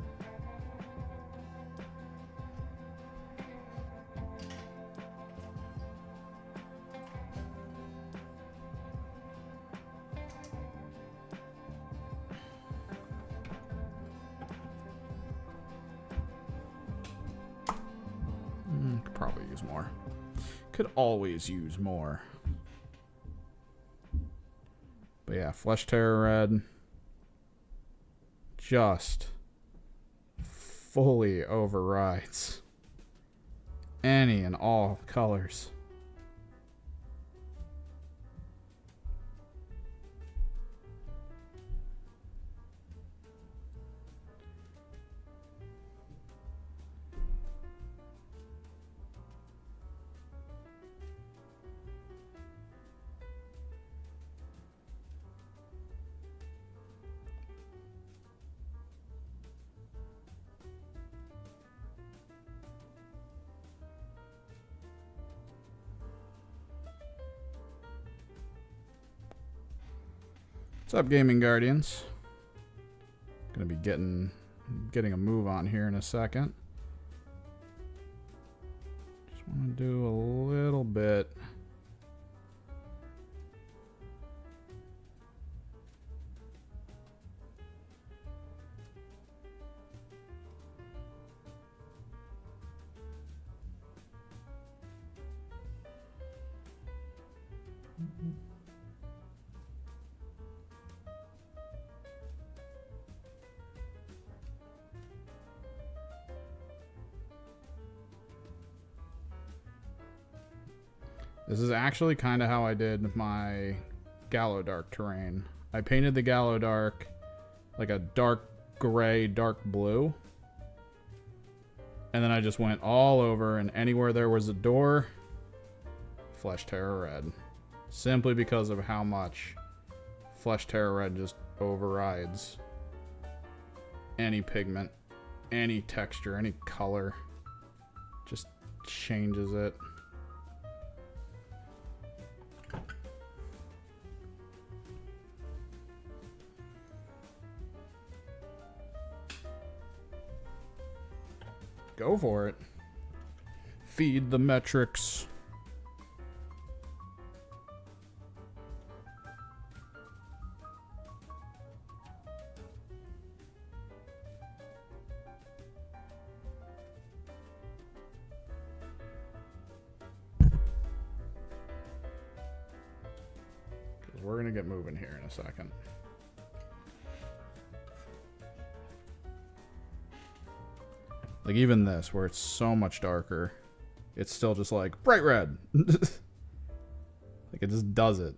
Could probably use more. Could always use more. But yeah, Flesh Terror Red. Just fully overrides any and all colors. What's up, Gaming Guardians? Gonna be getting a move on here in a second. Just want to do a little bit. This is actually kind of how I did my Gallo Dark terrain. I painted the Gallo Dark like a dark gray, dark blue. And then I just went all over, and anywhere there was a door, Flesh Terror Red. Simply because of how much Flesh Terror Red just overrides any pigment, any texture, any color. Just changes it. Go for it. Feed the metrics. We're gonna get moving here in a second. Like even this, where it's so much darker, it's still just like bright red. Like it just does it.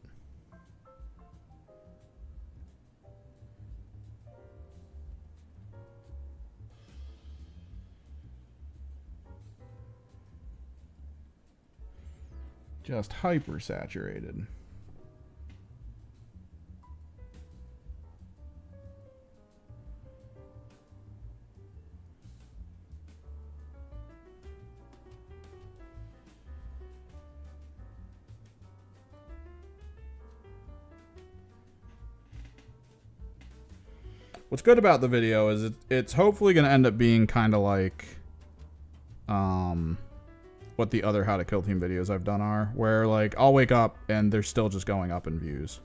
Just hyper saturated. What's good about the video is it's hopefully going to end up being kind of like what the other How to Kill Team videos I've done are, where like I'll wake up and they're still just going up in views.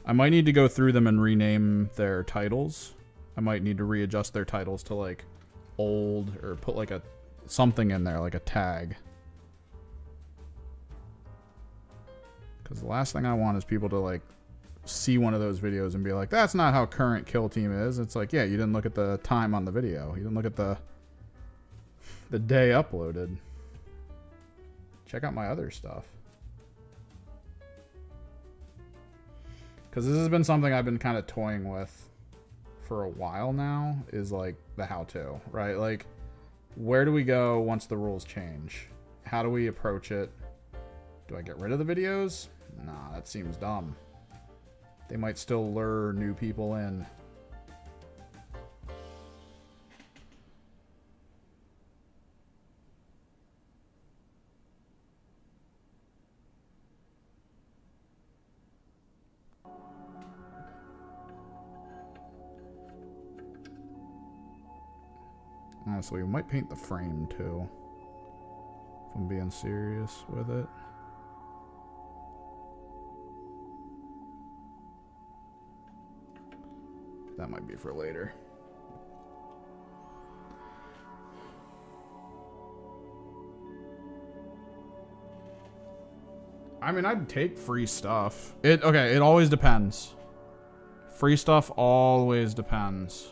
I might need to go through them and rename their titles. I might need to readjust their titles to like old, or put like a something in there, like a tag. Because the last thing I want is people to like see one of those videos and be like, that's not how current Kill Team is. It's like, yeah, you didn't look at the time on the video. You didn't look at the day uploaded. Check out my other stuff. Because this has been something I've been kind of toying with for a while now, is like the how-to, right? Like, where do we go once the rules change? How do we approach it? Do I get rid of the videos? Nah, that seems dumb. They might still lure new people in. Honestly, we might paint the frame too, if I'm being serious with it. That might be for later. I mean, I'd take free stuff. Okay, it always depends. Free stuff always depends.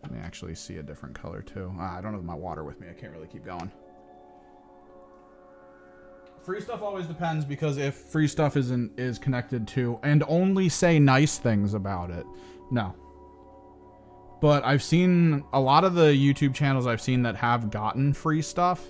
Let me actually see a different color too. I don't have my water with me. I can't really keep going. Free stuff always depends, because if free stuff is connected to, and only say nice things about it, no. But I've seen a lot of the YouTube channels I've seen that have gotten free stuff.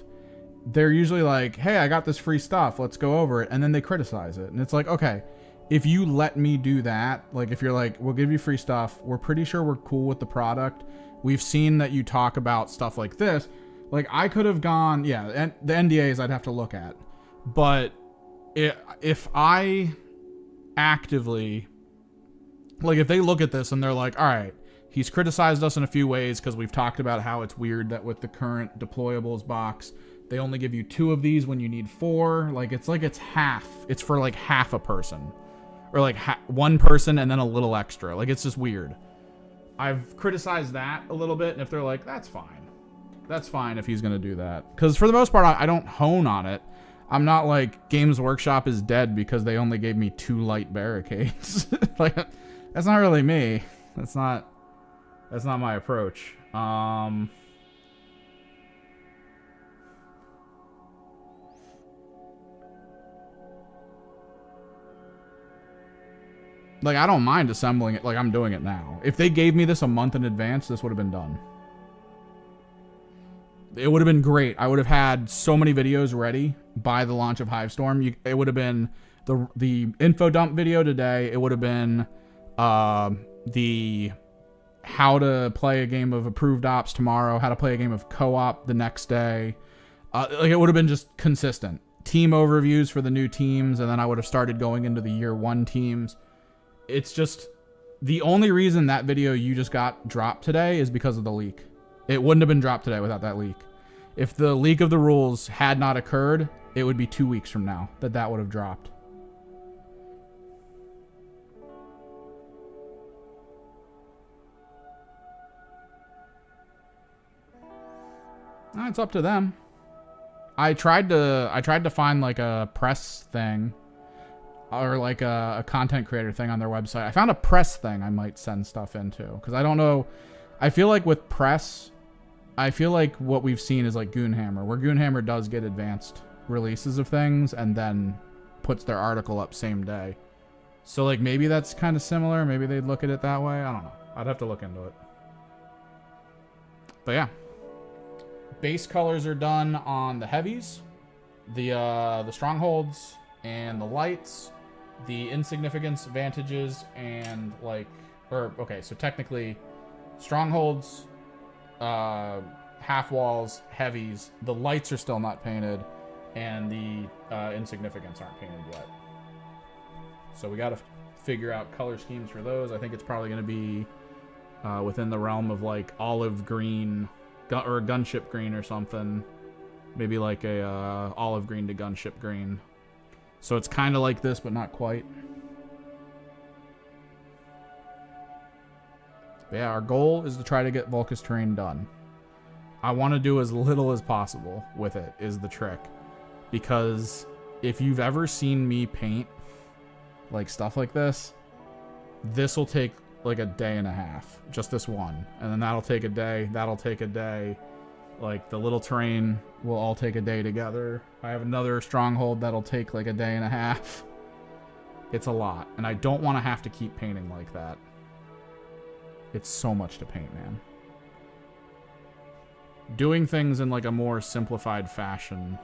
They're usually like, hey, I got this free stuff, let's go over it. And then they criticize it. And it's like, okay, if you let me do that, like if you're like, we'll give you free stuff, we're pretty sure we're cool with the product, we've seen that you talk about stuff like this. Like I could have gone, yeah, and the NDAs I'd have to look at. But if I actively, like if they look at this and they're like, all right, he's criticized us in a few ways because we've talked about how it's weird that with the current deployables box, they only give you 2 of these when you need 4. Like it's half. It's for like half a person, or like 1 person and then a little extra. Like it's just weird. I've criticized that a little bit, and if they're like, that's fine. That's fine if he's going to do that. Because for the most part, I don't hone on it. I'm not like Games Workshop is dead because they only gave me 2 light barricades. Like that's not really me. That's not my approach. Like, I don't mind assembling it like I'm doing it now. If they gave me this a month in advance, this would have been done. It would have been great. I would have had so many videos ready by the launch of Hivestorm. It would have been the info dump video today. It would have been the how to play a game of approved ops tomorrow, how to play a game of co-op the next day. Like, it would have been just consistent. Team overviews for the new teams, and then I would have started going into the year 1 teams. It's just the only reason that video you just got dropped today is because of the leak. It wouldn't have been dropped today without that leak. If the leak of the rules had not occurred, it would be 2 weeks from now that would have dropped. It's up to them. I tried to find like a press thing or like a content creator thing on their website. I found a press thing I might send stuff into, because I don't know. I feel like with press, I feel like what we've seen is like Goonhammer, where Goonhammer does get advanced releases of things and then puts their article up same day. So like maybe that's kind of similar. Maybe they'd look at it that way. I don't know. I'd have to look into it. But yeah. Base colors are done on the heavies, the strongholds, and the lights, the insignificance, vantages, and like, okay, so technically strongholds, half walls, heavies, the lights are still not painted, and the insignificance aren't painted yet. So we got to figure out color schemes for those. I think it's probably going to be within the realm of like olive green or a gunship green or something. Maybe like a olive green to gunship green. So it's kind of like this, but not quite. But yeah, our goal is to try to get Vulcus terrain done. I want to do as little as possible with it, is the trick. Because if you've ever seen me paint like stuff like this will take like a day and a half, just this one, and then that'll take a day, like the little terrain will all take a day together. I have another stronghold that'll take like a day and a half. It's a lot, and I don't want to have to keep painting like that. It's so much to paint, man. Doing things in like a more simplified fashion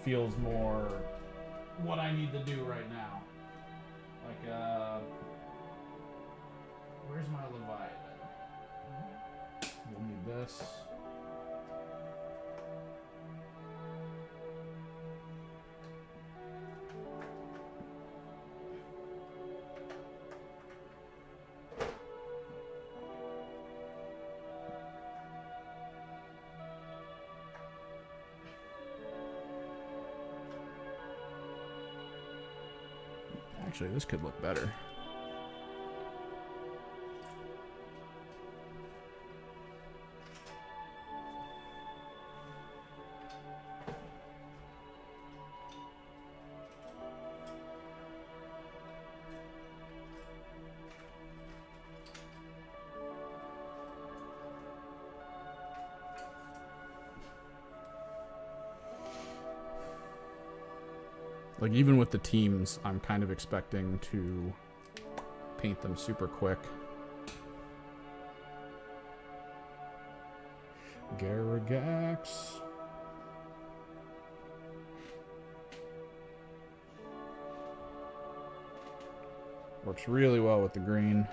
feels more what I need to do right now. Like where's my Leviathan? We'll need this. Actually, this could look better. Like, even with the teams, I'm kind of expecting to paint them super quick. Garagax. Works really well with the green.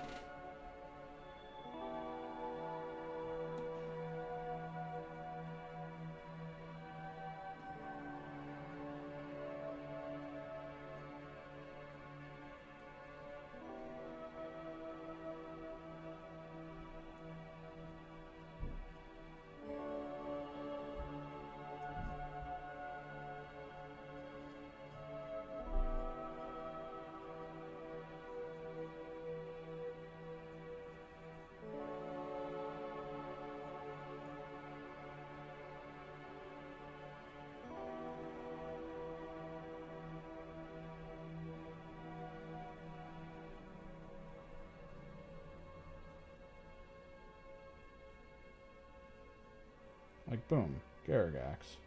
Like, boom, Garagax.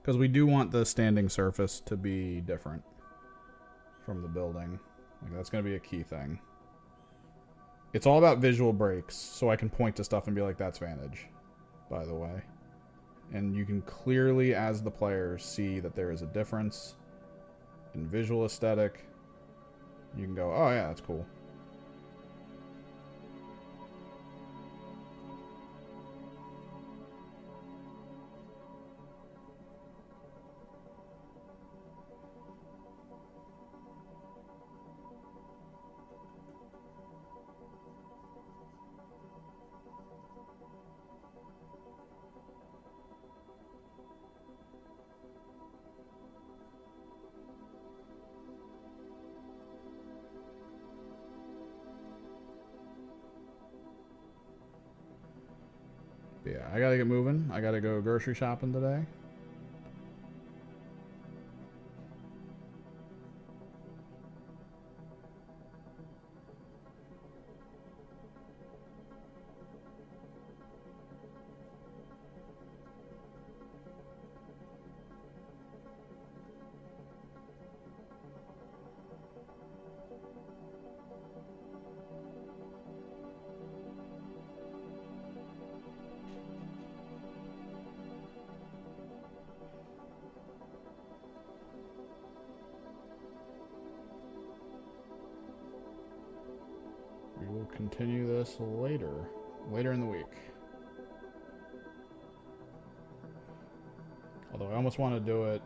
Because we do want the standing surface to be different from the building. Like, that's going to be a key thing. It's all about visual breaks, so I can point to stuff and be like, that's vantage, by the way. And you can clearly, as the player, see that there is a difference in visual aesthetic. You can go, oh yeah, that's cool. But yeah, I gotta get moving. I gotta go grocery shopping today. We will continue this later in the week. Although I almost want to do it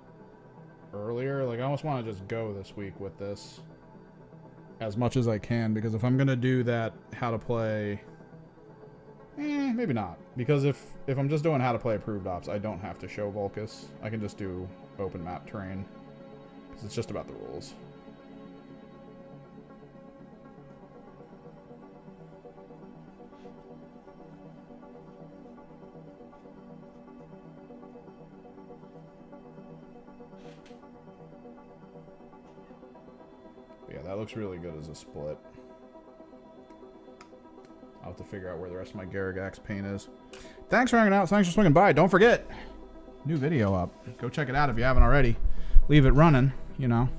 earlier. Like, I almost want to just go this week with this as much as I can, because if I'm going to do that how to play... maybe not. Because if I'm just doing how to play approved ops, I don't have to show Vulcus. I can just do open map terrain. Because it's just about the rules. But yeah, that looks really good as a split. I'll have to figure out where the rest of my Garagax paint is. Thanks for hanging out. Thanks for swinging by. Don't forget, new video up. Go check it out if you haven't already. Leave it running, you know.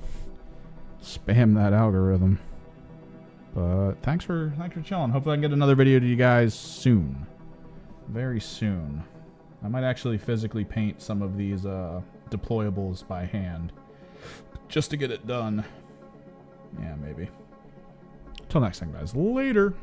Spam that algorithm. But thanks for chilling. Hopefully I can get another video to you guys soon. Very soon. I might actually physically paint some of these deployables by hand. Just to get it done. Yeah, maybe. Till next time, guys. Later.